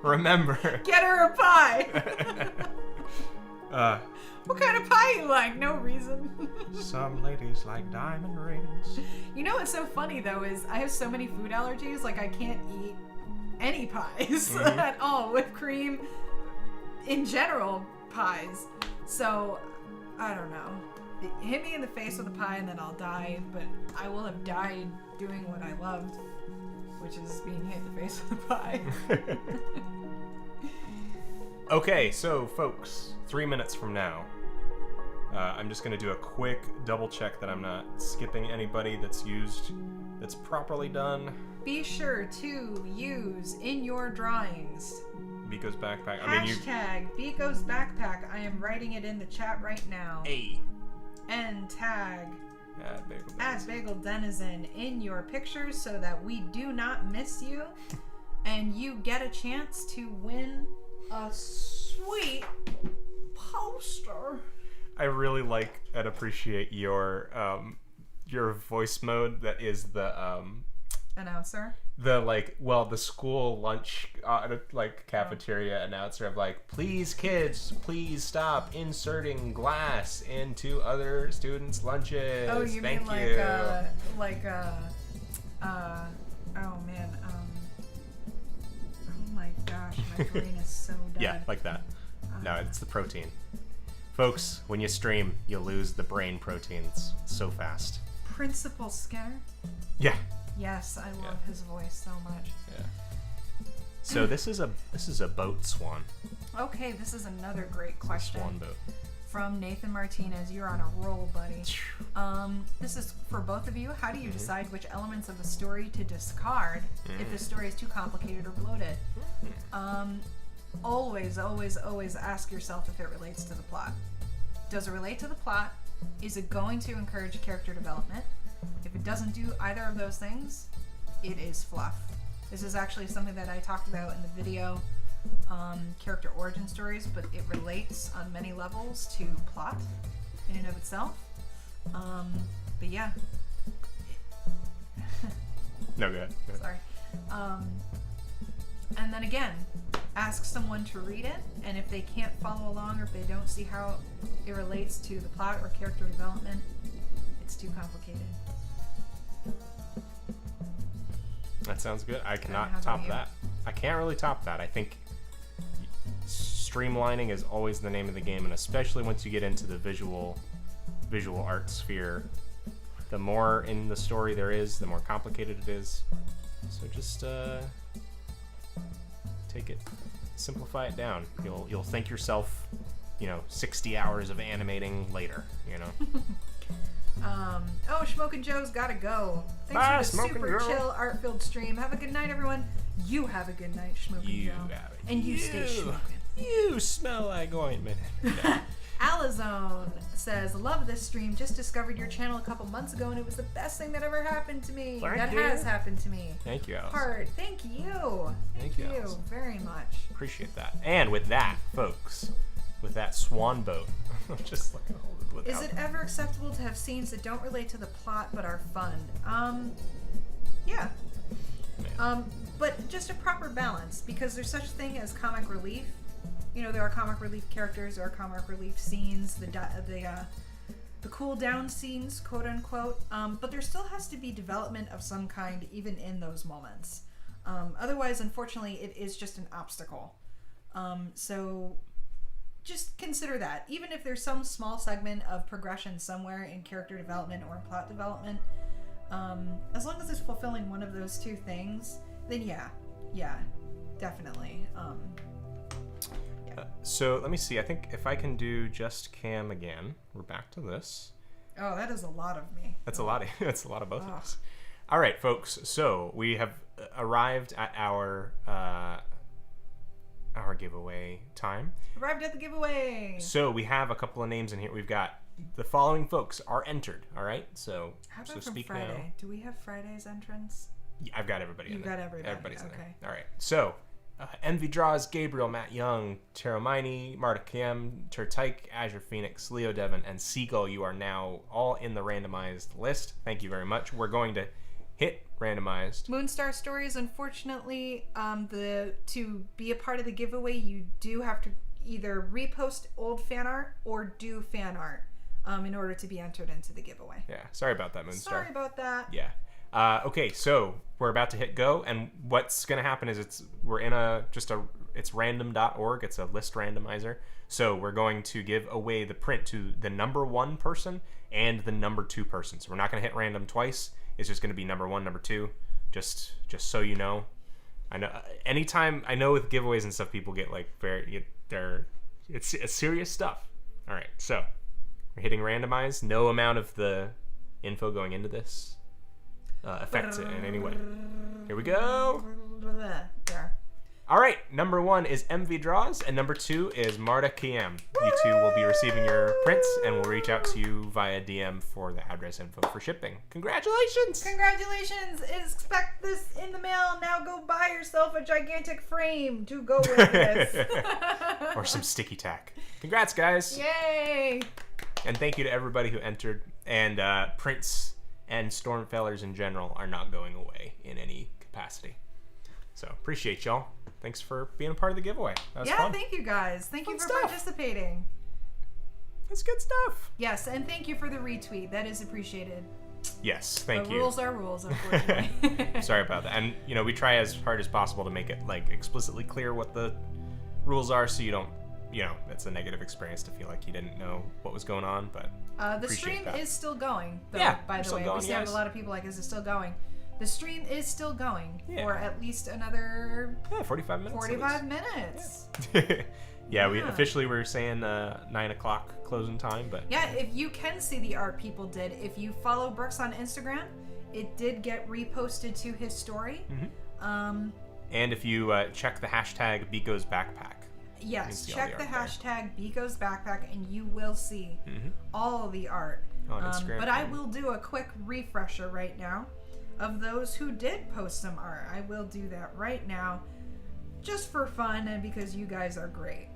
Remember. Get her a pie! uh, What kind of pie you like? No reason. some ladies like diamond rings. You know what's so funny though is I have so many food allergies, I can't eat any pies at all. Whipped cream, in general, pies. So, I don't know. Hit me in the face with a pie and then I'll die, but I will have died doing what I loved, which is being hit in the face with a pie. Okay, so folks, 3 minutes from now, I'm just going to do a quick double check that I'm not skipping anybody that's properly done. Be sure to use in your drawings Biko's backpack. hashtag Biko's backpack. I am writing it in the chat right now. And tag Bagel Bagel Denizen in your pictures so that we do not miss you, and you get a chance to win a sweet poster. I really like and appreciate your voice mode that is the Announcer. the school lunch cafeteria announcer of please kids, please stop inserting glass into other students' lunches. Oh, you Thank mean you. Oh man, oh my gosh, my brain is so dead. Yeah, like that. No, it's the protein. Folks, when you stream, you lose the brain proteins so fast. Principal Skinner. Yeah. Yes, I love his voice so much. Yeah. So this is a boat swan. Okay, this is another great question. Swan boat. From Nathan Martinez. You're on a roll, buddy. This is for both of you. How do you decide which elements of a story to discard if the story is too complicated or bloated? always, always, always ask yourself if it relates to the plot. Does it relate to the plot? Is it going to encourage character development? If it doesn't do either of those things, it is fluff. This is actually something that I talked about in the video, character origin stories, but it relates on many levels to plot in and of itself. But yeah. No, go ahead. Sorry. And then again, ask someone to read it, and if they can't follow along or if they don't see how it relates to the plot or character development, it's too complicated. That sounds good. I cannot top that. I can't really top that. I think streamlining is always the name of the game, and especially once you get into the visual art sphere, the more in the story there is, the more complicated it is. So just take it, simplify it down. You'll thank yourself, 60 hours of animating later, Oh, Smokin' Joe's gotta go. Thanks for the super chill art-filled stream. Have a good night, everyone. You have a good night, Smokin' Joe. And you stay smoking. You smell like ointment. Alizone says, love this stream. Just discovered your channel a couple months ago, and it was the best thing that ever happened to me. Has happened to me. Thank you, Alice. Heart, thank you. Thank you very much. Appreciate that. And with that, folks, with that swan boat, just like a whole. Is it ever acceptable to have scenes that don't relate to the plot but are fun? Yeah. But just a proper balance, because there's such a thing as comic relief. There are comic relief characters, there are comic relief scenes, the cool down scenes, quote unquote. But there still has to be development of some kind, even in those moments. Otherwise, unfortunately, it is just an obstacle. So just consider that. Even if there's some small segment of progression somewhere in character development or in plot development, as long as it's fulfilling one of those two things, then yeah, definitely. So let me see. I think if I can do just cam again, we're back to this. Oh, that is a lot of me. That's a lot of both of us. All right, folks. So we have arrived at our giveaway time. Arrived at the giveaway. So we have a couple of names in here. We've got the following folks are entered. All right. So how about so from speak Friday? now. Do we have Friday's entrance? Yeah, I've got everybody. You've got everybody. Everybody's in okay. there. All right. So. Envy Draws, Gabriel, Matt Young, Teromini, Marta Kim, Tertyke, Azure Phoenix, Leo Devon, and Seagull. You are now all in the randomized list. Thank you very much. We're going to hit randomized. Moonstar Stories, unfortunately, to be a part of the giveaway, you do have to either repost old fan art or do fan art in order to be entered into the giveaway. Yeah, sorry about that, Moonstar. Sorry about that. Yeah. Okay, so we're about to hit go, and what's going to happen is it's random.org. It's a list randomizer. So we're going to give away the print to the number 1 person and the number 2 person. So we're not going to hit random twice. It's just going to be number 1, number 2. Just so you know. I know anytime I know with giveaways and stuff, people get like it's serious stuff. All right, so we're hitting randomize. No amount of the info going into this affects it in any way. Here we go. There. All right, number 1 is MV Draws, and number 2 is Marta Kiem. You two will be receiving your prints, and we'll reach out to you via DM for the address info for shipping. Congratulations! Congratulations! Expect this in the mail. Now go buy yourself a gigantic frame to go with this. Or some sticky tack. Congrats, guys! Yay! And thank you to everybody who entered. And prints and Stormfellers in general are not going away in any capacity. So appreciate y'all. Thanks for being a part of the giveaway. That was fun. Thank you guys. Thank you for stuff. participating. That's good stuff. Yes, and thank you for the retweet. That is appreciated. Yes, thank you. Rules are rules, unfortunately. Sorry about that. And we try as hard as possible to make it like explicitly clear what the rules are, so you don't, it's a negative experience to feel like you didn't know what was going on. But the stream is still going. Though, yeah, by the way, going, we still have a lot of people like, is it still going? The stream is still going for at least another 45 minutes. 45 minutes. Yeah, we officially were saying 9 o'clock closing time, but yeah, if you can see the art people did, if you follow Brooks on Instagram, it did get reposted to his story. Mm-hmm. And if you check the hashtag Biko's Backpack, Yes, You can see all check the art there. hashtag Biko's Backpack and you will see all the art. On Instagram. But I will do a quick refresher right now of those who did post some art. I will do that right now just for fun and because you guys are great.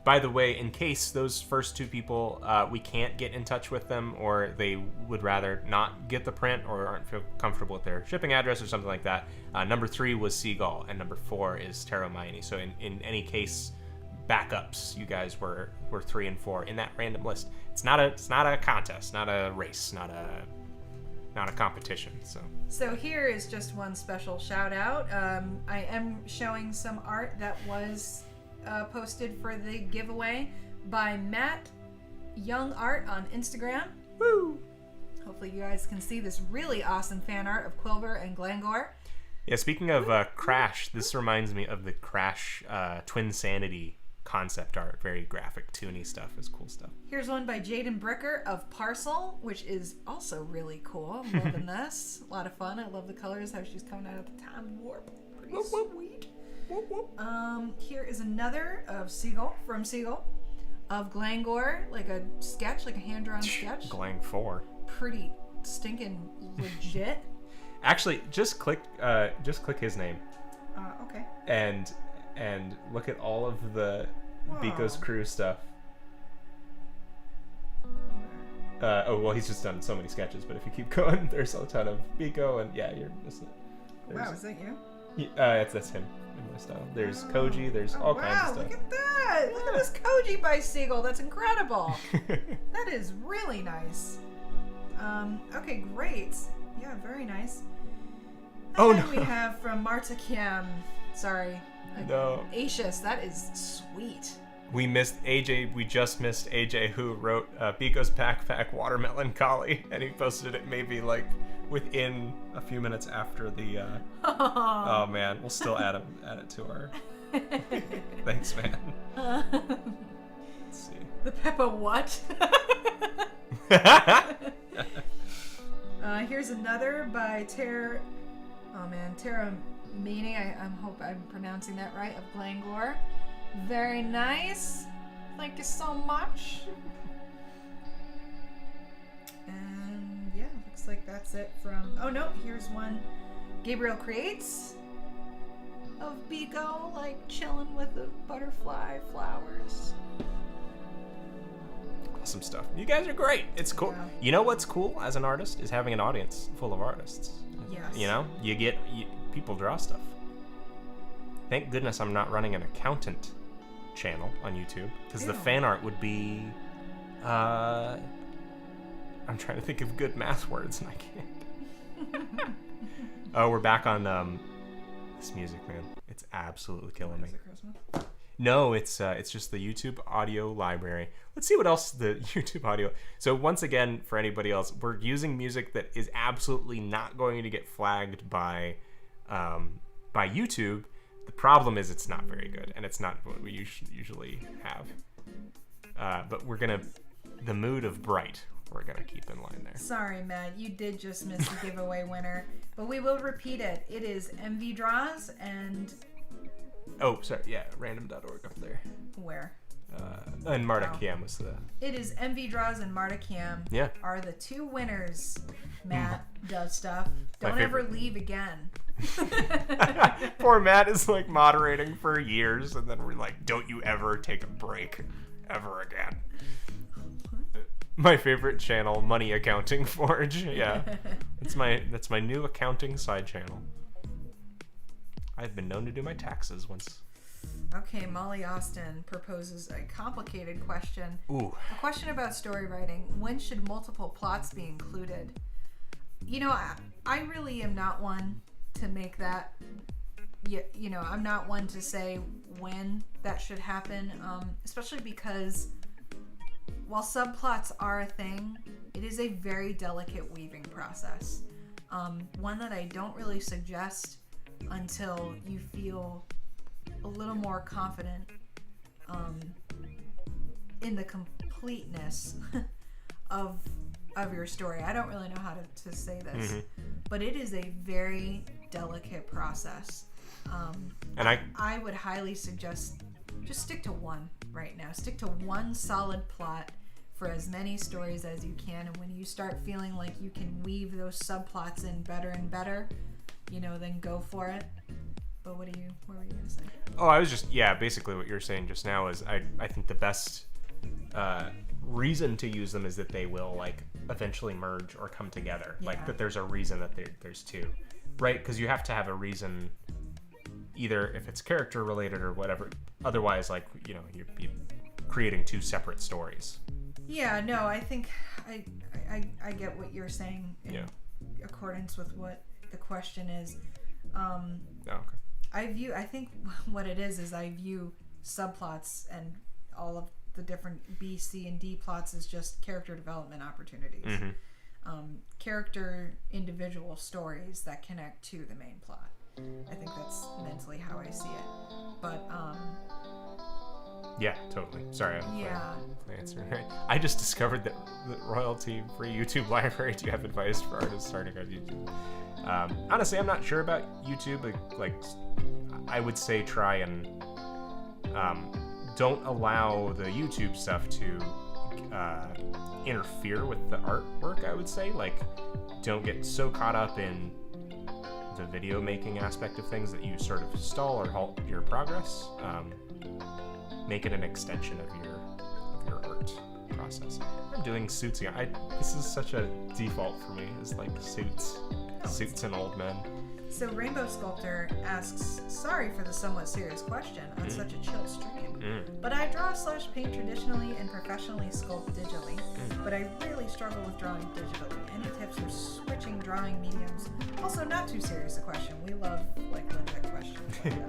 By the way, in case those first 2 people, we can't get in touch with them, or they would rather not get the print or aren't feel comfortable with their shipping address or something like that, number 3 was Seagull, and number 4 is Taro Maini. So in any case, backups, you guys were 3 and 4 in that random list. It's not a contest, not a race, not a competition. So here is just one special shout out. I am showing some art that was posted for the giveaway by Matt Young Art on Instagram. Woo! Hopefully you guys can see this really awesome fan art of Quilver and Glengor. Yeah, speaking of Crash, this reminds me of the Crash Twin Sanity concept art. Very graphic, toony stuff. It's cool stuff. Here's one by Jaden Bricker of Parcel, which is also really cool. I'm loving this. A lot of fun. I love the colors, how she's coming out of the time warp. Pretty sweet. Here is another of Seagull, from Seagull, of Glengor, like a sketch, like a hand-drawn sketch. Glang 4. Pretty stinking legit. Actually, just click his name. Okay. And look at all of the Biko's crew stuff. Well, he's just done so many sketches, but if you keep going, there's a ton of Biko, and yeah, you're missing it. Wow, is that you? That's him in my style. There's Koji, there's all kinds of stuff. Wow, look at that! Yeah. Look at this Koji by Seagull, that's incredible! That is really nice. Okay, great. Yeah, very nice. And then we have from Marta Kim. Sorry. No. Acius, that is sweet. We missed AJ. We just missed AJ, who wrote Biko's Backpack Watermelon Collie, and he posted it maybe like within a few minutes after the. Oh man, we'll still add it to our. Thanks, man. Let's see. The Peppa what? Here's another by Tara Meany. I hope I'm pronouncing that right, of Glengor. Very nice. Thank you so much. And yeah, looks like that's it from... Oh no, here's one. Gabriel Creates of Biko, like chilling with the butterfly flowers. Awesome stuff. You guys are great. It's cool. Yeah. You know what's cool as an artist is having an audience full of artists. Yes. You know, people draw stuff. Thank goodness I'm not running an accountant channel on YouTube, because the fan art would be I'm trying to think of good math words and I can't. Oh, we're back on this music, man. It's absolutely killing me. Is it Christmas? No, it's just the YouTube audio library. Let's see what else the YouTube audio. So once again, for anybody else, we're using music that is absolutely not going to get flagged by YouTube. The problem is it's not very good, and it's not what we usually have. But the mood of Bright, we're gonna keep in line there. Sorry, Matt, you did just miss the giveaway winner, but we will repeat it. It is MV Draws and... Oh, sorry, yeah, random.org up there. Where? And Marta Kiam was the... It is MV Draws and Marta Kiam are the 2 winners. Matt does stuff. Don't ever leave again. Poor Matt is like moderating for years, and then we're like, don't you ever take a break ever again. My favorite channel, Money Accounting Forge. Yeah, that's my new accounting side channel. I've been known to do my taxes once. Okay, Molly Austin proposes a complicated question. Ooh. A question about story writing. When should multiple plots be included? You know, I really am not one to make that. You know, I'm not one to say when that should happen, especially because while subplots are a thing, it is a very delicate weaving process. One that I don't really suggest until you feel a little more confident in the completeness of your story. I don't really know how to say this, but it is a very delicate process. And I would highly suggest just stick to one right now. Stick to one solid plot for as many stories as you can, and when you start feeling like you can weave those subplots in better and better, then go for it. But what were you gonna say? Oh, I was just, basically what you're saying just now is I think the best reason to use them is that they will like eventually merge or come together. Yeah. Like that there's a reason that there's two, right? Because you have to have a reason, either if it's character related or whatever. Otherwise, like, you're creating two separate stories. Yeah, no, I think I get what you're saying in accordance with what the question is. Okay. I think what it is I view subplots and all of the different B, C, and D plots as just character development opportunities. Mm-hmm. Character individual stories that connect to the main plot. I think that's mentally how I see it. But yeah, totally. Sorry, I'm answering. I just discovered that the royalty-free YouTube library. Do you have advice for artists starting on YouTube? Honestly, I'm not sure about YouTube. Like I would say try and don't allow the YouTube stuff to interfere with the artwork. I would say, like, don't get so caught up in the video making aspect of things that you sort of stall or halt your progress. Make it an extension of your art process. I'm doing suits again. This is such a default for me. Is like suits and old men. So Rainbow Sculptor asks, sorry for the somewhat serious question on such a chill stream, but I draw/paint traditionally and professionally sculpt digitally, but I really struggle with drawing digitally. Any tips for switching drawing mediums? Also, not too serious a question. We love like legit questions like that.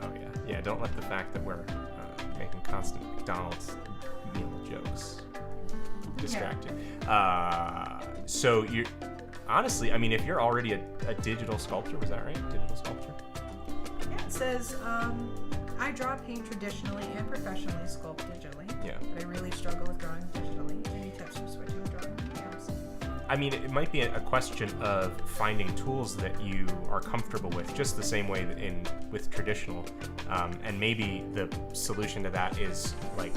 Oh yeah. Don't let the fact that we're making constant McDonald's meal jokes distract you. So you honestly, I mean, if you're already a digital sculptor, was that right? Digital sculptor? Yeah, it says, I draw paint traditionally and professionally sculpt digitally. Yeah. But I really struggle with drawing digitally. Any tips for switching drawing mediums? I mean, it might be a question of finding tools that you are comfortable with, just the same way that with traditional. And maybe the solution to that is, like,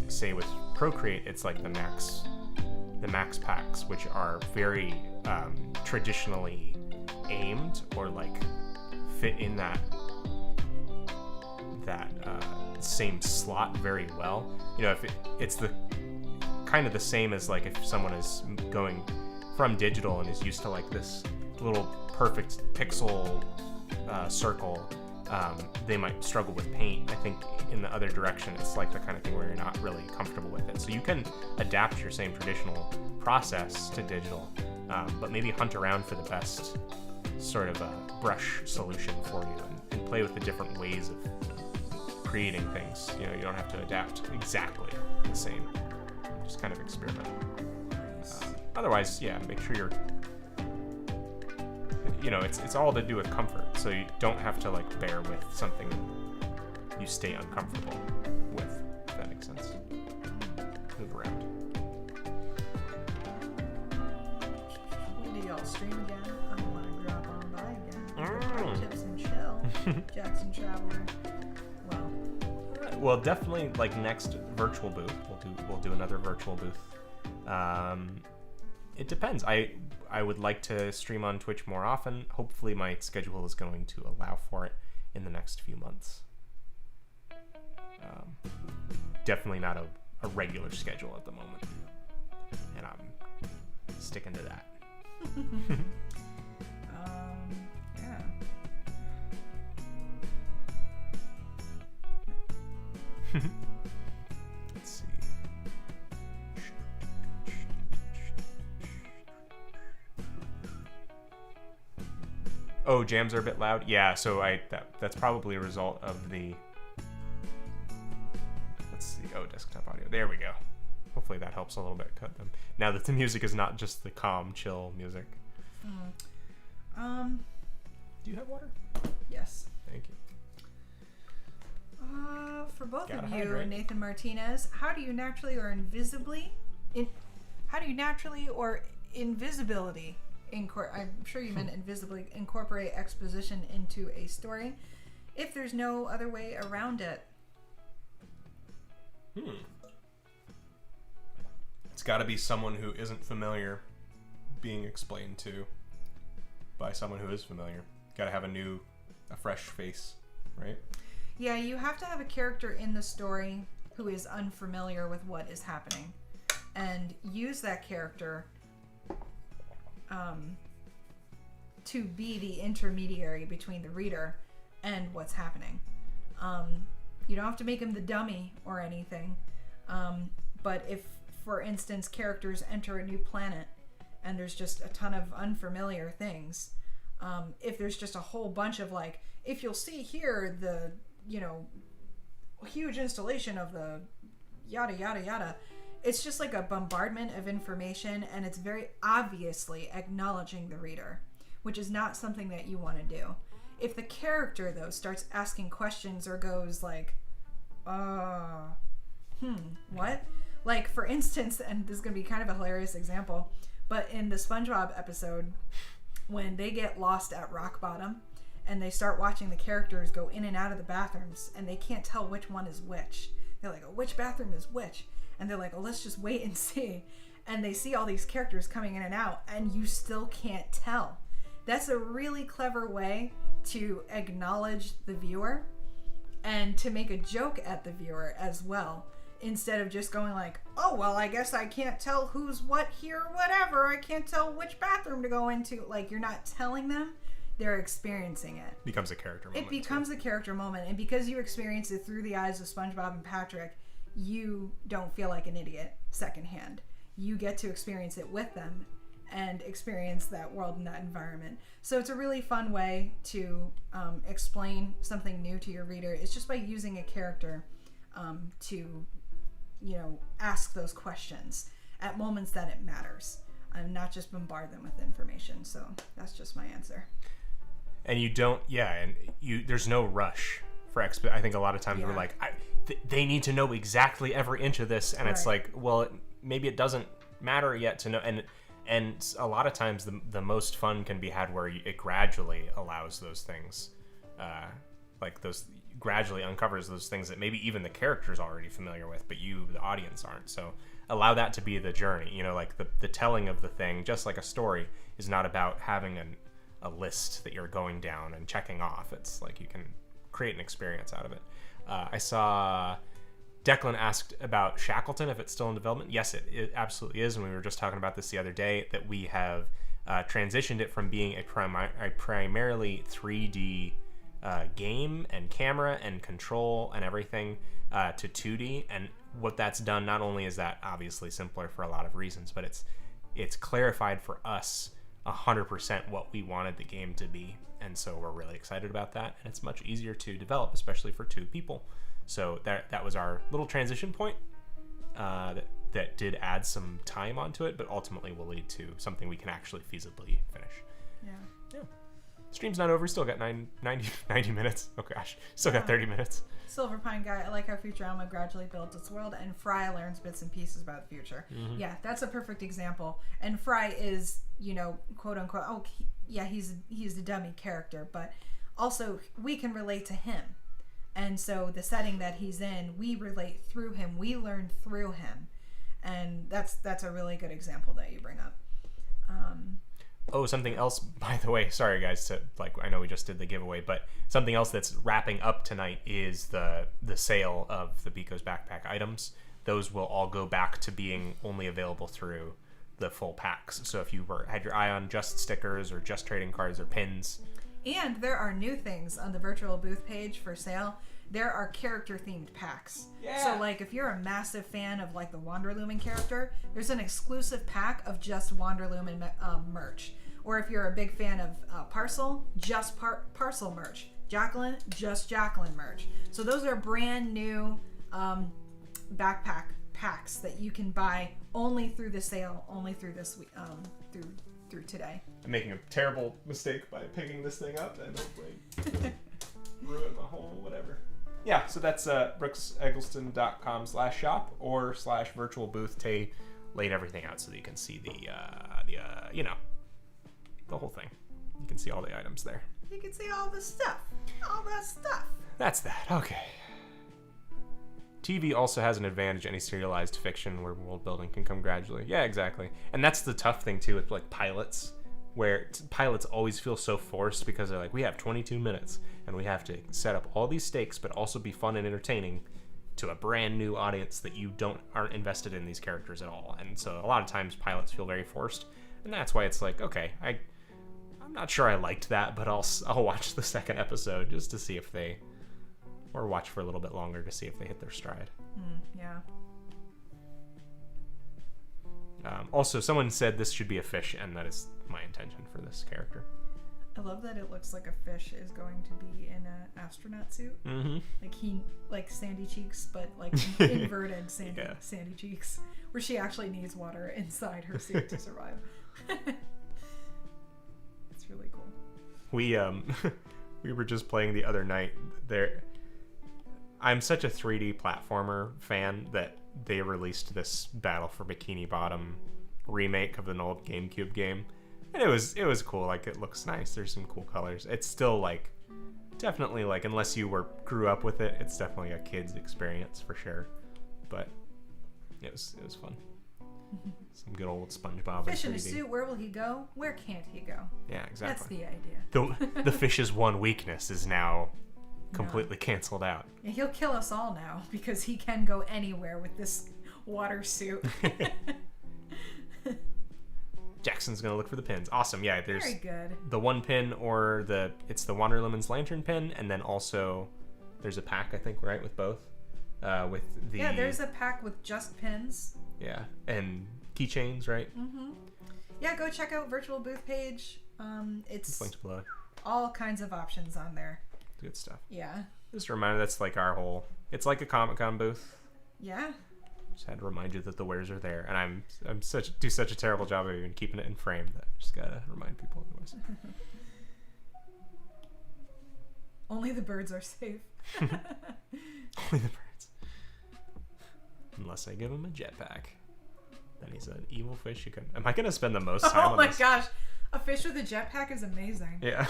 say with Procreate, it's like the Max packs, which are very traditionally aimed or like fit in that same slot very well. If it's the kind of the same as like if someone is going from digital and is used to like this little perfect pixel circle, they might struggle with paint. I think in the other direction, it's like the kind of thing where you're not really comfortable with it. So you can adapt your same traditional process to digital, but maybe hunt around for the best sort of brush solution for you and play with the different ways of creating things. You don't have to adapt exactly the same. Just kind of experiment. Otherwise, make sure you're, it's all to do with comfort. So you don't have to like bear with something you stay uncomfortable with, if that makes sense. Move around. When do y'all stream again? I want to drop on by again. Tips and chill. Jackson Traveler. Well, definitely like next virtual booth. We'll do another virtual booth. It depends. I would like to stream on Twitch more often. Hopefully my schedule is going to allow for it in the next few months. Definitely not a regular schedule at the moment. And I'm sticking to that. Yeah. Let's see. Oh, jams are a bit loud. Yeah, so that's probably a result of the. Let's see. Oh, desktop audio. There we go. Hopefully that helps a little bit cut them. Now that the music is not just the calm, chill music. Do you have water? Yes. Thank you. For both Gotta of you, hydrate. Nathan Martinez, how do you naturally or invisibly I'm sure you meant invisibly incorporate exposition into a story if there's no other way around it? It's got to be someone who isn't familiar being explained to by someone who is familiar. Got to have a fresh face, right? Yeah, you have to have a character in the story who is unfamiliar with what is happening, and use that character to be the intermediary between the reader and what's happening. You don't have to make him the dummy or anything, but if, for instance, characters enter a new planet and there's just a ton of unfamiliar things, if there's just a whole bunch of like, if you'll see here the, huge installation of the yada yada yada, it's just like a bombardment of information, and it's very obviously acknowledging the reader, which is not something that you want to do. If the character though starts asking questions or goes like, what? Like, for instance, and this is going to be kind of a hilarious example, but in the SpongeBob episode, when they get lost at rock bottom and they start watching the characters go in and out of the bathrooms and they can't tell which one is which. They're like, oh, which bathroom is which? And they're like, oh, let's just wait and see. And they see all these characters coming in and out and you still can't tell. That's a really clever way to acknowledge the viewer and to make a joke at the viewer as well, instead of just going like, oh, well, I guess I can't tell who's what here, whatever. I can't tell which bathroom to go into. Like, you're not telling them, they're experiencing it. Becomes a character moment. It becomes a character moment. And because you experience it through the eyes of SpongeBob and Patrick, you don't feel like an idiot secondhand. You get to experience it with them and experience that world and that environment. So it's a really fun way to explain something new to your reader. It's just by using a character to, ask those questions at moments that it matters, and not just bombard them with information. So that's just my answer. And you don't, there's no rush for I think a lot of times we're like, they need to know exactly every inch of this, and it's like, well, maybe it doesn't matter yet to know. And a lot of times the most fun can be had where it gradually allows those things, gradually uncovers those things that maybe even the character's already familiar with, but you, the audience, aren't. So allow that to be the journey. Like the telling of the thing, just like a story, is not about having a list that you're going down and checking off. It's like you can create an experience out of it. I saw Declan asked about Shackleton, if it's still in development. Yes, it absolutely is, and we were just talking about this the other day, that we have transitioned it from being a primarily 3D game and camera and control and everything to 2D. And what that's done, not only is that obviously simpler for a lot of reasons, but it's clarified for us 100% what we wanted the game to be. And so we're really excited about that, and it's much easier to develop, especially for two people. So that was our little transition point that did add some time onto it, but ultimately will lead to something we can actually feasibly finish. Yeah. Stream's not over. Still got 90 minutes. Oh gosh, still got 30 minutes. Silver Pine Guy, I like how Futurama gradually builds its world, and Fry learns bits and pieces about the future. Mm-hmm. Yeah, that's a perfect example. And Fry is, quote unquote, he's the dummy character, but also we can relate to him. And so the setting that he's in, we relate through him. We learn through him. And that's a really good example that you bring up. Something else, by the way, sorry guys, I know we just did the giveaway, but something else that's wrapping up tonight is the sale of the Biko's backpack items. Those will all go back to being only available through the full packs. So if you had your eye on just stickers or just trading cards or pins. And there are new things on the virtual booth page for sale. There are character-themed packs. Yeah. So, if you're a massive fan of, the Wanderlumen character, there's an exclusive pack of just Wanderlumen merch. Or if you're a big fan of Parcel, just Parcel merch. Jacqueline, just Jacqueline merch. So those are brand new backpack packs that you can buy only through the sale, only through this week, through today. I'm making a terrible mistake by picking this thing up and hopefully ruin my whole whatever. Yeah, so that's brookseggelston.com/shop or /virtual booth. Tay laid everything out so that you can see the whole thing. You can see all the items there. You can see all the stuff. All that stuff. That's that. Okay. TV also has an advantage any serialized fiction where world building can come gradually. Yeah, exactly. And that's the tough thing too with like pilots, where pilots always feel so forced because they're like, we have 22 minutes and we have to set up all these stakes but also be fun and entertaining to a brand new audience that you aren't invested in these characters at all. And so a lot of times pilots feel very forced, and that's why it's like, okay, I'm not sure I liked that, but I'll watch the second episode just to see if they, or watch for a little bit longer to see if they hit their stride. Yeah. Also, someone said this should be a fish, and that is my intention for this character. I love that it looks like a fish is going to be in an astronaut suit. Mm-hmm. Like sandy cheeks, but like inverted sandy Yeah. sandy cheeks, where she actually needs water inside her suit to survive. It's really cool. We were just playing the other night. I'm such a 3D platformer fan that they released this Battle for Bikini Bottom remake of an old GameCube game, and it was cool. Like, it looks nice. There's some cool colors. It's still like definitely like, unless you grew up with it, it's definitely a kid's experience for sure. But it was fun. Some good old SpongeBob. Fish in a suit. Where will he go? Where can't he go? Yeah, exactly. That's the idea. The fish's one weakness is now completely canceled out. Yeah, he'll kill us all now because he can go anywhere with this water suit. Jackson's gonna look for the pins. Awesome. Yeah, there's very good. The one pin, or it's the Wanderlemon's lantern pin, and then also there's a pack, I think, right, with both. With the there's a pack with just pins. Yeah, and keychains, right? Mm-hmm. Yeah, go check out Virtual Booth page. It's linked below. All kinds of options on there. Good stuff. Yeah. Just a reminder, that's like our whole. It's like a Comic-Con booth. Yeah. Just had to remind you that the wares are there, and I'm do such a terrible job of even keeping it in frame that I just gotta remind people otherwise. Only the birds are safe. Only the birds. Unless I give him a jetpack, then he's an evil fish. Am I gonna spend the most time on this? Oh my gosh, a fish with a jetpack is amazing. Yeah.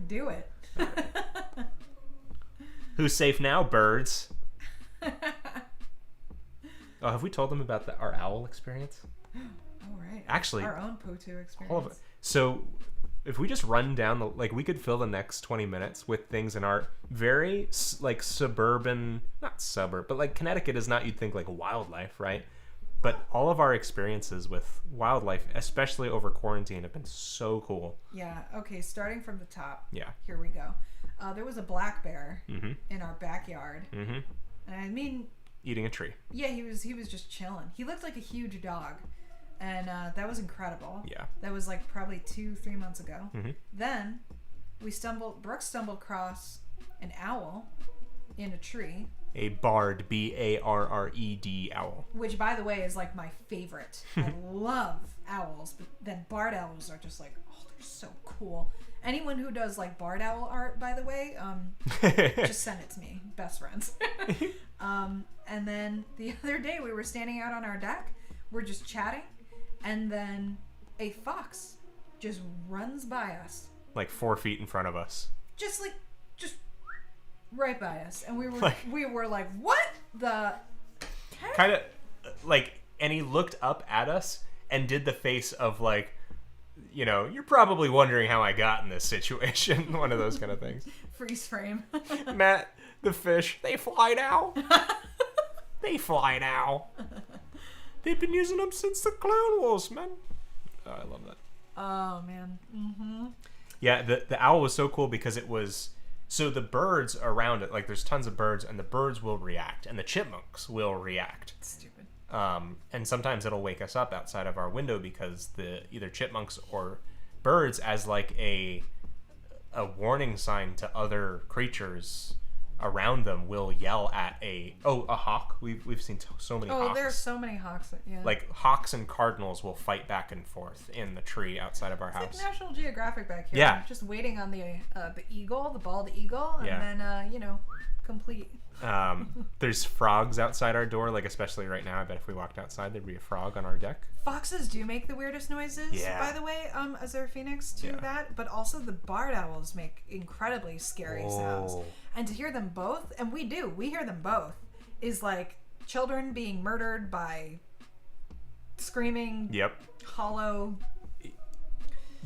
Do it. Who's safe now, birds? Oh, have we told them about our owl experience? Oh, right. Actually, our own Potu experience. All of it. So, if we just run down we could fill the next 20 minutes with things in our very suburban, not suburb, but like Connecticut is not, you'd think, like wildlife, right? But all of our experiences with wildlife, especially over quarantine, have been so cool. Yeah. Okay. Starting from the top. Yeah. Here we go. There was a black bear in our backyard. Mm-hmm. And I mean, eating a tree. Yeah, he was just chilling. He looked like a huge dog, and that was incredible. Yeah. That was like probably 2-3 months ago. Mm-hmm. Then Brooke stumbled across an owl in a tree. A barred, B-A-R-R-E-D owl. Which, by the way, is like my favorite. I love owls, but then barred owls are just like, oh, they're so cool. Anyone who does like barred owl art, by the way, just send it to me. Best friends. And then the other day we were standing out on our deck. We're just chatting. And then a fox just runs by us. Like 4 feet in front of us. Just right by us. And we were like, what the heck? Kind of like, and he looked up at us and did the face of like, you know, you're probably wondering how I got in this situation. One of those kind of things. Freeze frame. Matt, the fish, they fly now. They fly now. They've been using them since the Clone Wars, man. Oh, I love that. Oh, man. Mm-hmm. Yeah, the owl was so cool because it was... So the birds around it, like there's tons of birds, and the birds will react, and the chipmunks will react. Stupid. And sometimes it'll wake us up outside of our window because either chipmunks or birds, as like a warning sign to other creatures around them, will yell at a hawk. We've seen so many hawks. Oh, there's so many hawks. Yeah. Like hawks and cardinals will fight back and forth in the tree outside of our house. It's like National Geographic back here. Yeah. Just waiting on the eagle, the bald eagle, and then complete. There's frogs outside our door, like especially right now. I bet if we walked outside, there'd be a frog on our deck. Foxes do make the weirdest noises, by the way, as they're phoenix to that, but also the barred owls make incredibly scary sounds. And to hear them both, and we hear them both, is like children being murdered by screaming, Yep. hollow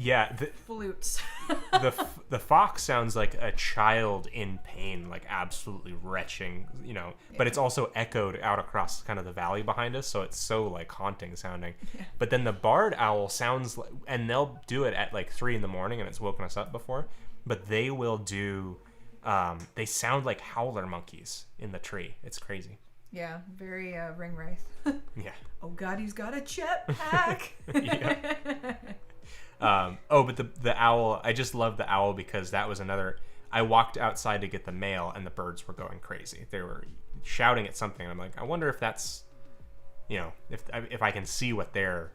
Yeah, flutes. the fox sounds like a child in pain, like absolutely retching, but it's also echoed out across kind of the valley behind us, so it's so like haunting sounding. Yeah. But then the barred owl sounds like, and they'll do it at like 3 a.m, and it's woken us up before, but they will do, they sound like howler monkeys in the tree. It's crazy. Yeah, very ring wraith. Yeah. Oh God, he's got a jetpack. Yeah. But the owl, I just love the owl because that was another. I walked outside to get the mail and the birds were going crazy. They were shouting at something. I'm like, I wonder if that's, if I can see what they're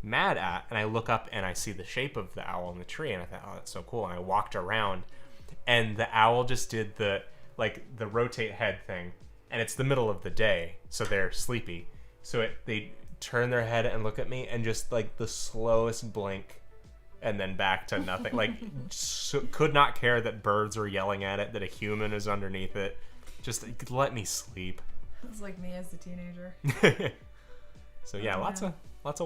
mad at. And I look up and I see the shape of the owl in the tree, and I thought, oh, that's so cool. And I walked around, and the owl just did the rotate head thing, and it's the middle of the day, so they're sleepy. So they turn their head and look at me, and just like the slowest blink, and then back to nothing. Like, could not care that birds are yelling at it, that a human is underneath it. Just let me sleep. It's like me as a teenager. So yeah, lots of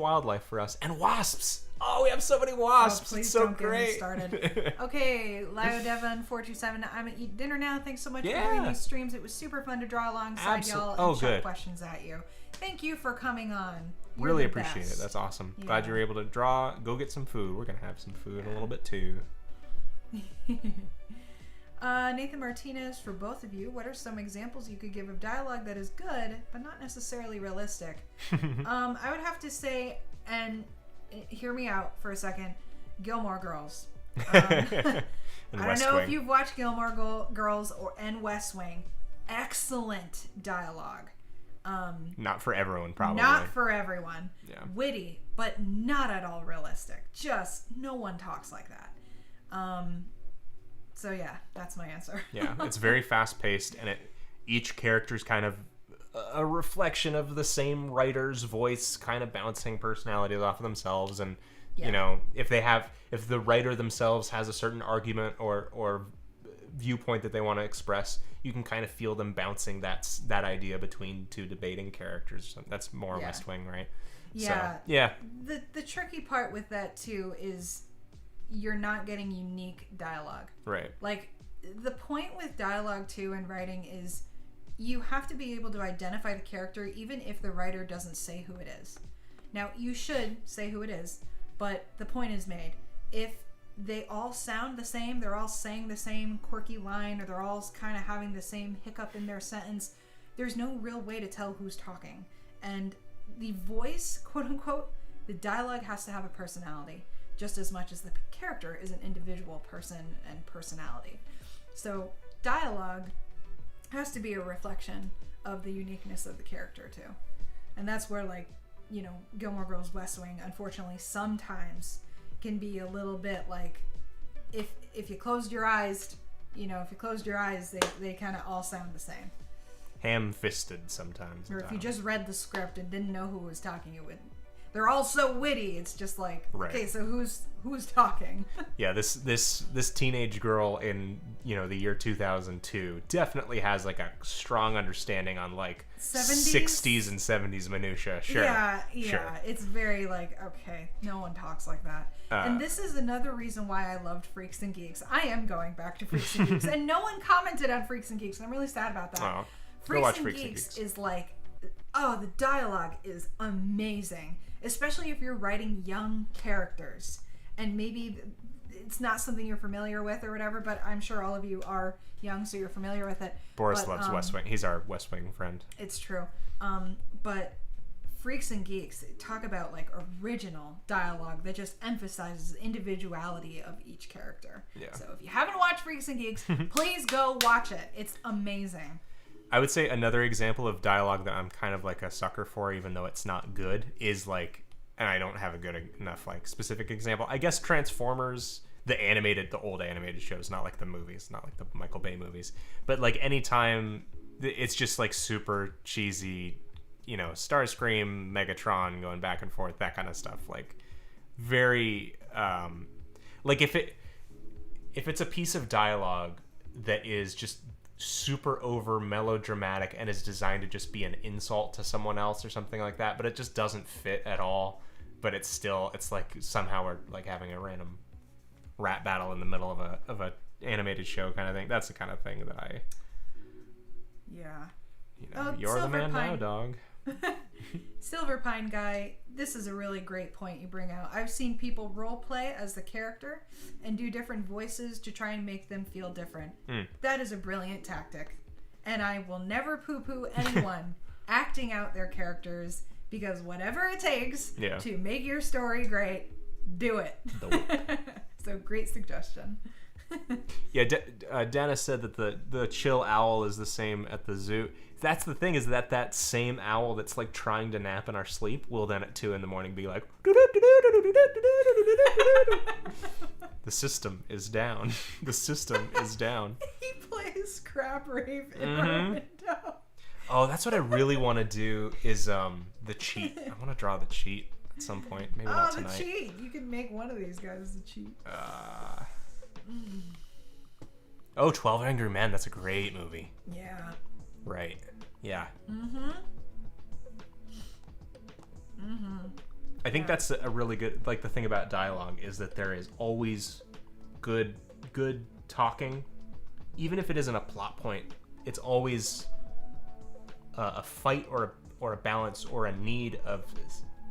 wildlife for us, and wasps. Oh, we have so many wasps. Please it's so don't great. Get me started. Okay, Lio Devon 427. I'm gonna eat dinner now. Thanks so much for Yeah. doing these streams. It was super fun to draw alongside y'all and shout good. questions at you. Thank you for coming on. You're Really the appreciate best. it. That's awesome. Yeah. Glad you were able to draw. Go get some food. We're gonna have some food in a little bit too. Nathan Martinez, for both of you, what are some examples you could give of dialogue that is good but not necessarily realistic? I would have to say, and hear me out for a second, Gilmore Girls. I don't know if you've watched Gilmore Girls and West Wing. Excellent dialogue. Not for everyone, probably. Not for everyone. Yeah. Witty, but not at all realistic. Just no one talks like that. So yeah, that's my answer. Yeah, it's very fast paced, and each character's kind of a reflection of the same writer's voice, kind of bouncing personalities off of themselves. And if the writer themselves has a certain argument or viewpoint that they want to express, you can kind of feel them bouncing that idea between two debating characters. That's more West Wing, right? Yeah. So, yeah. The tricky part with that too is you're not getting unique dialogue. Right. Like, the point with dialogue too in writing is you have to be able to identify the character even if the writer doesn't say who it is. Now, you should say who it is, but the point is made. If they all sound the same, they're all saying the same quirky line, or they're all kind of having the same hiccup in their sentence, there's no real way to tell who's talking. And the voice, quote unquote, the dialogue has to have a personality, just as much as the character is an individual person and personality. So dialogue has to be a reflection of the uniqueness of the character too. And that's where, like, Gilmore Girls, West Wing, unfortunately sometimes can be a little bit like, if you closed your eyes, they kind of all sound the same. Ham-fisted sometimes. Or if you just read the script and didn't know who was talking, they're all so witty. It's just like, right. Okay, so who's talking? Yeah, this teenage girl in the year 2002 definitely has like a strong understanding on like 60s and 70s minutia. Sure. Yeah. Sure. It's very like, okay, no one talks like that. And this is another reason why I loved Freaks and Geeks. I am going back to Freaks and Geeks, and no one commented on Freaks and Geeks, and I'm really sad about that. Oh, Freaks and Geeks is like, the dialogue is amazing. Especially if you're writing young characters, and maybe it's not something you're familiar with or whatever, but I'm sure all of you are young, so you're familiar with it. Boris loves West Wing. He's our West Wing friend. It's true. But Freaks and Geeks talk about like original dialogue that just emphasizes the individuality of each character. Yeah. So if you haven't watched Freaks and Geeks, please go watch it. It's amazing. I would say another example of dialogue that I'm kind of like a sucker for, even though it's not good, is like, and I don't have a good enough like specific example. I guess Transformers, the old animated shows, not like the movies, not like the Michael Bay movies, but like anytime it's just like super cheesy, Starscream, Megatron going back and forth, that kind of stuff. Like very, like if it's a piece of dialogue that is just super over melodramatic and is designed to just be an insult to someone else or something like that, but it just doesn't fit at all. But it's like somehow we're like having a random rap battle in the middle of a animated show kind of thing. That's the kind of thing that I you're the man now, dog. Silver Pine guy, this is a really great point you bring out. I've seen people role play as the character and do different voices to try and make them feel different. That is a brilliant tactic, and I will never poo-poo anyone acting out their characters, because whatever it takes to make your story great, do it. So great suggestion. Yeah, Dennis said that the chill owl is the same at the zoo. That's the thing, is that same owl that's like trying to nap in our sleep will then at 2 a.m. be like, the system is down. The system is down. He plays Crab Rave in our window. Oh, that's what I really want to do is the cheat. I want to draw the cheat at some point. Maybe not tonight. The cheat. You can make one of these guys the cheat. 12 Angry Men. That's a great movie. Yeah. Right. Yeah. I think that's a really good, like, the thing about dialogue is that there is always good talking. Even if it isn't a plot point, it's always a fight or a balance or a need of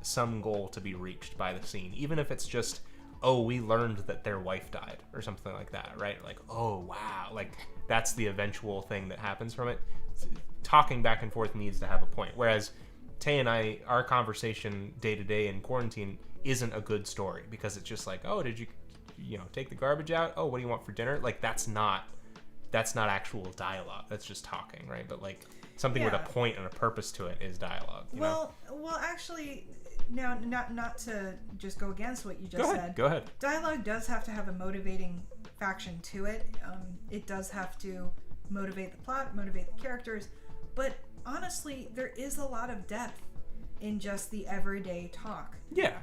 some goal to be reached by the scene. Even if it's just, oh, we learned that their wife died or something like that, right? Like, oh, wow. Like, that's the eventual thing that happens from it. Talking back and forth needs to have a point. Whereas Tay and I, our conversation day to day in quarantine isn't a good story, because it's just like, oh, did you take the garbage out? Oh, what do you want for dinner? Like, that's not actual dialogue. That's just talking, right? But like something with a point and a purpose to it is dialogue. You know? Well, actually, now not to just go against what you just said. Go ahead. Dialogue does have to have a motivating faction to it. It does have to motivate the plot, motivate the characters. But honestly, there is a lot of depth in just the everyday talk. Yeah.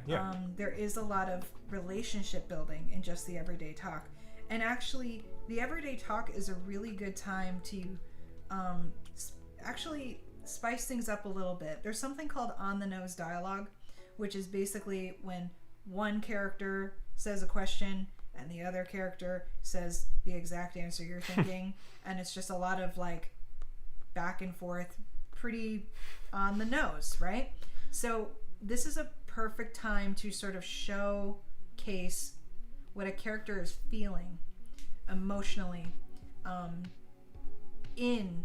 There is a lot of relationship building in just the everyday talk. And actually, the everyday talk is a really good time to actually spice things up a little bit. There's something called on-the-nose dialogue, which is basically when one character says a question and the other character says the exact answer you're thinking. And it's just a lot of like back and forth, pretty on the nose, right? So this is a perfect time to sort of showcase what a character is feeling emotionally in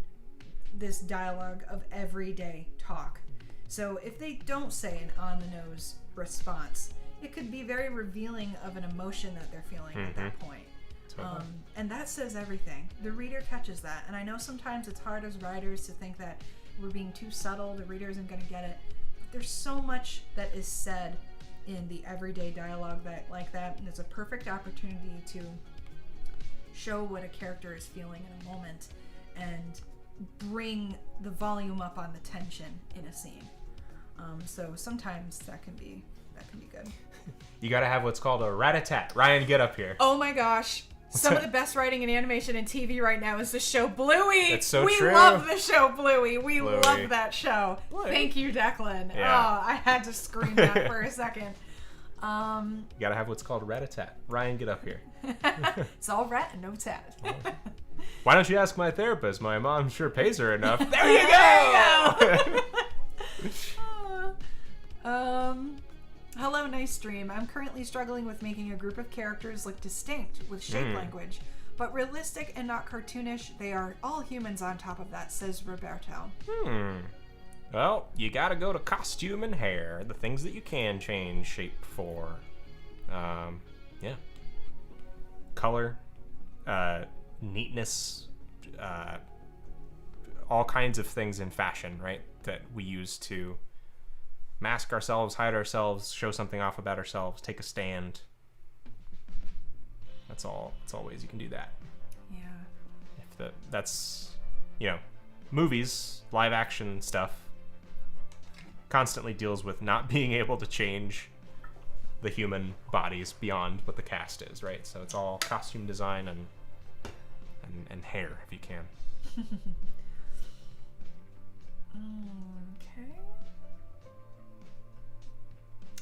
this dialogue of everyday talk. So if they don't say an on-the-nose response, it could be very revealing of an emotion that they're feeling at that point. And that says everything. The reader catches that. And I know sometimes it's hard as writers to think that we're being too subtle, the reader isn't going to get it. But there's so much that is said in the everyday dialogue like that, and it's a perfect opportunity to show what a character is feeling in a moment and bring the volume up on the tension in a scene. So sometimes that can be good. You gotta have what's called a rat-a-tat. Ryan, get up here. Oh my gosh. Some of the best writing in animation and TV right now is the show Bluey. That's so true. We love the show Bluey. We love that show. Bluey. Thank you, Declan. Yeah. Oh, I had to scream that for a second. You gotta have what's called a rat-a-tat. Ryan, get up here. It's all rat and no tat. Why don't you ask my therapist? My mom sure pays her enough. There you go! Hello, nice stream. I'm currently struggling with making a group of characters look distinct with shape language, but realistic and not cartoonish. They are all humans on top of that, says Roberto. Well, you gotta go to costume and hair, the things that you can change shape for. Yeah. Color, neatness, all kinds of things in fashion, right? That we use to mask ourselves, hide ourselves, show something off about ourselves, take a stand. That's all ways you can do that. Yeah. That's, movies, live action stuff constantly deals with not being able to change the human bodies beyond what the cast is, right? So it's all costume design and hair, if you can.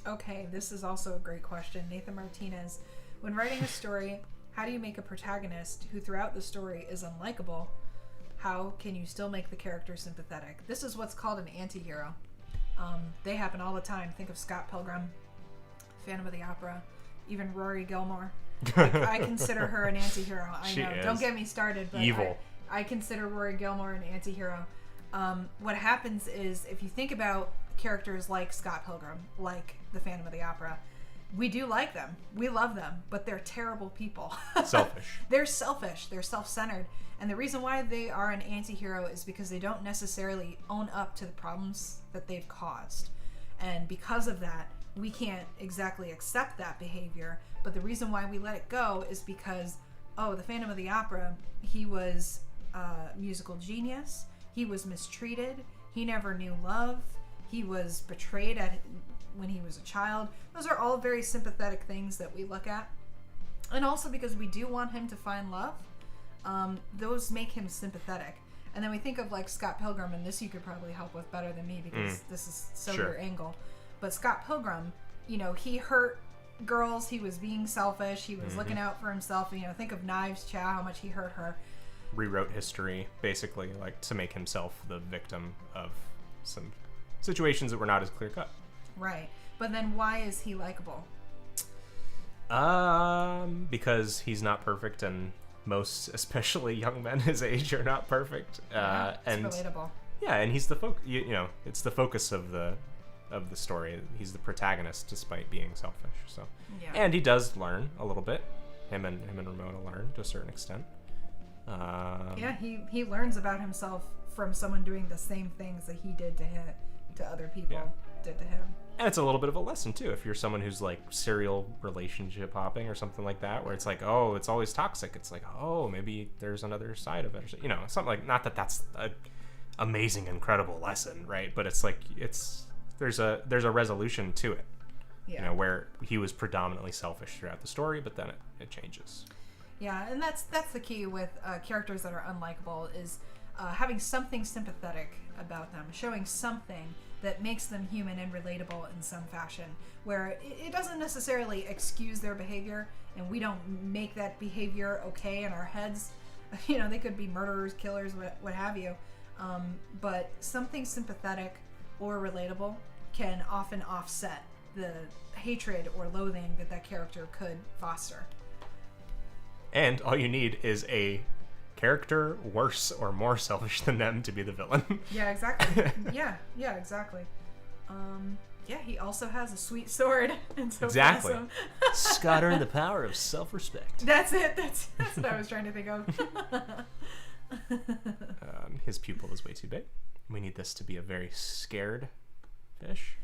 Okay, this is also a great question. Nathan Martinez, when writing a story, how do you make a protagonist who throughout the story is unlikable? How can you still make the character sympathetic? This is what's called an anti-hero. They happen all the time. Think of Scott Pilgrim, Phantom of the Opera, even Rory Gilmore. I consider her an anti-hero. I know. Don't get me started, but evil. I consider Rory Gilmore an anti-hero. What happens is, if you think about characters like Scott Pilgrim, like the Phantom of the Opera, we do like them. We love them, but they're terrible people. Selfish. They're selfish. They're self-centered. And the reason why they are an anti-hero is because they don't necessarily own up to the problems that they've caused. And because of that, we can't exactly accept that behavior. But the reason why we let it go is because, the Phantom of the Opera, he was a musical genius. He was mistreated. He never knew love. He was betrayed when he was a child. Those are all very sympathetic things that we look at. And also because we do want him to find love, those make him sympathetic. And then we think of like Scott Pilgrim, and this you could probably help with better than me because this is so your angle. But Scott Pilgrim, he hurt girls. He was being selfish. He was looking out for himself. Think of Knives Chow, how much he hurt her. Rewrote history, basically, like to make himself the victim of some situations that were not as clear cut. Right. But then why is he likable? Because he's not perfect, and most, especially young men his age, are not perfect. It's relatable. Yeah, and he's the it's the focus of the story. He's the protagonist, despite being selfish. So, and he does learn a little bit. Him and Ramona learn to a certain extent. He learns about himself from someone doing the same things that he did to other people did to him. And it's a little bit of a lesson too, if you're someone who's like serial relationship hopping or something like that, where it's like, oh, it's always toxic. It's like, oh, maybe there's another side of it, or something like. Not that that's an amazing, incredible lesson, right? But it's like there's a resolution to it. Yeah. Where he was predominantly selfish throughout the story, but then it changes. Yeah, and that's the key with characters that are unlikable is having something sympathetic about them, showing something that makes them human and relatable in some fashion, where it doesn't necessarily excuse their behavior, and we don't make that behavior okay in our heads. They could be murderers, killers, what have you. But something sympathetic or relatable can often offset the hatred or loathing that character could foster. And all you need is a character worse or more selfish than them to be the villain. Yeah, exactly. yeah, exactly. He also has a sweet sword, and so exactly. Awesome. Scott earned the power of self-respect. That's it. That's what I was trying to think of. His pupil is way too big. We need this to be a very scared fish.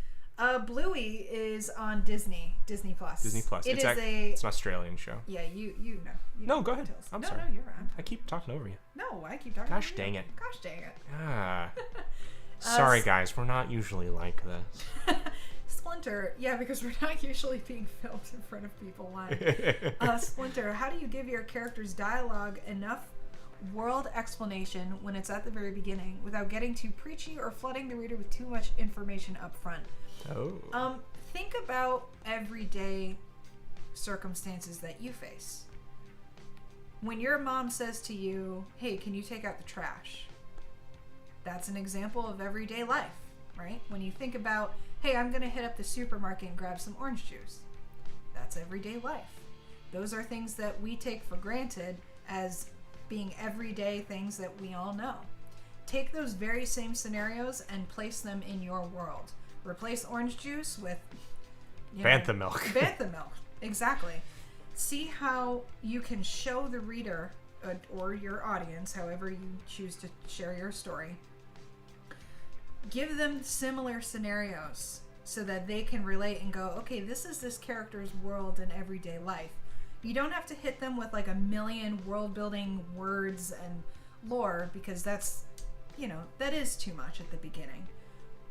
Bluey is on Disney Plus. Disney Plus. It's an Australian show. Yeah, you know. No, go ahead. I'm sorry. No, you're on. I keep talking over you. No, I keep talking. Gosh over dang you. it. Gosh dang it. Ah. Sorry, guys. We're not usually like this. Splinter. Yeah, because we're not usually being filmed in front of people live. Splinter. How do you give your characters dialogue enough world explanation when it's at the very beginning without getting too preachy or flooding the reader with too much information up front? Oh. Think about everyday circumstances that you face. When your mom says to you, hey, can you take out the trash? That's an example of everyday life, right? When you think about, hey, I'm going to hit up the supermarket and grab some orange juice. That's everyday life. Those are things that we take for granted as being everyday things that we all know. Take those very same scenarios and place them in your world. Replace orange juice with Bantha milk. Bantha milk, exactly. See how you can show the reader or your audience, however you choose to share your story, give them similar scenarios so that they can relate and go, okay, this is this character's world in everyday life. You don't have to hit them with like a million world-building words and lore because that's, that is too much at the beginning.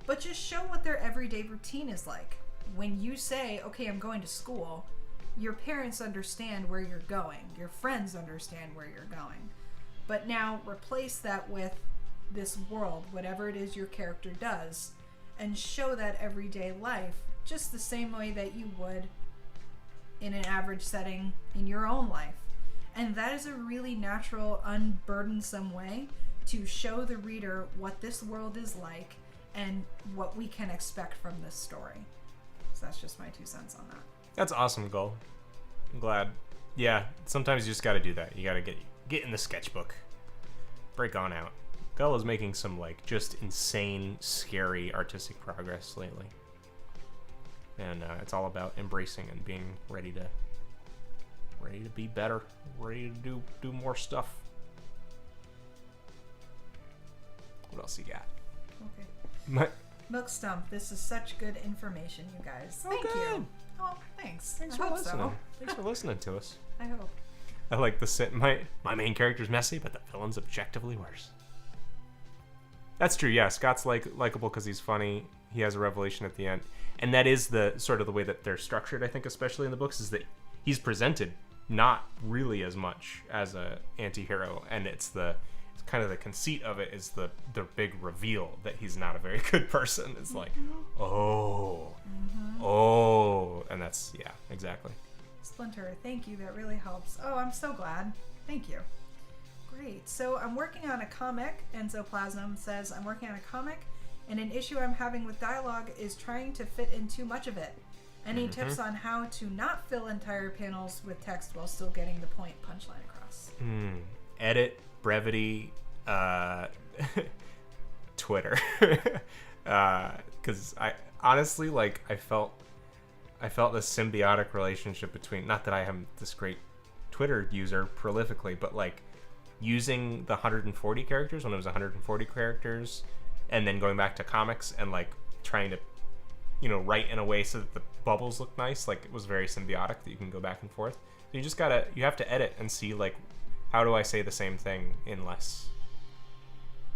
But just show what their everyday routine is like. When you say, okay, I'm going to school, your parents understand where you're going. Your friends understand where you're going. But now replace that with this world, whatever it is your character does, and show that everyday life just the same way that you would in an average setting in your own life. And that is a really natural, unburdensome way to show the reader what this world is like and what we can expect from this story. So that's just my 2 cents on that. That's awesome, Gull. I'm glad. Yeah, sometimes you just gotta do that. You gotta get in the sketchbook. Break on out. Gull is making some, like, just insane, scary artistic progress lately. And it's all about embracing and being ready to be better, ready to do more stuff. What else you got? Okay. Milk Stump, this is such good information, you guys. Thank you. Oh, thanks. Thanks I for hope listening. so. Thanks for listening to us. I hope. I like my main character's messy, but the villain's objectively worse. That's true. Yeah, Scott's likable because he's funny. He has a revelation at the end, and that is the sort of the way that they're structured. I think, especially in the books, is that he's presented not really as much as a anti-hero, and it's kind of the conceit of it is the big reveal that he's not a very good person. It's like, oh, and that's, yeah, exactly. Splinter, thank you. That really helps. Oh, I'm so glad. Thank you. Great. So I'm working on a comic. Enzoplasm says, I'm working on a comic, and an issue I'm having with dialogue is trying to fit in too much of it. Any tips on how to not fill entire panels with text while still getting the point punchline across? Edit, brevity, Twitter. Because I honestly, like, I felt this symbiotic relationship between, not that I am this great Twitter user prolifically, but like using the 140 characters when it was 140 characters and then going back to comics and like trying to, write in a way so that the bubbles look nice. Like, it was very symbiotic that you can go back and forth. So you have to edit and see, like, how do I say the same thing in less?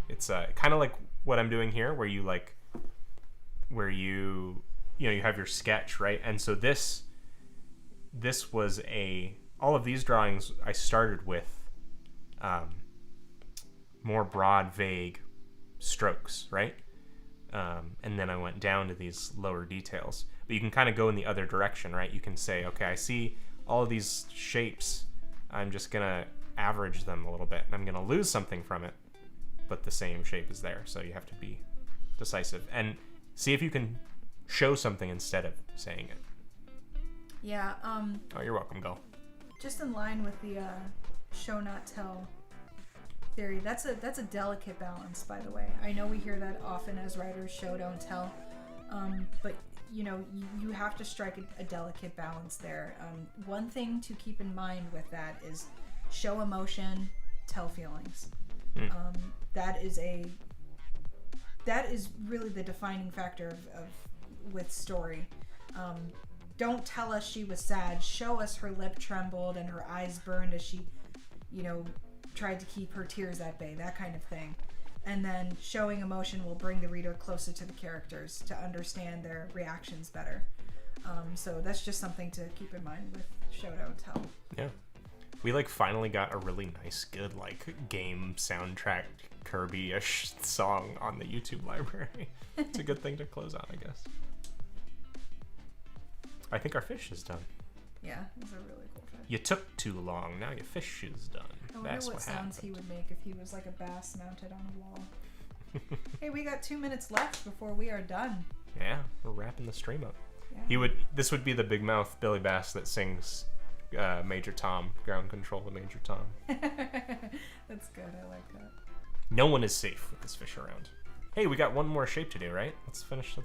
It's kind of like what I'm doing here, where you have your sketch, right? And so this was all of these drawings I started with more broad, vague strokes, right? And then I went down to these lower details. But you can kind of go in the other direction, right? You can say, okay, I see all of these shapes. I'm just going to average them a little bit, and I'm going to lose something from it, but the same shape is there. So you have to be decisive and see if you can show something instead of saying it. Yeah. Oh, you're welcome, Gull. Just in line with the show not tell theory, that's a delicate balance, by the way. I know we hear that often as writers, show don't tell, but you have to strike a delicate balance there. One thing to keep in mind with that is show emotion, tell feelings. That is really the defining factor of with story. Don't tell us she was sad. Show us her lip trembled and her eyes burned as she, tried to keep her tears at bay, that kind of thing. And then showing emotion will bring the reader closer to the characters to understand their reactions better. So that's just something to keep in mind with show don't tell. Yeah. We finally got a really nice, good game soundtrack Kirby-ish song on the YouTube library. It's a good thing to close on, I guess. I think our fish is done. Yeah, it's a really cool fish. You took too long. Now your fish is done. I wonder That's what sounds happened. he would make if he was like a bass mounted on a wall. Hey, we got 2 minutes left before we are done. Yeah, we're wrapping the stream up. Yeah. This would be the big mouth Billy Bass that sings Major Tom, Ground Control to Major Tom. That's good. I like that. No one is safe with this fish around. Hey, we got one more shape to do, right? Let's finish.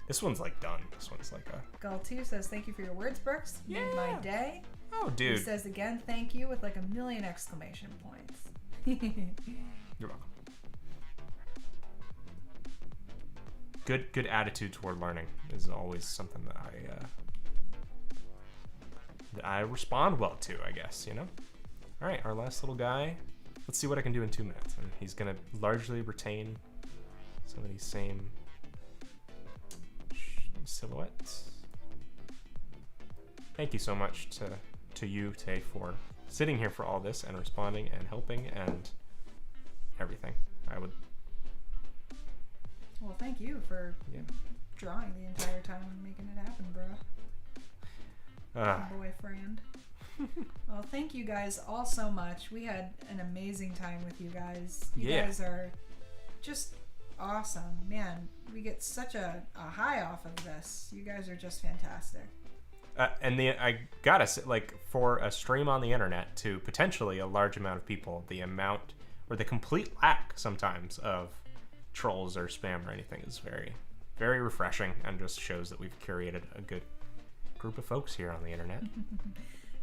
This one's done. This one's a... Gull2 says, thank you for your words, Brooks. You made my day. Oh, dude. He says again, thank you with 1,000,000 exclamation points. You're welcome. Good attitude toward learning is always something that I respond well to, I guess, All right, our last little guy. Let's see what I can do in 2 minutes. And he's going to largely retain some of these same silhouettes. Thank you so much to you, Tay, for sitting here for all this and responding and helping and for drawing the entire time and making it happen, bro. Boyfriend. Well, thank you guys all so much. We had an amazing time with you guys. You guys are just awesome. Man, we get such a high off of this. You guys are just fantastic. And I gotta say, like, for a stream on the internet to potentially a large amount of people, the amount or the complete lack sometimes of trolls or spam or anything is very, very refreshing, and just shows that we've curated a good group of folks here on the internet.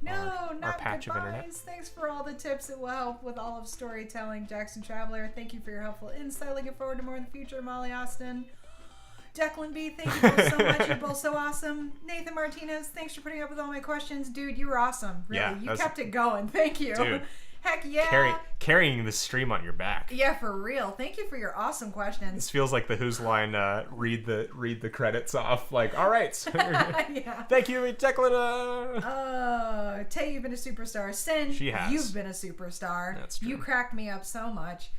No, not patch of internet. goodbyes. Thanks for all the tips. It will help with all of storytelling. Jackson Traveler, thank you for your helpful insight. Looking forward to more in the future. Molly Austin. Declan B, thank you both so much. You're both so awesome. Nathan Martinez, thanks for putting up with all my questions. Dude, you were awesome. Really. Yeah, you kept it going. Thank you. Dude. Heck yeah. Carrying the stream on your back. Yeah, for real. Thank you for your awesome questions. This feels like the Who's Line, read the credits off. Like, all right. Yeah. Thank you, Declan. Tay, you've been a superstar. Sin, She has. you've been a superstar. That's true. You cracked me up so much.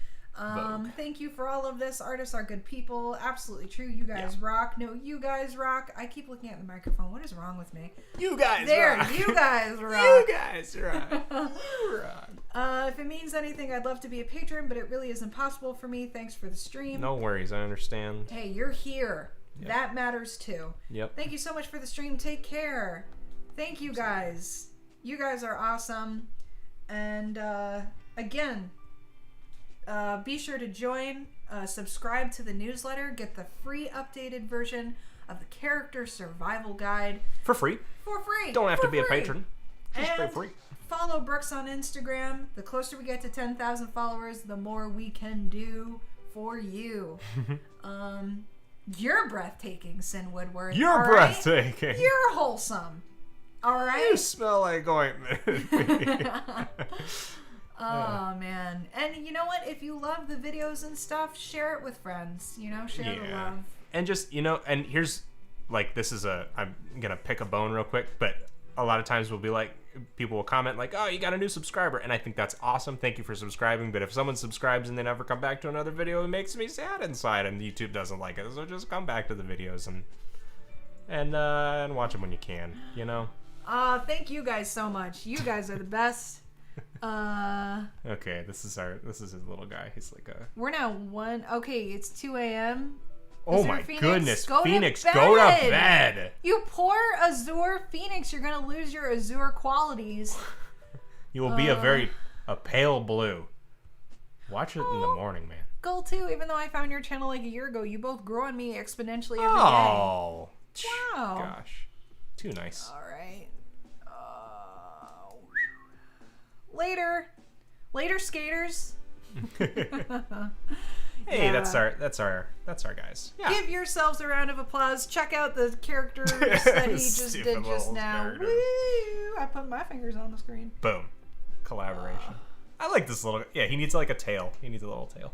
Thank you for all of this. Artists are good people. Absolutely true. You guys rock. No, you guys rock. I keep looking at the microphone. What is wrong with me? You guys rock. You guys rock. You guys rock. You rock. If it means anything, I'd love to be a patron, but it really is impossible for me. Thanks for the stream. No worries. I understand. Hey, you're here. Yep. That matters too. Yep. Thank you so much for the stream. Take care. Thank you guys. You guys are awesome. And again, be sure to join, subscribe to the newsletter, get the free updated version of the character survival guide For free. for free. Don't have for to be a free. patron. Just for And free. follow Brooks on Instagram. The closer we get to 10,000 followers, the more we can do for you. You're breathtaking, Sin Woodward. You're all right? breathtaking. You're wholesome. All right? You smell like ointment. Oh, man. And you know what? If you love the videos and stuff, share it with friends. You know, share the love. And just, and here's, like, I'm going to pick a bone real quick, but a lot of times we'll be like, people will comment like, oh, you got a new subscriber. And I think that's awesome. Thank you for subscribing. But if someone subscribes and they never come back to another video, it makes me sad inside, and YouTube doesn't like it. So just come back to the videos and watch them when you can, Thank you guys so much. You guys are the best. Okay, this is his little guy. He's like a... We're now okay, it's 2 a.m. Oh my goodness, Phoenix, go to bed. You poor Azure Phoenix, you're gonna lose your Azure qualities. You will be a pale blue. Watch it in the morning, man. Goal 2, even though I found your channel like a year ago, you both grow on me exponentially every day. Oh. Wow. Gosh. Too nice. All right. Later, skaters. Hey, that's our guys. Yeah. Give yourselves a round of applause. Check out the characters that he just Stupid did just little now. characters. Woo! I put my fingers on the screen. Boom. Collaboration. I like this little... Yeah, he needs like a tail. He needs a little tail.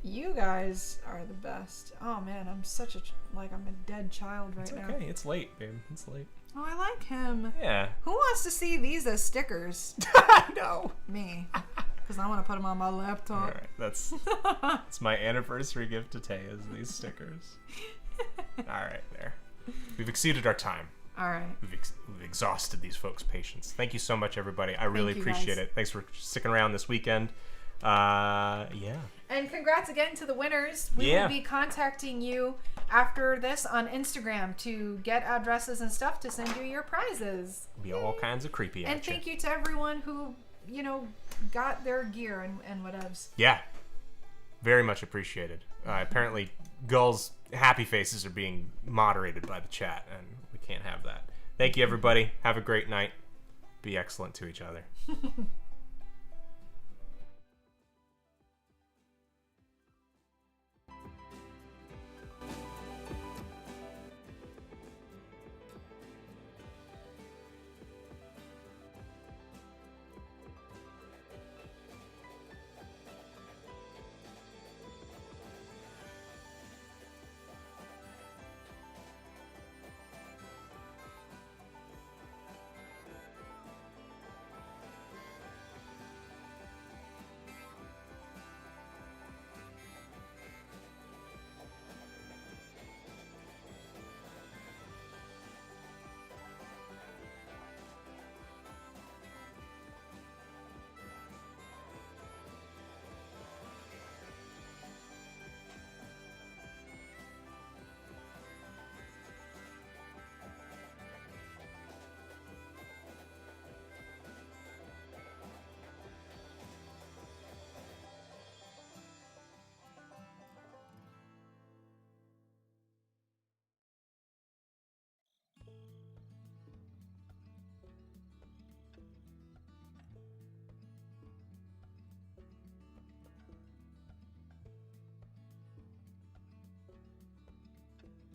You guys are the best. Oh man, I'm such I'm a dead child right now. It's okay. It's late, babe. It's late. Oh, I like him. Yeah. Who wants to see these as stickers? No. Me. Because I want to put them on my laptop. All right. That's my anniversary gift to Tay is these stickers. All right, there. We've exceeded our time. All right. We've exhausted these folks' patience. Thank you so much, everybody. I really appreciate it. Thanks for sticking around this weekend. Yeah. And congrats again to the winners. We will be contacting you after this on Instagram to get addresses and stuff to send you your prizes. Be all kinds of creepy And at you. thank you to everyone who, got their gear and whatevs. Yeah. Very much appreciated. Apparently, Gull's happy faces are being moderated by the chat, and we can't have that. Thank you, everybody. Have a great night. Be excellent to each other.